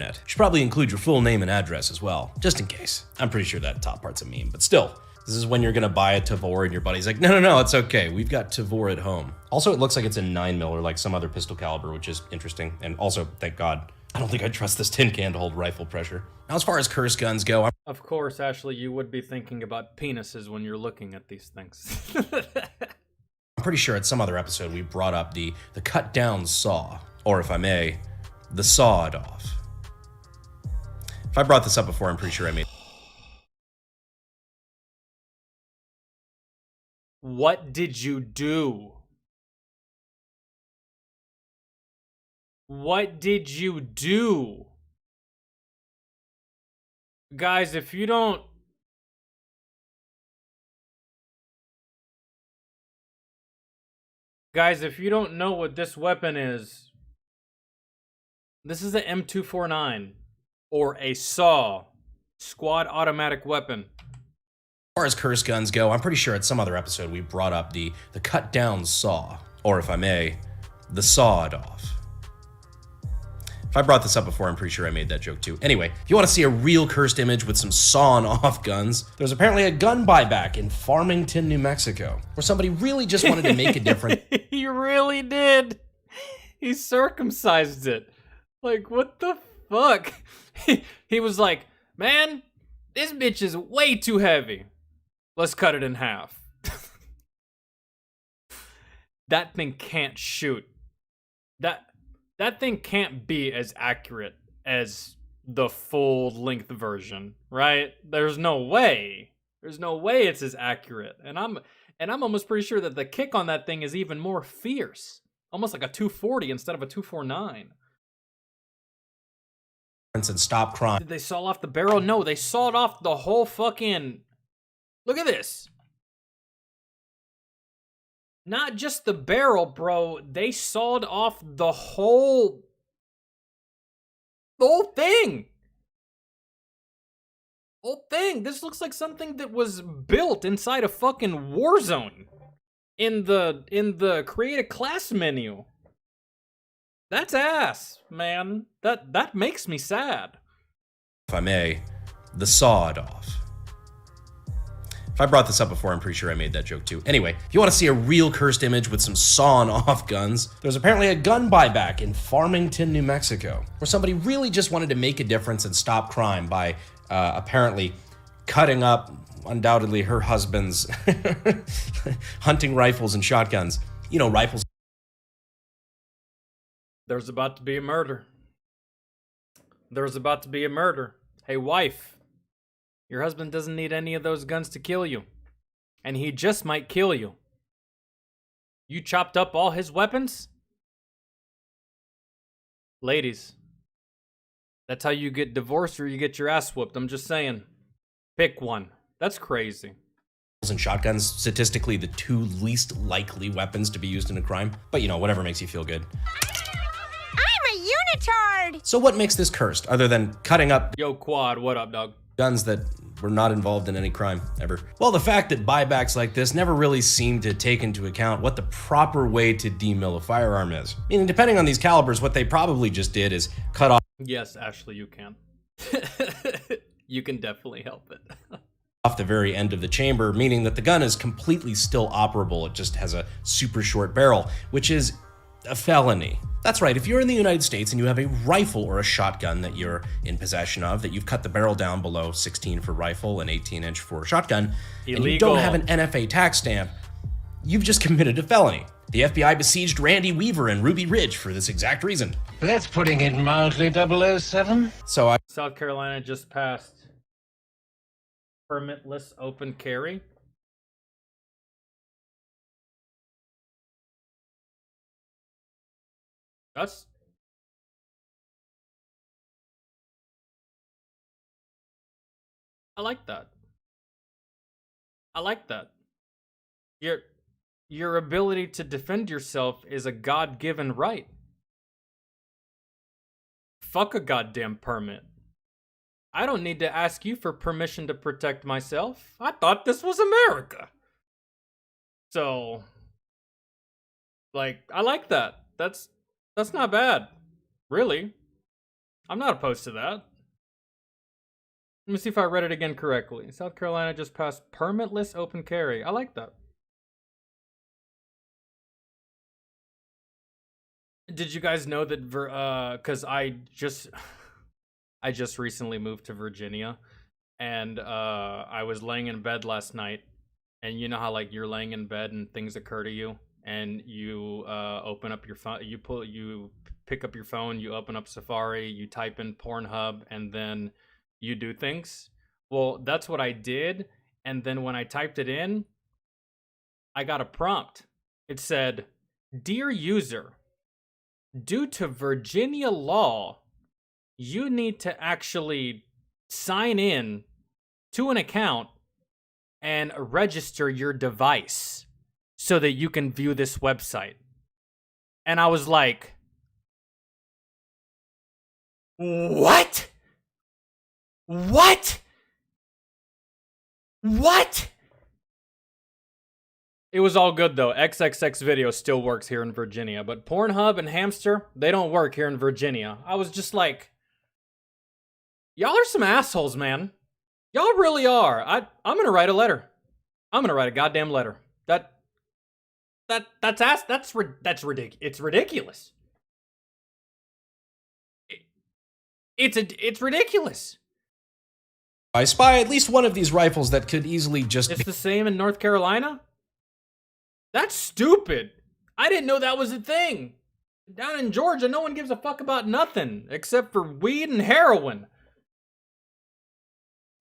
Should probably include your full name and address as well, just in case. I'm pretty sure that top part's a meme, but still. This is when you're gonna buy a Tavor and your buddy's like, no, it's okay. We've got Tavor at home. Also, it looks like it's a 9mm or like some other pistol caliber, which is interesting. And also, thank God, I don't think I'd trust this tin can to hold rifle pressure. Now, as far as curse guns go, Of course, Ashley, you would be thinking about penises when you're looking at these things. I'm pretty sure at some other episode we brought up the cut down saw, or if I may, the sawed off. If I brought this up before, I'm pretty sure I made... What did you do? What did you do? Guys, if you don't... Guys, if you don't know what this weapon is, this is the M249, or a SAW, squad automatic weapon. As far as curse guns go, I'm pretty sure at some other episode we brought up the cut down saw, or if I may, the sawed off. If I brought this up before, I'm pretty sure I made that joke too. Anyway, if you want to see a real cursed image with some sawn off guns, there's apparently a gun buyback in Farmington, New Mexico, where somebody really just wanted to make a difference. He really did. He circumcised it. Like, what the fuck? He was like, man, this bitch is way too heavy. Let's cut it in half. That thing can't shoot. That thing can't be as accurate as the full-length version, right? There's no way. There's no way it's as accurate. And I'm almost pretty sure that the kick on that thing is even more fierce. Almost like a 240 instead of a 249. And stop crime. Did they saw off the barrel? No, they sawed off the whole fucking... Look at this. Not just the barrel, bro. They sawed off the whole thing. Whole thing. This looks like something that was built inside a fucking Warzone in the create a class menu. That's ass, man. That makes me sad. If I may, the sawed off. If I brought this up before, I'm pretty sure I made that joke too. Anyway, if you want to see a real cursed image with some sawn off guns, there's apparently a gun buyback in Farmington, New Mexico, where somebody really just wanted to make a difference and stop crime by apparently cutting up, undoubtedly, her husband's hunting rifles and shotguns. You know, rifles. There's about to be a murder. There's about to be a murder. Hey, wife, your husband doesn't need any of those guns to kill you. And he just might kill you. You chopped up all his weapons? Ladies, that's how you get divorced or you get your ass whooped. I'm just saying. Pick one. That's crazy. And shotguns, statistically the two least likely weapons to be used in a crime. But you know, whatever makes you feel good. I'm a unitard! So what makes this cursed, other than cutting up Yo, Quad, what up, dog? Guns that were not involved in any crime, ever? Well, the fact that buybacks like this never really seem to take into account what the proper way to demil a firearm is. I mean, depending on these calibers, what they probably just did is cut off. Yes, Ashley, you can. You can definitely help it. Off the very end of the chamber, meaning that the gun is completely still operable. It just has a super short barrel, which is a felony. That's right, if you're in the United States and you have a rifle or a shotgun that you're in possession of, that you've cut the barrel down below 16 for rifle and 18-inch for shotgun, and you don't have an NFA tax stamp, you've just committed a felony. The FBI besieged Randy Weaver and Ruby Ridge for this exact reason. That's putting it mildly, 007. So South Carolina just passed permitless open carry. I like that. I like that. Your ability to defend yourself is a God-given right. Fuck a goddamn permit. I don't need to ask you for permission to protect myself. I thought this was America. So, like, I like that. That's not bad. Really. I'm not opposed to that. Let me see if I read it again correctly. South Carolina just passed permitless open carry. I like that. Did you guys know that, because I just recently moved to Virginia, and I was laying in bed last night, and you know how like you're laying in bed and things occur to you, and you open up your phone, you pick up your phone, you open up Safari, you type in Pornhub, and then you do things. Well, that's what I did, and then when I typed it in, I got a prompt. It said, "Dear user, due to Virginia law, you need to actually sign in to an account and register your device so that you can view this website." And I was like, what? What? What? It was all good though. XXX Video still works here in Virginia, but Pornhub and Hamster, they don't work here in Virginia. I was just like, y'all are some assholes, man. Y'all really are. I'm gonna write a letter. I'm gonna write a goddamn letter. That's ridiculous. It's ridiculous. It's ridiculous. I spy at least one of these rifles that could easily just It's the same in North Carolina? That's stupid. I didn't know that was a thing. Down in Georgia, no one gives a fuck about nothing except for weed and heroin.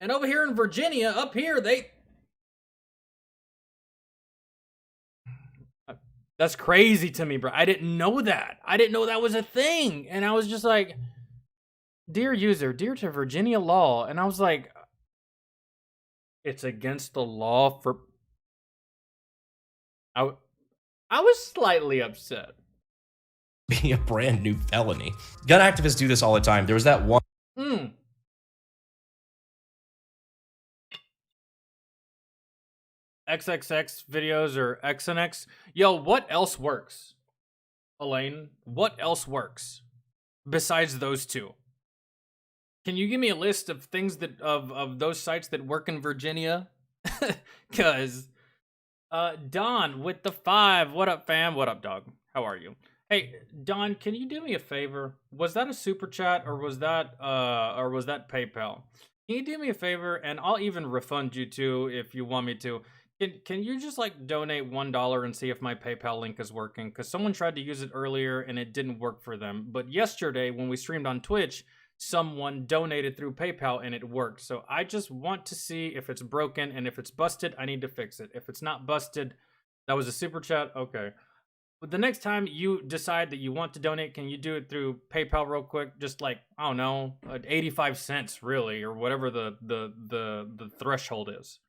And over here in Virginia, up here, that's crazy to me, bro. I didn't know that. I didn't know that was a thing. And I was just like, dear user, dear to Virginia law. And I was like, it's against the law for... I was slightly upset. Being a brand new felony. Gun activists do this all the time. There was that one... XXX videos or XNX. Yo, what else works? Elaine, what else works besides those two? Can you give me a list of things that of those sites that work in Virginia? Cause Don with the 5. What up, fam? What up, dog? How are you? Hey, Don, can you do me a favor? Was that a super chat or was that PayPal? Can you do me a favor, and I'll even refund you too if you want me to. Can you just like donate $1 and see if my PayPal link is working? Because someone tried to use it earlier and it didn't work for them. But yesterday when we streamed on Twitch, someone donated through PayPal and it worked. So I just want to see if it's broken, and if it's busted, I need to fix it. If it's not busted, that was a super chat. Okay. But the next time you decide that you want to donate, can you do it through PayPal real quick? Just like, I don't know, 85 cents really, or whatever the threshold is.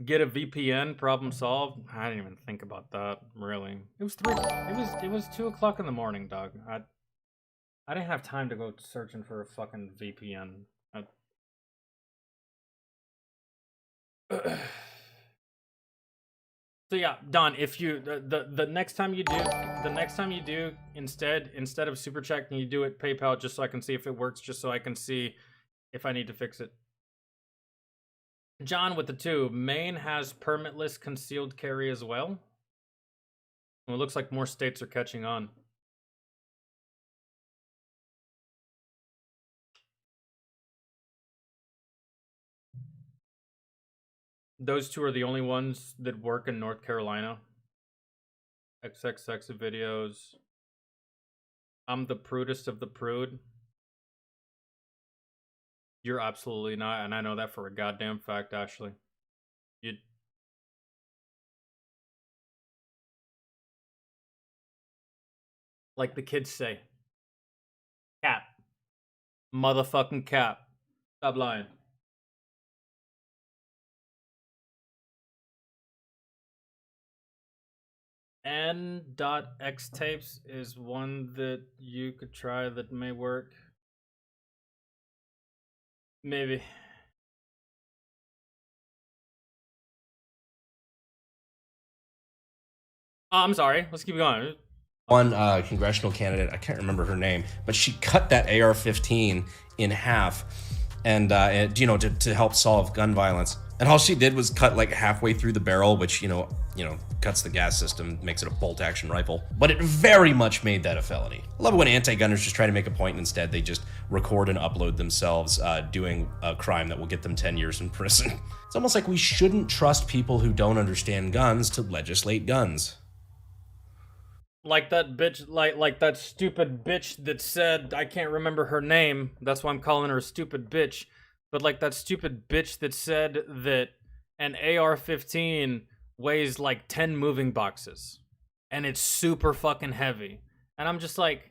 Get a VPN, problem solved. I didn't even think about that, really. It was 2 o'clock in the morning, dog. I didn't have time to go searching for a fucking VPN. So yeah, Don, if you the next time you do, instead of super chat, can you do it PayPal just so I can see if it works, just so I can see if I need to fix it. John with the 2. Maine has permitless concealed carry as well. Well, it looks like more states are catching on. Those 2 are the only ones that work in North Carolina. XXX videos. I'm the prudest of the prude. You're absolutely not, and I know that for a goddamn fact, Ashley. Like the kids say. Cap. Motherfucking cap. Stop lying. N.X tapes is one that you could try that may work. Maybe. Oh, I'm sorry. Let's keep going. One congressional candidate, I can't remember her name, but she cut that AR-15 in half, and you know, to help solve gun violence. And all she did was cut like halfway through the barrel, which you know cuts the gas system, makes it a bolt-action rifle. But it very much made that a felony. I love it when anti-gunners just try to make a point, and instead they just record and upload themselves doing a crime that will get them 10 years in prison. It's almost like we shouldn't trust people who don't understand guns to legislate guns. Like that bitch, like that stupid bitch that said, I can't remember her name, that's why I'm calling her a stupid bitch. But like that stupid bitch that said that an AR-15 weighs like 10 moving boxes. And it's super fucking heavy. And I'm just like,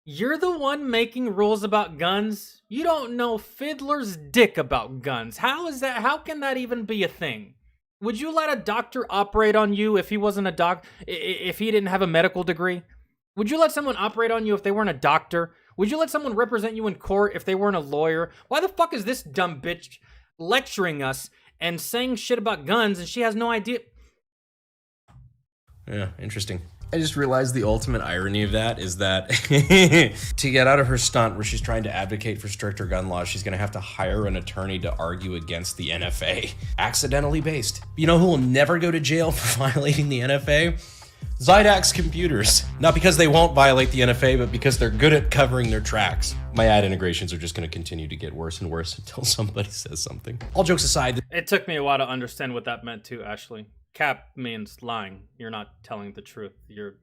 you're the one making rules about guns? You don't know fiddler's dick about guns. How is that? How can that even be a thing? Would you let a doctor operate on you if he wasn't a if he didn't have a medical degree? Would you let someone operate on you if they weren't a doctor? Would you let someone represent you in court if they weren't a lawyer? Why the fuck is this dumb bitch lecturing us and saying shit about guns and she has no idea? Yeah, interesting. I just realized the ultimate irony of that is that to get out of her stunt where she's trying to advocate for stricter gun laws, she's going to have to hire an attorney to argue against the NFA. Accidentally based. You know who will never go to jail for violating the NFA? Zydax Computers. Not because they won't violate the NFA, but because they're good at covering their tracks. My ad integrations are just going to continue to get worse and worse until somebody says something. All jokes aside. It took me a while to understand what that meant too, Ashley. Cap means lying. You're not telling the truth. You're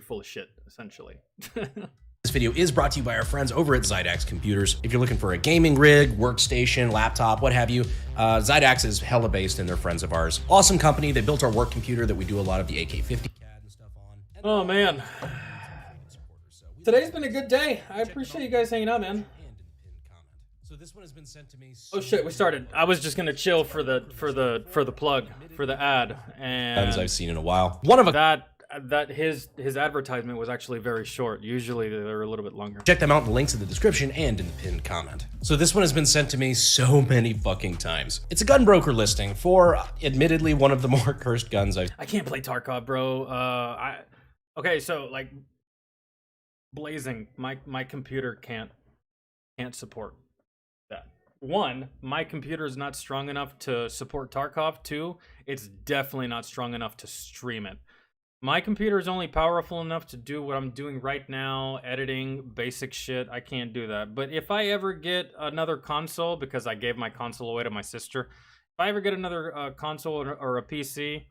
full of shit, essentially. This video is brought to you by our friends over at Zydax Computers. If you're looking for a gaming rig, workstation, laptop, what have you, Zydax is hella based and they're friends of ours. Awesome company. They built our work computer that we do a lot of the AK-50 CAD and stuff on. Oh man. Today's been a good day. I appreciate you guys hanging out, man. So this one has been sent to me. Oh shit, we started. I was just gonna chill for the plug, for the ad, and Guns I've seen in a while. One of that his advertisement was actually very short. Usually they're a little bit longer. Check them out in the links in the description and in the pinned comment. So this one has been sent to me so many fucking times. It's a gun broker listing for, admittedly, one of the more cursed guns I can't play Tarkov, bro. Okay, so like blazing, my computer can't support that. one, my computer is not strong enough to support Tarkov. Two, it's definitely not strong enough to stream it. My computer is only powerful enough to do what I'm doing right now, editing, basic shit. I can't do that. But if I ever get another console, because I gave my console away to my sister, if I ever get another console or a PC,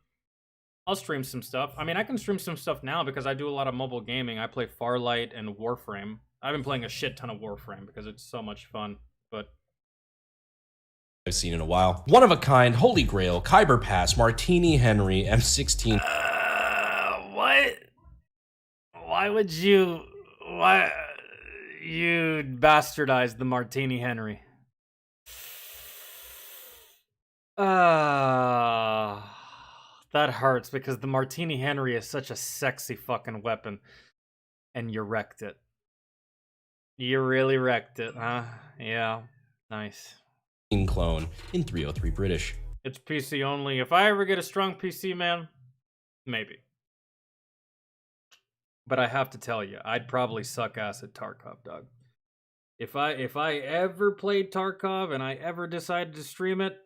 I'll stream some stuff. I mean, I can stream some stuff now because I do a lot of mobile gaming. I play Farlight and Warframe. I've been playing a shit ton of Warframe because it's so much fun. But I've seen in a while. One of a kind, Holy Grail, Khyber Pass, Martini Henry, M16. What? Why would you... Why... You bastardized the Martini Henry. That hurts because the Martini Henry is such a sexy fucking weapon. And you wrecked it. You really wrecked it, huh? Yeah. Nice. Clone in 303 British. It's PC only. If I ever get a strong PC, man, maybe. But I have to tell you, I'd probably suck ass at Tarkov, dog. If I ever played Tarkov and I ever decided to stream it,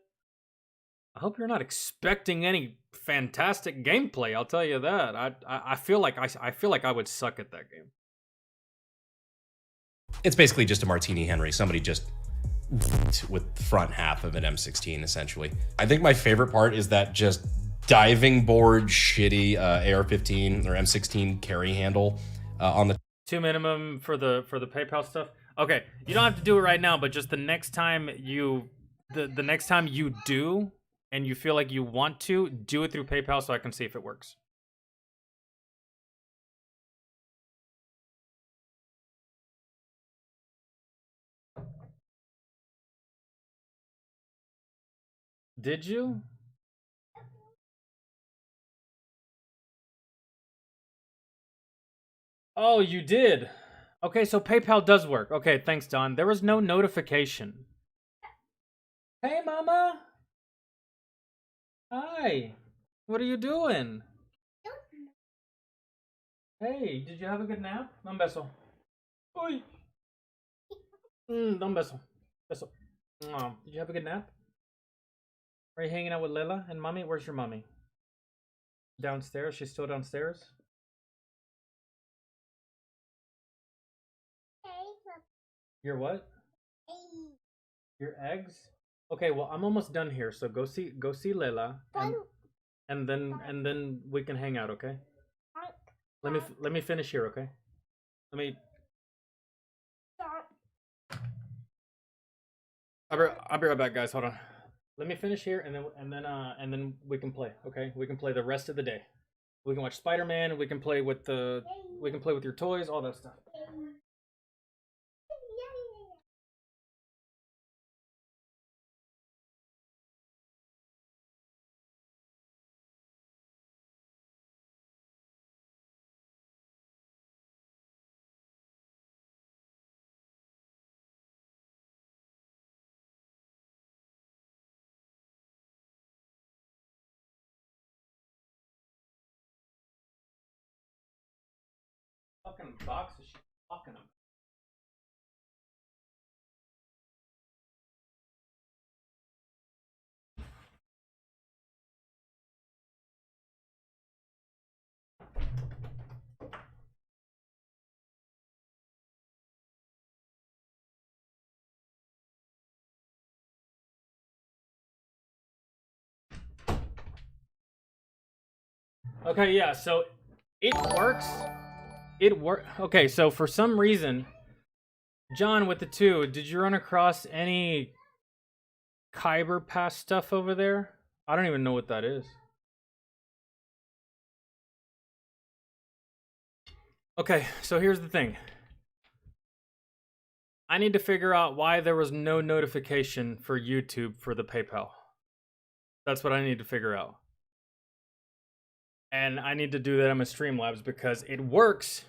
I hope you're not expecting any fantastic gameplay. I'll tell you that. I feel like I would suck at that game. It's basically just a Martini Henry. Somebody just with the front half of an M16, essentially. I think my favorite part is that just diving board shitty AR-15 or M16 carry handle on the 2 minimum for the PayPal stuff. Okay, you don't have to do it right now, but just the next time you the next time you do and you feel like you want to, do it through PayPal so I can see if it works. Did you? Oh, you did. Okay, so PayPal does work. Okay, thanks, Don. There was no notification. Hey, Mama. Hi. What are you doing? Hey, did you have a good nap? Un beso. Uy. Un beso. Beso. Did you have a good nap? Are you hanging out with Lela and Mommy? Where's your mommy? Downstairs? She's still downstairs? Your what? Your eggs? Okay, well I'm almost done here, so go see Lela, and then we can hang out, okay? Let me finish here, okay? I'll be right back, guys. Hold on. Let me finish here, and then we can play, okay? We can play the rest of the day. We can watch Spider-Man. We can play with your toys, all that stuff. Fucking box is she talking about? Okay, yeah, so it works. Okay, so for some reason, John with the 2, did you run across any Khyber Pass stuff over there? I don't even know what that is. Okay, so here's the thing. I need to figure out why there was no notification for YouTube for the PayPal. That's what I need to figure out. And I need to do that on my Streamlabs because it works.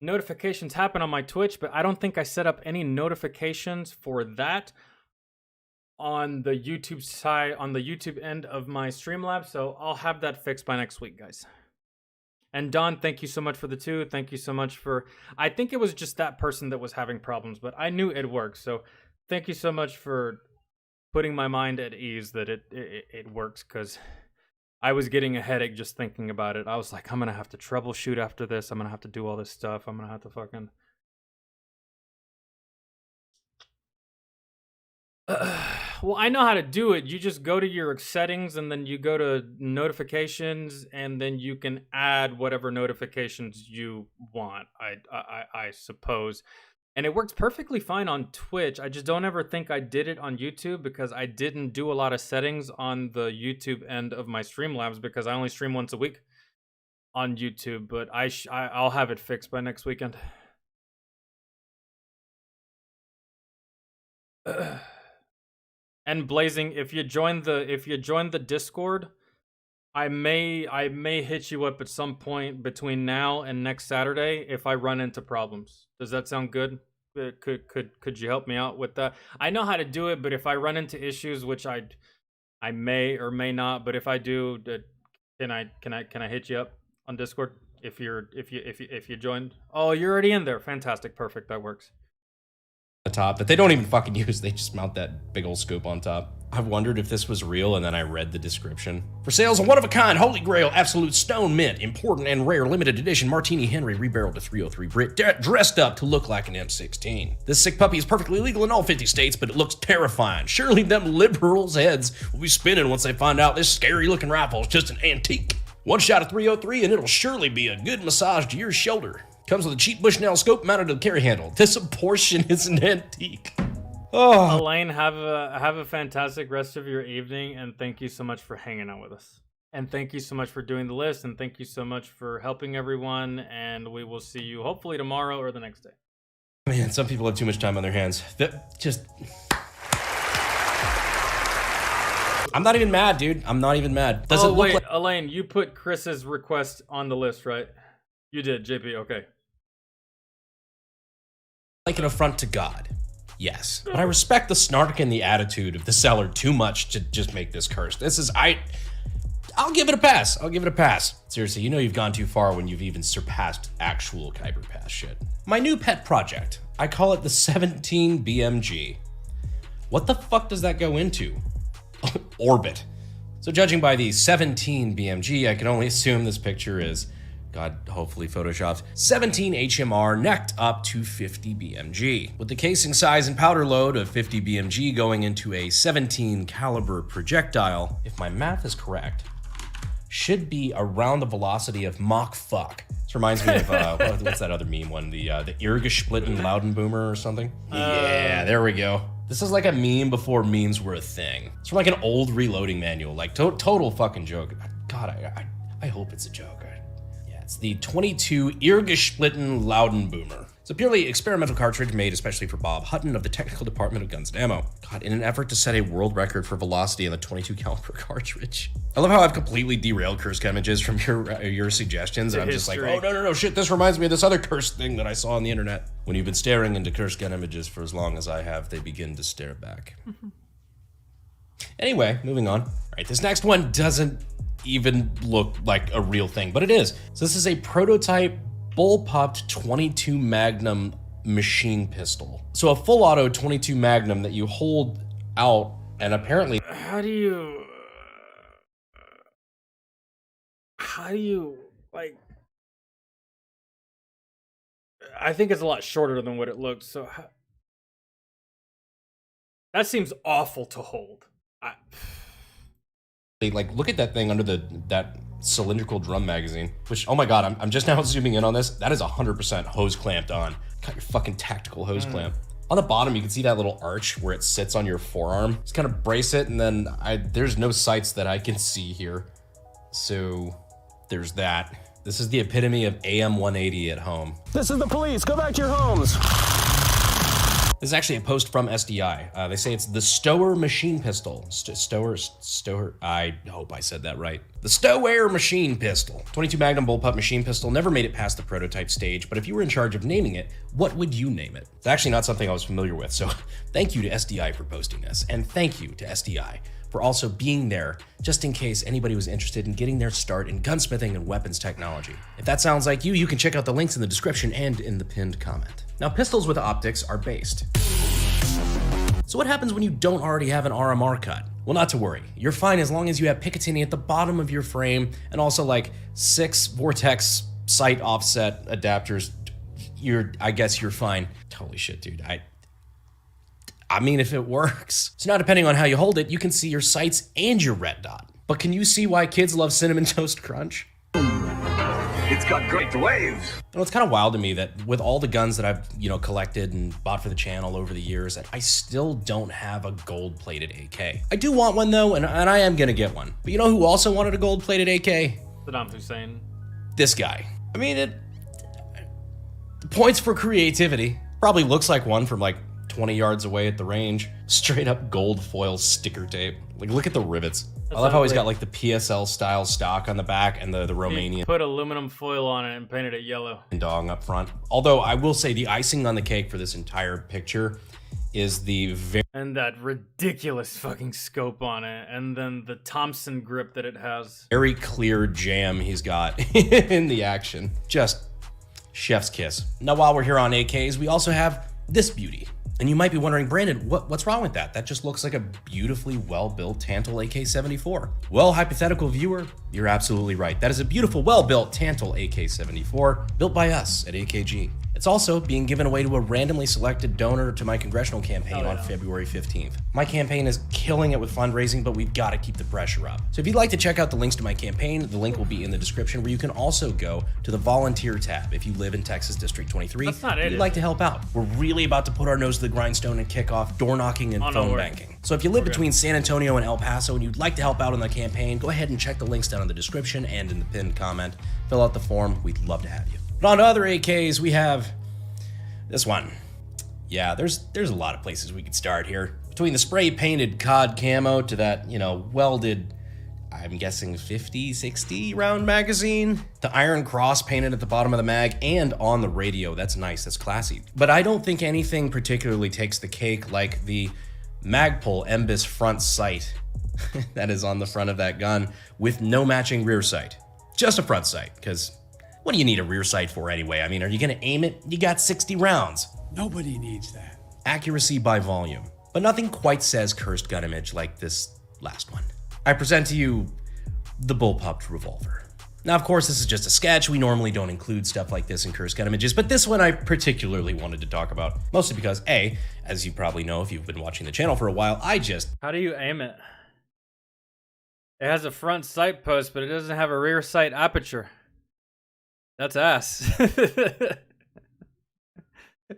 Notifications happen on my Twitch, but I don't think I set up any notifications for that on the YouTube side, on the YouTube end of my Streamlabs. So I'll have that fixed by next week, guys. And Don, thank you so much for the 2. Thank you so much for... I think it was just that person that was having problems, but I knew it worked. So thank you so much for putting my mind at ease that it works, because I was getting a headache just thinking about it. I was like, I'm gonna have to troubleshoot after this. I'm gonna have to do all this stuff. I'm gonna have to fucking. Well, I know how to do it. You just go to your settings and then you go to notifications and then you can add whatever notifications you want. I suppose. And it works perfectly fine on Twitch. I just don't ever think I did it on YouTube because I didn't do a lot of settings on the YouTube end of my Streamlabs because I only stream once a week on YouTube. But I'll have it fixed by next weekend. And Blazing, if you join the Discord, I may hit you up at some point between now and next Saturday if I run into problems. Does that sound good? Could you help me out with that? I know how to do it, but if I run into issues, which I may or may not, but if I do, can I hit you up on Discord if you joined? Oh, you're already in there. Fantastic, perfect, that works. The top that they don't even fucking use. They just mount that big old scope on top. I've wondered if this was real, and then I read the description. For sales, a one-of-a-kind, holy grail, absolute stone mint, important and rare, limited edition Martini Henry rebarreled to 303 Brit, dressed up to look like an M16. This sick puppy is perfectly legal in all 50 states, but it looks terrifying. Surely them liberals' heads will be spinning once they find out this scary-looking rifle is just an antique. One shot of 303, and it'll surely be a good massage to your shoulder. Comes with a cheap Bushnell scope mounted to the carry handle. This portion is an antique. Oh, Elaine, have a fantastic rest of your evening, and thank you so much for hanging out with us. And thank you so much for doing the list, and thank you so much for helping everyone, and we will see you hopefully tomorrow or the next day. Man, some people have too much time on their hands. I'm not even mad, dude. I'm not even mad. Does it look wait, like Elaine, you put Chris's request on the list, right? You did, JP, okay. like an affront to God? Yes. But I respect the snark and the attitude of the seller too much to just make this cursed. I'll give it a pass. I'll give it a pass. Seriously, you know you've gone too far when you've even surpassed actual Kyber Pass shit. My new pet project. I call it the 17 BMG. What the fuck does that go into? Orbit. So judging by the 17 BMG, I can only assume this picture is, God, hopefully photoshopped, 17 HMR necked up to 50 BMG. With the casing size and powder load of 50 BMG going into a 17 caliber projectile, if my math is correct, should be around the velocity of Mach fuck. This reminds me of, what's that other meme one? The Irrgesplitten Loudenboomer or something? Yeah, there we go. This is like a meme before memes were a thing. It's from like an old reloading manual, like total fucking joke. God, I hope it's a joke. Yeah, it's the 22 Irrgesplitten Loudenboomer. It's a purely experimental cartridge made especially for Bob Hutton of the Technical Department of Guns and Ammo. God, in an effort to set a world record for velocity in the 22 caliber cartridge. I love how I've completely derailed cursed images from your suggestions, and I'm just like, oh no, shit, this reminds me of this other cursed thing that I saw on the internet. When you've been staring into cursed gun images for as long as I have, they begin to stare back. Anyway, moving on. All right, this next one doesn't even look like a real thing, but it is. So this is a prototype bullpupped 22 Magnum machine pistol. So a full auto 22 Magnum that you hold out, and apparently How do you like, I think it's a lot shorter than what it looks, so that seems awful to hold. Like, look at that thing under that cylindrical drum magazine, which, oh my God, I'm just now zooming in on this. That is 100% hose clamped on. Got your fucking tactical hose clamp. On the bottom, you can see that little arch where it sits on your forearm. Just kind of brace it, and then there's no sights that I can see here. So there's that. This is the epitome of AM 180 at home. This is the police. Go back to your homes. This is actually a post from SDI. They say it's the Stower machine pistol. Stower, I hope I said that right. The Stower machine pistol. 22 Magnum bullpup machine pistol never made it past the prototype stage, but if you were in charge of naming it, what would you name it? It's actually not something I was familiar with, so thank you to SDI for posting this, and thank you to SDI for also being there just in case anybody was interested in getting their start in gunsmithing and weapons technology. If that sounds like you can check out the links in the description and in the pinned comment. Now, pistols with optics are based. So what happens when you don't already have an RMR cut? Well, not to worry. You're fine as long as you have Picatinny at the bottom of your frame and also like 6 Vortex sight offset adapters. I guess you're fine. Holy shit, dude. I mean, if it works. So now depending on how you hold it, you can see your sights and your red dot. But can you see why kids love Cinnamon Toast Crunch? It's got great waves. You know, it's kind of wild to me that with all the guns that I've, collected and bought for the channel over the years, that I still don't have a gold-plated AK. I do want one though, and I am gonna get one. But you know who also wanted a gold-plated AK? Saddam Hussein. This guy. I mean, points for creativity. Probably looks like one from like 20 yards away at the range. Straight up gold foil sticker tape. Like, look at the rivets. I love how he's got like the PSL style stock on the back and the Romanian. He put aluminum foil on it and painted it yellow. Dong up front. Although I will say the icing on the cake for this entire picture is the and that ridiculous fucking scope on it, and then the Thompson grip that it has. Very clear jam he's got in the action. Just chef's kiss. Now while we're here on AKs, we also have this beauty. And you might be wondering, Brandon, what's wrong with that? That just looks like a beautifully well-built Tantal AK-74. Well, hypothetical viewer, you're absolutely right. That is a beautiful, well-built Tantal AK-74 built by us at AKG. It's also being given away to a randomly selected donor to my congressional campaign on February 15th. My campaign is killing it with fundraising, but we've got to keep the pressure up. So if you'd like to check out the links to my campaign, the link will be in the description, where you can also go to the volunteer tab if you live in Texas District 23. That's not it. If you'd like to help out. We're really about to put our nose to the grindstone and kick off door knocking and phone banking. So if you live between San Antonio and El Paso and you'd like to help out on the campaign, go ahead and check the links down in the description and in the pinned comment. Fill out the form. We'd love to have you. But on to other AKs, we have this one. Yeah, there's a lot of places we could start here. Between the spray painted COD camo to that, welded, I'm guessing 50, 60 round magazine. The Iron Cross painted at the bottom of the mag and on the radio. That's nice, that's classy. But I don't think anything particularly takes the cake like the Magpul MBIS front sight that is on the front of that gun with no matching rear sight. Just a front sight, because what do you need a rear sight for anyway? I mean, are you gonna aim it? You got 60 rounds. Nobody needs that. Accuracy by volume. But nothing quite says cursed gun image like this last one. I present to you the Bullpup revolver. Now, of course, this is just a sketch. We normally don't include stuff like this in cursed gun images, but this one I particularly wanted to talk about. Mostly because, A, as you probably know if you've been watching the channel for a while, How do you aim it? It has a front sight post, but it doesn't have a rear sight aperture. That's ass.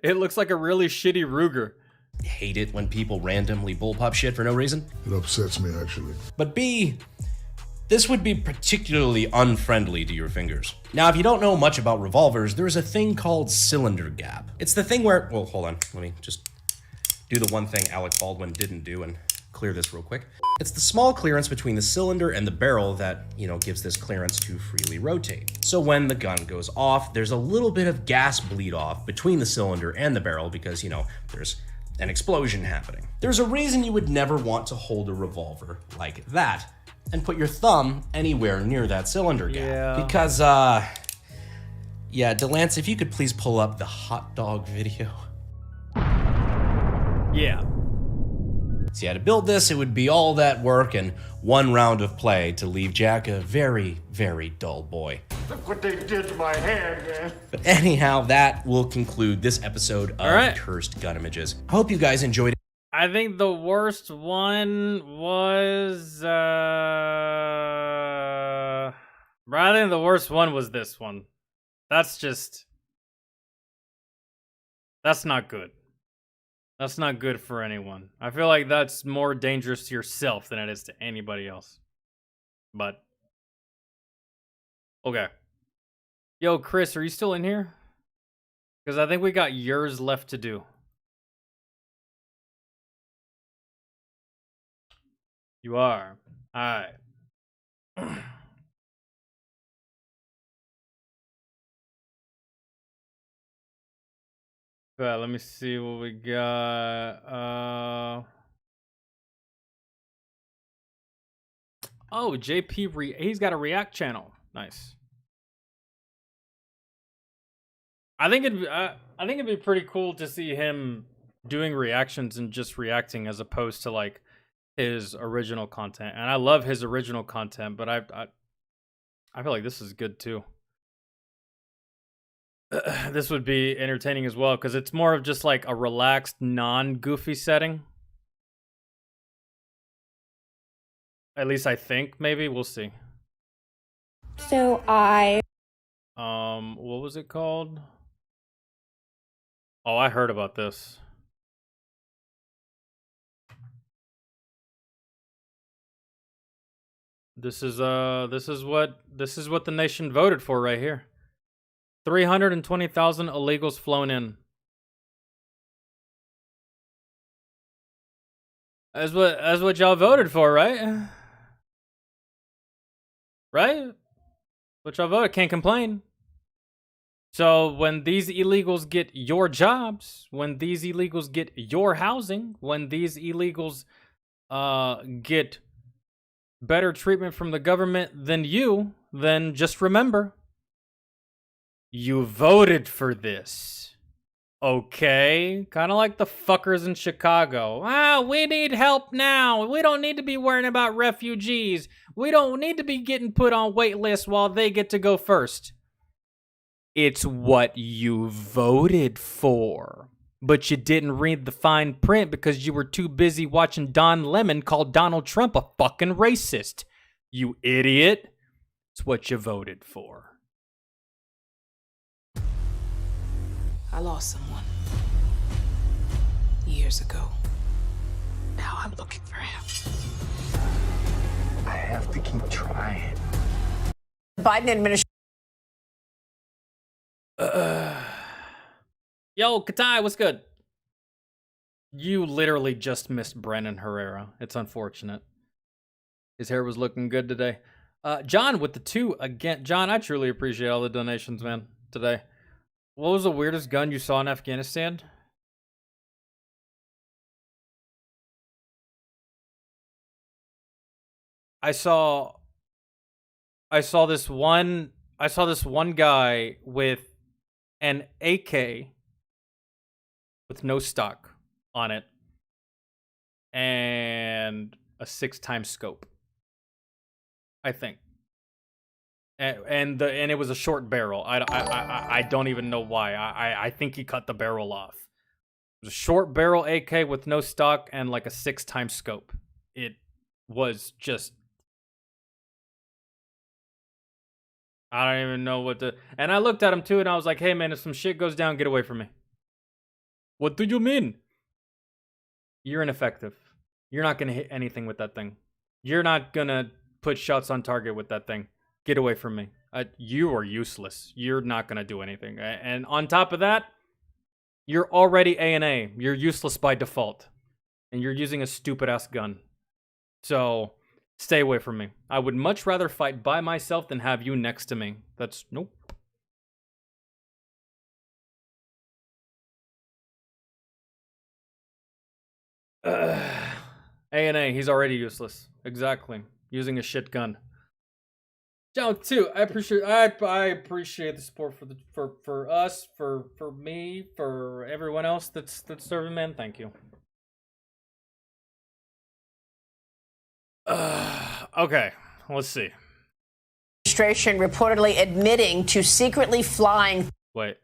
It looks like a really shitty Ruger. Hate it when people randomly bullpup shit for no reason. It upsets me, actually. But B, this would be particularly unfriendly to your fingers. Now, if you don't know much about revolvers, there's a thing called cylinder gap. It's the thing where, well, hold on, let me just do the one thing Alec Baldwin didn't do and clear this real quick. It's the small clearance between the cylinder and the barrel that, gives this clearance to freely rotate. So when the gun goes off, there's a little bit of gas bleed off between the cylinder and the barrel because, there's an explosion happening. There's a reason you would never want to hold a revolver like that and put your thumb anywhere near that cylinder gap. Yeah. Because, Delance, if you could please pull up the hot dog video. Yeah. So to build this, it would be all that work and one round of play to leave Jack a very, very dull boy. Look what they did to my hand, man. But anyhow, that will conclude this episode of Cursed Gun Images. I hope you guys enjoyed it. I think the worst one was, I think the worst one was this one. That's not good. That's not good for anyone. I feel like that's more dangerous to yourself than it is to anybody else. But, okay. Yo, Chris, are you still in here? Because I think we got yours left to do. You are. All right. Okay, let me see what we got. Oh, JP he's got a React channel. Nice. I think it'd be pretty cool to see him doing reactions and just reacting as opposed to like his original content. And I love his original content, but I feel like this is good too. This would be entertaining as well because it's more of just like a relaxed, non-goofy setting. At least I think. Maybe we'll see. So I what was it called? Oh, I heard about this. This is what the nation voted for right here. 320,000 illegals flown in. That's what y'all voted for, right? Right? What y'all voted, can't complain. So when these illegals get your jobs, when these illegals get your housing, when these illegals get better treatment from the government than you, then just remember, you voted for this. Okay? Kind of like the fuckers in Chicago. We need help now. We don't need to be worrying about refugees. We don't need to be getting put on wait lists while they get to go first. It's what you voted for. But you didn't read the fine print because you were too busy watching Don Lemon call Donald Trump a fucking racist. You idiot. It's what you voted for. I lost someone years ago. Now I'm looking for him. I have to keep trying. Biden administration. Yo, Katai, what's good? You literally just missed Brennan Herrera. It's unfortunate. His hair was looking good today. John with the 2 again. John, I truly appreciate all the donations, man, today. What was the weirdest gun you saw in Afghanistan? I saw this one guy with an AK with no stock on it and a 6x scope, I think. And it was a short barrel. I don't even know why. I think he cut the barrel off. It was a short barrel AK with no stock and like a 6x scope. It was just, I don't even know what to. And I looked at him too, and I was like, "Hey man, if some shit goes down, get away from me." What do you mean? You're ineffective. You're not gonna hit anything with that thing. You're not gonna put shots on target with that thing. Get away from me. You are useless. You're not going to do anything. And on top of that, you're already A&A. You're useless by default. And you're using a stupid-ass gun. So, stay away from me. I would much rather fight by myself than have you next to me. That's... Nope. A&A. He's already useless. Exactly. Using a shit gun. John, too, I appreciate the support for us, for me, for everyone else that's serving, man. Thank you. Okay, let's see. Administration reportedly admitting to secretly flying. Wait.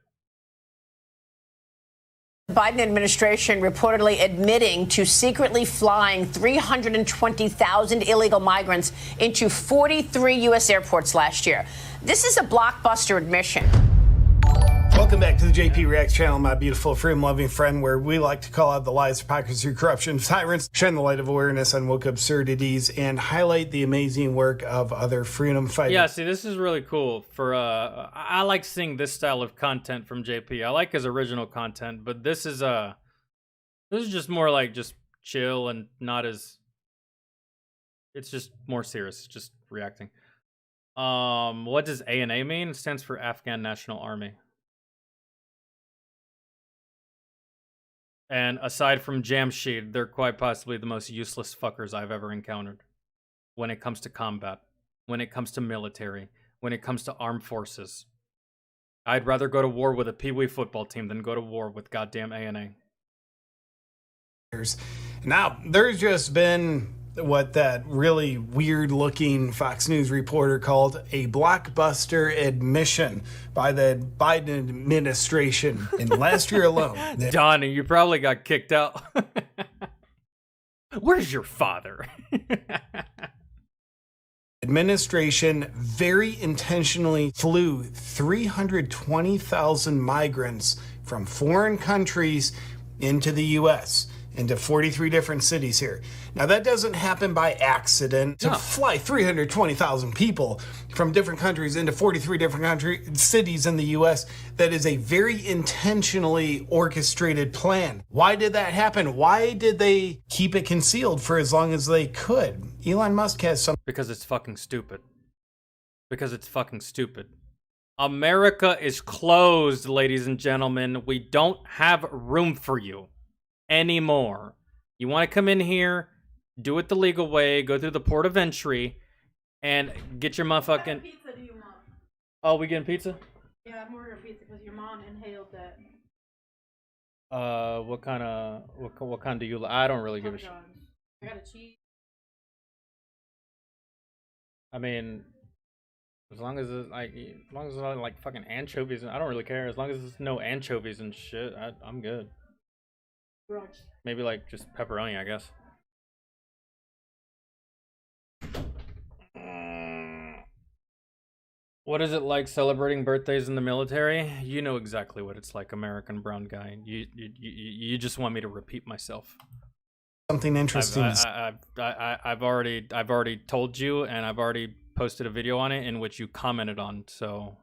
The Biden administration reportedly admitting to secretly flying 320,000 illegal migrants into 43 U.S. airports last year. This is a blockbuster admission. Welcome back to the JP Reacts channel, my beautiful freedom-loving friend, where we like to call out the lies, hypocrisy, corruption of tyrants, shine the light of awareness on woke absurdities, and highlight the amazing work of other freedom fighters. Yeah, see, this is really cool. I like seeing this style of content from JP. I like his original content, but this is just more like just chill and not as. It's just more serious, just reacting. What does ANA mean? It stands for Afghan National Army. And aside from Jamshid, they're quite possibly the most useless fuckers I've ever encountered. When it comes to combat, when it comes to military, when it comes to armed forces. I'd rather go to war with a Pee Wee football team than go to war with goddamn ANA. Now, there's just been what that really weird-looking Fox News reporter called a blockbuster admission by the Biden administration in last year alone. Donnie, you probably got kicked out. Where's your father? Administration very intentionally flew 320,000 migrants from foreign countries into the U.S., into 43 different cities here. Now, that doesn't happen by accident. To fly 320,000 people from different countries into 43 different cities in the U.S., that is a very intentionally orchestrated plan. Why did that happen? Why did they keep it concealed for as long as they could? Elon Musk has some... Because it's fucking stupid. Because it's fucking stupid. America is closed, ladies and gentlemen. We don't have room for you anymore. You want to come in here, do it the legal way, go through the port of entry, and get your motherfucking... What kind of pizza do you want? Oh, we getting pizza? Yeah, I'm ordering pizza because your mom inhaled that. What kind do you... I don't really give a shit. I got a cheese. I mean, as long as it's not like fucking anchovies, I don't really care. As long as there's no anchovies and shit, I'm good. Brunch. Maybe like just pepperoni, I guess. What is it like celebrating birthdays in the military? You know exactly what it's like, American brown guy. You just want me to repeat myself. Something interesting. I've already told you, and I've already posted a video on it in which you commented on. So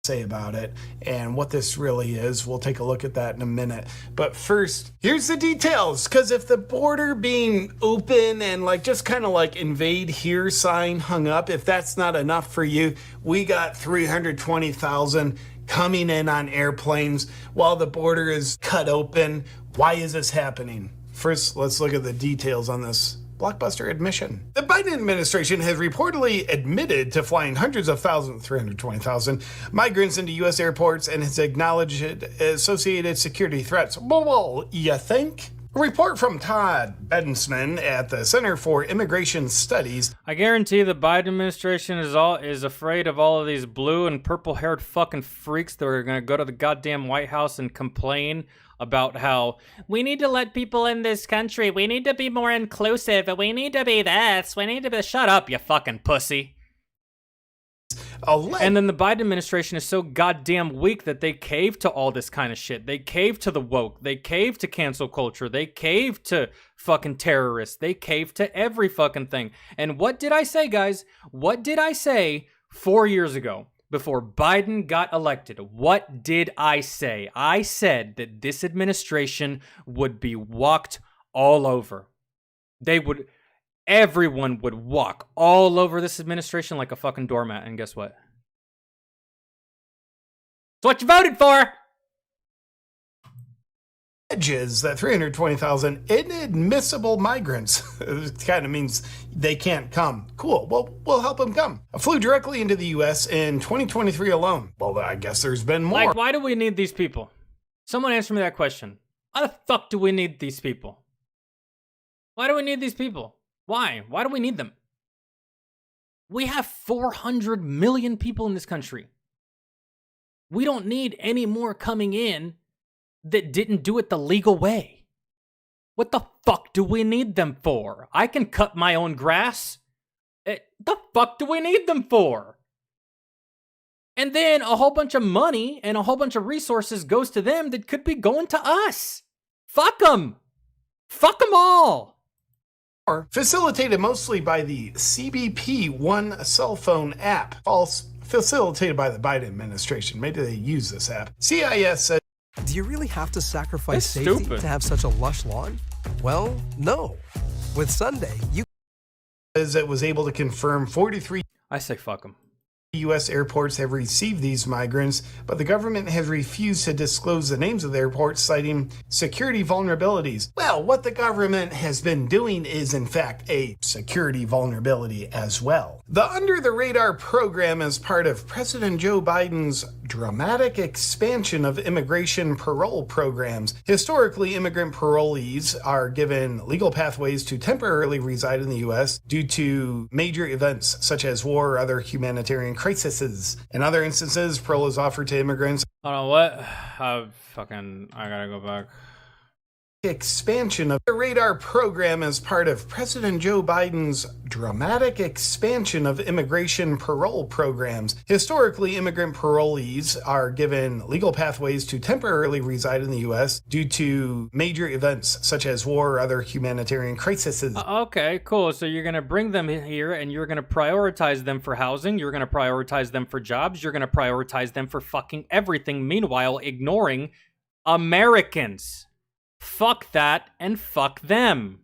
say about it and what this really is. We'll take a look at that in a minute. But first, here's the details. Because if the border being open and like just kind of like invade here sign hung up, if that's not enough for you, we got 320,000 coming in on airplanes while the border is cut open. Why is this happening? First, let's look at the details on this blockbuster admission. The Biden administration has reportedly admitted to flying hundreds of thousands, 320,000 migrants into U.S. airports and has acknowledged associated security threats. Well, you think? A report from Todd Bedensman at the Center for Immigration Studies. I guarantee the Biden administration is afraid of all of these blue and purple-haired fucking freaks that are going to go to the goddamn White House and complain about how we need to let people in this country. We need to be more inclusive. We need to be this. We need to be... Shut up, you fucking pussy. And then the Biden administration is so goddamn weak that they cave to all this kind of shit. They cave to the woke. They cave to cancel culture. They cave to fucking terrorists. They cave to every fucking thing. And what did I say, guys? What did I say 4 years ago? Before Biden got elected, what did I say? I said that this administration would be walked all over. Everyone would walk all over this administration like a fucking doormat. And guess what? It's what you voted for! Edges that 320,000 inadmissible migrants. It kind of means they can't come. Cool. Well, we'll help them come. Flew directly into the U.S. in 2023 alone. Well, I guess there's been more. Like, why do we need these people? Someone answer me that question. Why the fuck do we need these people? Why do we need these people? Why? Why do we need them? We have 400 million people in this country. We don't need any more coming in that didn't do it the legal way. What the fuck do we need them for? I can cut my own grass. The fuck do we need them for? And then a whole bunch of money and a whole bunch of resources goes to them that could be going to us. Fuck them. Fuck them all. Facilitated mostly by the CBP One cell phone app. False. Facilitated by the Biden administration. Maybe they use this app. CIS said, do you really have to sacrifice safety to have such a lush lawn? Well, no. With Sunday, you... It was able to confirm 43... I say fuck them. U.S. airports have received these migrants, but the government has refused to disclose the names of the airports, citing security vulnerabilities. Well, what the government has been doing is, in fact, a security vulnerability as well. The Under the Radar program is part of President Joe Biden's dramatic expansion of immigration parole programs. Historically, immigrant parolees are given legal pathways to temporarily reside in the U.S. due to major events such as war or other humanitarian crises. In other instances, parole is offered to immigrants. Hold on, what? I gotta go back. Expansion of the Radar program is part of President Joe Biden's dramatic expansion of immigration parole programs. Historically, immigrant parolees are given legal pathways to temporarily reside in the U.S. due to major events such as war or other humanitarian crises. Okay, cool. So you're going to bring them here and you're going to prioritize them for housing. You're going to prioritize them for jobs. You're going to prioritize them for fucking everything. Meanwhile, ignoring Americans. Fuck that and fuck them.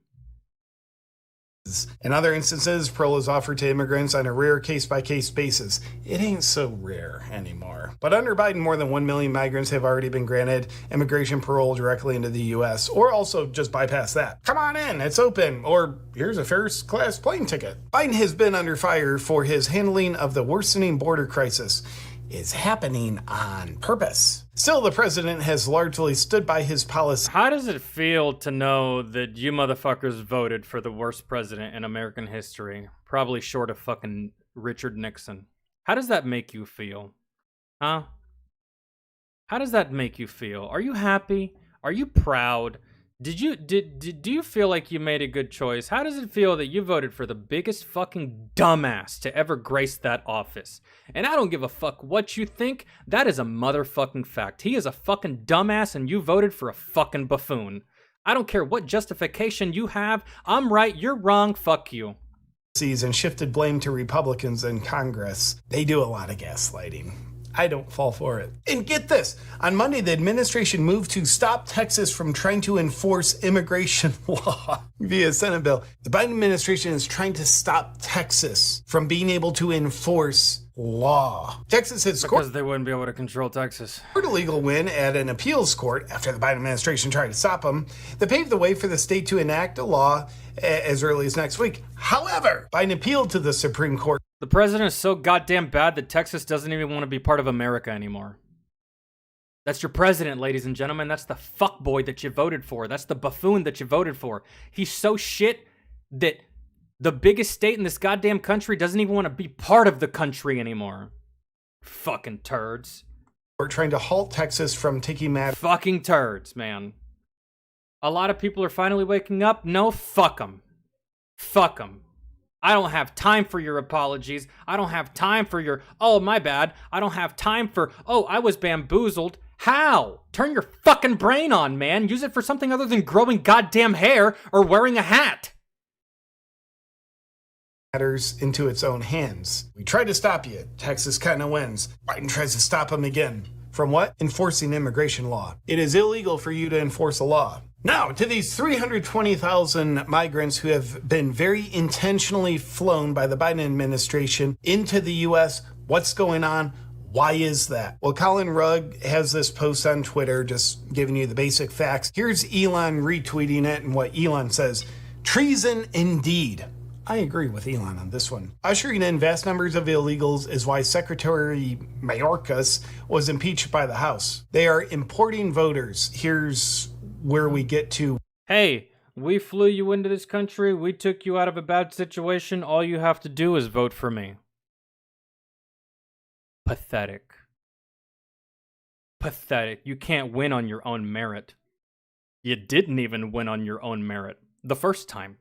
In other instances, parole is offered to immigrants on a rare case-by-case basis. It ain't so rare anymore. But under Biden, more than 1 million migrants have already been granted immigration parole directly into the U.S., or also just bypass that. Come on in, it's open, or here's a first-class plane ticket. Biden has been under fire for his handling of the worsening border crisis. Is happening on purpose. Still, the president has largely stood by his policy. How does it feel to know that you motherfuckers voted for the worst president in American history? Probably short of fucking Richard Nixon. How does that make you feel? Huh? How does that make you feel? Are you happy? Are you proud? Do you feel like you made a good choice? How does it feel that you voted for the biggest fucking dumbass to ever grace that office? And I don't give a fuck what you think. That is a motherfucking fact. He is a fucking dumbass and you voted for a fucking buffoon. I don't care what justification you have. I'm right, you're wrong, fuck you. And shifted blame to Republicans in Congress. They do a lot of gaslighting. I don't fall for it. And get this, on Monday, the administration moved to stop Texas from trying to enforce immigration law via Senate bill. The Biden administration is trying to stop Texas from being able to enforce law. Texas had scored because they wouldn't be able to control Texas. A legal win at an appeals court after the Biden administration tried to stop them that paved the way for the state to enact a law as early as next week. However, Biden appealed to the Supreme Court. The president is so goddamn bad that Texas doesn't even want to be part of America anymore. That's your president, ladies and gentlemen. That's the fuckboy that you voted for. That's the buffoon that you voted for. He's so shit that the biggest state in this goddamn country doesn't even want to be part of the country anymore. Fucking turds. We're trying to halt Texas from taking matters. Fucking turds, man. A lot of people are finally waking up. No, fuck them. Fuck them. I don't have time for your apologies. I don't have time for your, oh, my bad. I don't have time for, oh, I was bamboozled. How? Turn your fucking brain on, man. Use it for something other than growing goddamn hair or wearing a hat. Matters into its own hands. We tried to stop you. Texas kind of wins. Biden tries to stop him again. From what? Enforcing immigration law. It is illegal for you to enforce a law. Now, to these 320,000 migrants who have been very intentionally flown by the Biden administration into the U.S., what's going on? Why is that? Well, Colin Rugg has this post on Twitter just giving you the basic facts. Here's Elon retweeting it, and what Elon says, treason indeed. I agree with Elon on this one. Ushering in vast numbers of illegals is why Secretary Mayorkas was impeached by the House. They are importing voters. Here's where we get to. Hey, we flew you into this country. We took you out of a bad situation. All you have to do is vote for me. Pathetic. Pathetic. You can't win on your own merit. You didn't even win on your own merit the first time.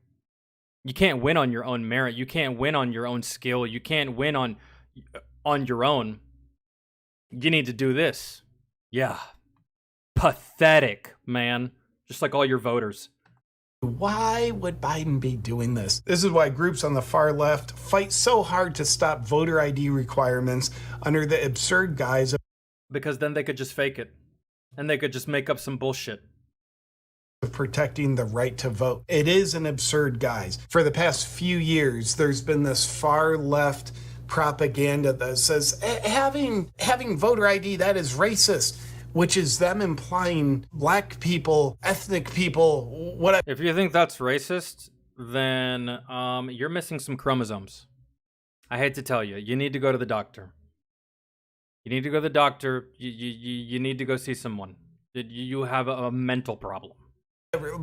You can't win on your own merit. You can't win on your own skill. You can't win on your own. You need to do this. Yeah. Pathetic, man. Just like all your voters. Why would Biden be doing this? This is why groups on the far left fight so hard to stop voter ID requirements under the absurd guise of... Because then they could just fake it. And they could just make up some bullshit. Of protecting the right to vote. It is an absurd guise. For the past few years, there's been this far left propaganda that says having voter ID, that is racist, which is them implying black people, ethnic people, whatever. If you think that's racist, then you're missing some chromosomes. I hate to tell you, you need to go to the doctor. You need to go to the doctor. You need to go see someone. You have a mental problem.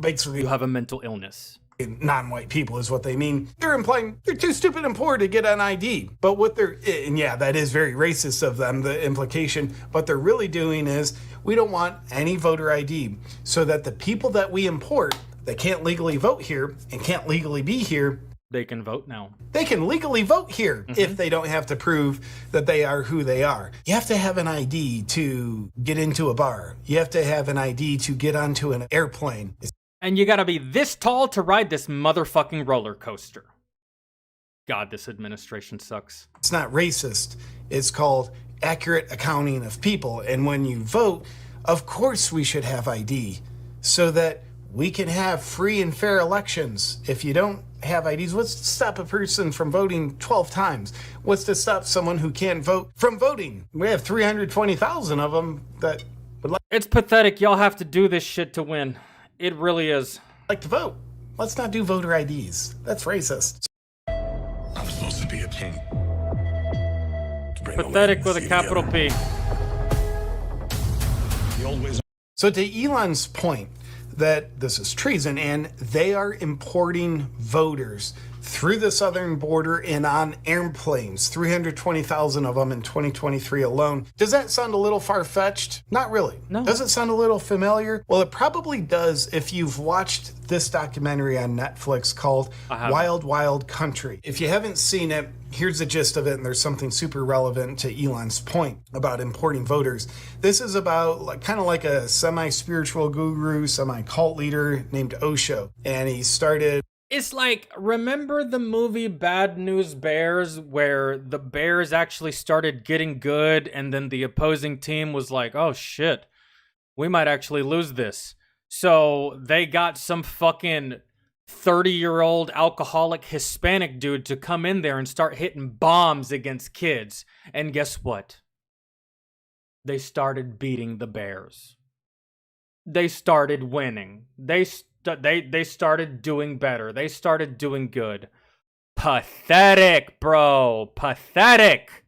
Basically, you have a mental illness. Non-white people is what they mean. They're implying they're too stupid and poor to get an ID. But what they're, and yeah, that is very racist of them, the implication. What they're really doing is we don't want any voter ID so that the people that we import that can't legally vote here and can't legally be here, they can vote now. They can legally vote here if they don't have to prove that they are who they are. You have to have an ID to get into a bar. You have to have an ID to get onto an airplane. And you gotta be this tall to ride this motherfucking roller coaster. God, this administration sucks. It's not racist. It's called accurate accounting of people. And when you vote, of course we should have ID so that we can have free and fair elections. If you don't have IDs, what's to stop a person from voting 12 times? What's to stop someone who can't vote from voting? We have 320,000 of them that would like. It's pathetic. Y'all have to do this shit to win. It really is. Like to vote. Let's not do voter IDs. That's racist. I'm supposed to be a king. Pathetic with a capital P. So to Elon's point that this is treason and they are importing voters through the southern border and on airplanes, 320,000 of them in 2023 alone. Does that sound a little far-fetched? Not really. No. Does it sound a little familiar? Well, it probably does if you've watched this documentary on Netflix called Wild Wild Country. If you haven't seen it, here's the gist of it, and there's something super relevant to Elon's point about importing voters. This is about kind of like a semi-spiritual guru, semi-cult leader named Osho, and he started... It's like, remember the movie Bad News Bears, where the Bears actually started getting good and then the opposing team was like, oh shit, we might actually lose this. So they got some fucking 30-year-old alcoholic Hispanic dude to come in there and start hitting bombs against kids. And guess what? They started beating the Bears. They started winning. They started doing better. They started doing good. Pathetic, bro. Pathetic.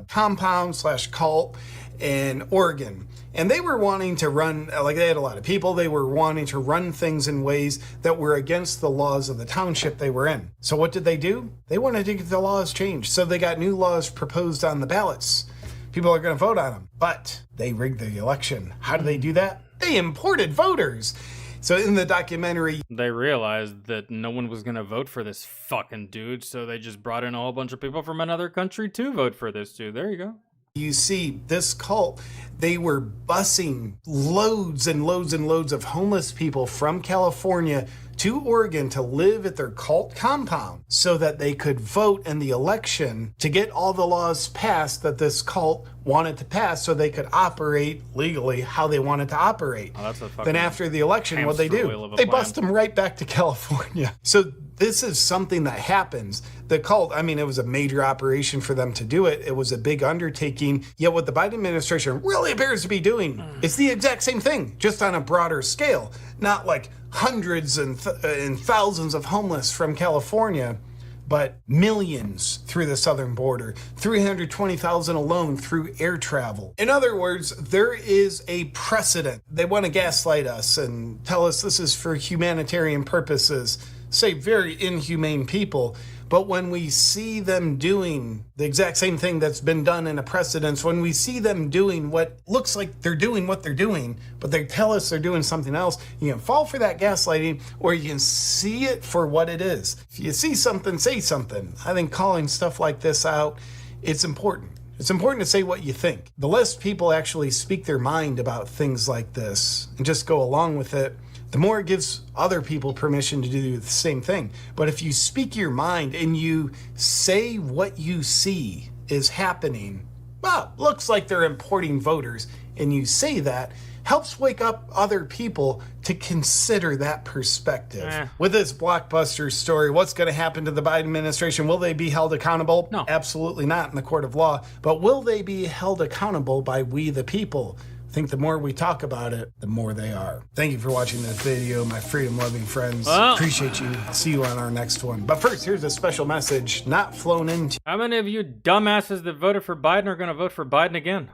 Compound/cult in Oregon. And they were wanting to run, like they had a lot of people, they were wanting to run things in ways that were against the laws of the township they were in. So what did they do? They wanted to get the laws changed. So they got new laws proposed on the ballots. People are going to vote on them. But they rigged the election. How did they do that? They imported voters. So in the documentary, they realized that no one was going to vote for this fucking dude, so they just brought in a whole bunch of people from another country to vote for this dude. There you go. You see, this cult, they were busing loads and loads and loads of homeless people from California to Oregon to live at their cult compound so that they could vote in the election to get all the laws passed that this cult wanted to pass so they could operate legally how they wanted to operate. Oh, that's a fucking then after the election, what they do? They bust them right back to California. So this is something that happens. The cult, I mean, it was a major operation for them to do it. It was a big undertaking. Yet what the Biden administration really appears to be doing is the exact same thing, just on a broader scale. Not like hundreds and thousands of homeless from California, but millions through the southern border, 320,000 alone through air travel. In other words, there is a precedent. They want to gaslight us and tell us this is for humanitarian purposes, say very inhumane people. But when we see them doing the exact same thing that's been done in a precedence, when we see them doing what looks like they're doing what they're doing, but they tell us they're doing something else, you can fall for that gaslighting or you can see it for what it is. If you see something, say something. I think calling stuff like this out, it's important. It's important to say what you think. The less people actually speak their mind about things like this and just go along with it, the more it gives other people permission to do the same thing. But if you speak your mind and you say what you see is happening, well, looks like they're importing voters, and you say that, helps wake up other people to consider that perspective. With this blockbuster story, what's going to happen to the Biden administration? Will they be held accountable? No. Absolutely not in the court of law. But will they be held accountable by we the people? I think the more we talk about it, the more they are. Thank you for watching this video, my freedom-loving friends. Appreciate you. See you on our next one. But first, here's a special message not flown into. How many of you dumbasses that voted for Biden are going to vote for Biden again?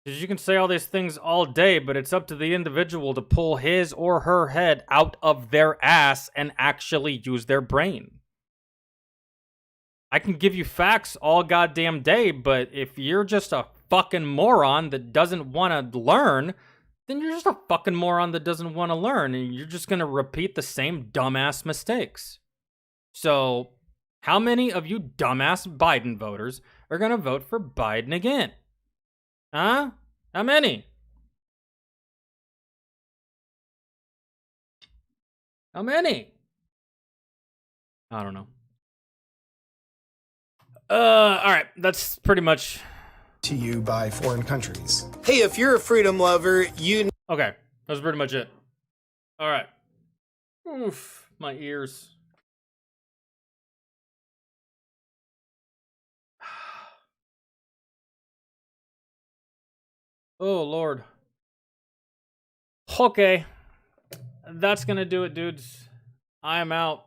Because you can say all these things all day, but it's up to the individual to pull his or her head out of their ass and actually use their brain. I can give you facts all goddamn day, but if you're just a fucking moron that doesn't want to learn, then you're just a fucking moron that doesn't want to learn, and you're just going to repeat the same dumbass mistakes. So, how many of you dumbass Biden voters are going to vote for Biden again? Huh? How many? How many? I don't know. All right, that's pretty much to you by foreign countries. Hey, if you're a freedom lover, you... Okay, that's pretty much it. All right. Oof, my ears. Oh, Lord. Okay. That's gonna do it, dudes. I'm out.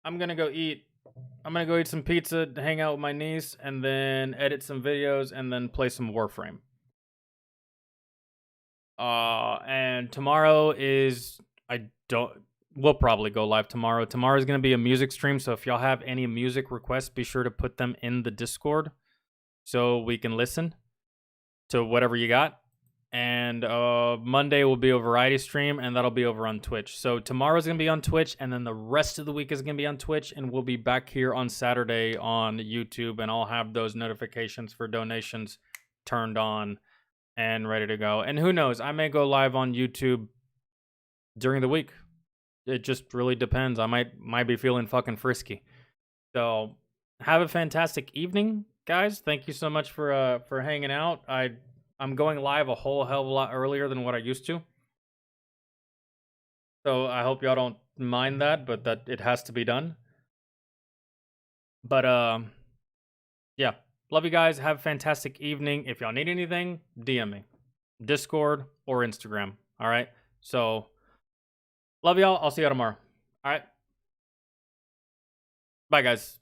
I'm gonna go eat. I'm gonna go eat some pizza, hang out with my niece, and then edit some videos, and then play some Warframe. And tomorrow is... We'll probably go live tomorrow. Tomorrow's gonna be a music stream, so if y'all have any music requests, be sure to put them in the Discord so we can listen to whatever you got. And Monday will be a variety stream, and that'll be over on Twitch. So tomorrow's going to be on Twitch, and then the rest of the week is going to be on Twitch, and we'll be back here on Saturday on YouTube, and I'll have those notifications for donations turned on and ready to go. And who knows, I may go live on YouTube during the week. It just really depends. I might be feeling fucking frisky. So have a fantastic evening, guys. Thank you so much for hanging out. I'm going live a whole hell of a lot earlier than what I used to. So I hope y'all don't mind that, but that it has to be done. But yeah. Love you guys. Have a fantastic evening. If y'all need anything, DM me. Discord or Instagram. All right? So love y'all. I'll see y'all tomorrow. All right? Bye, guys.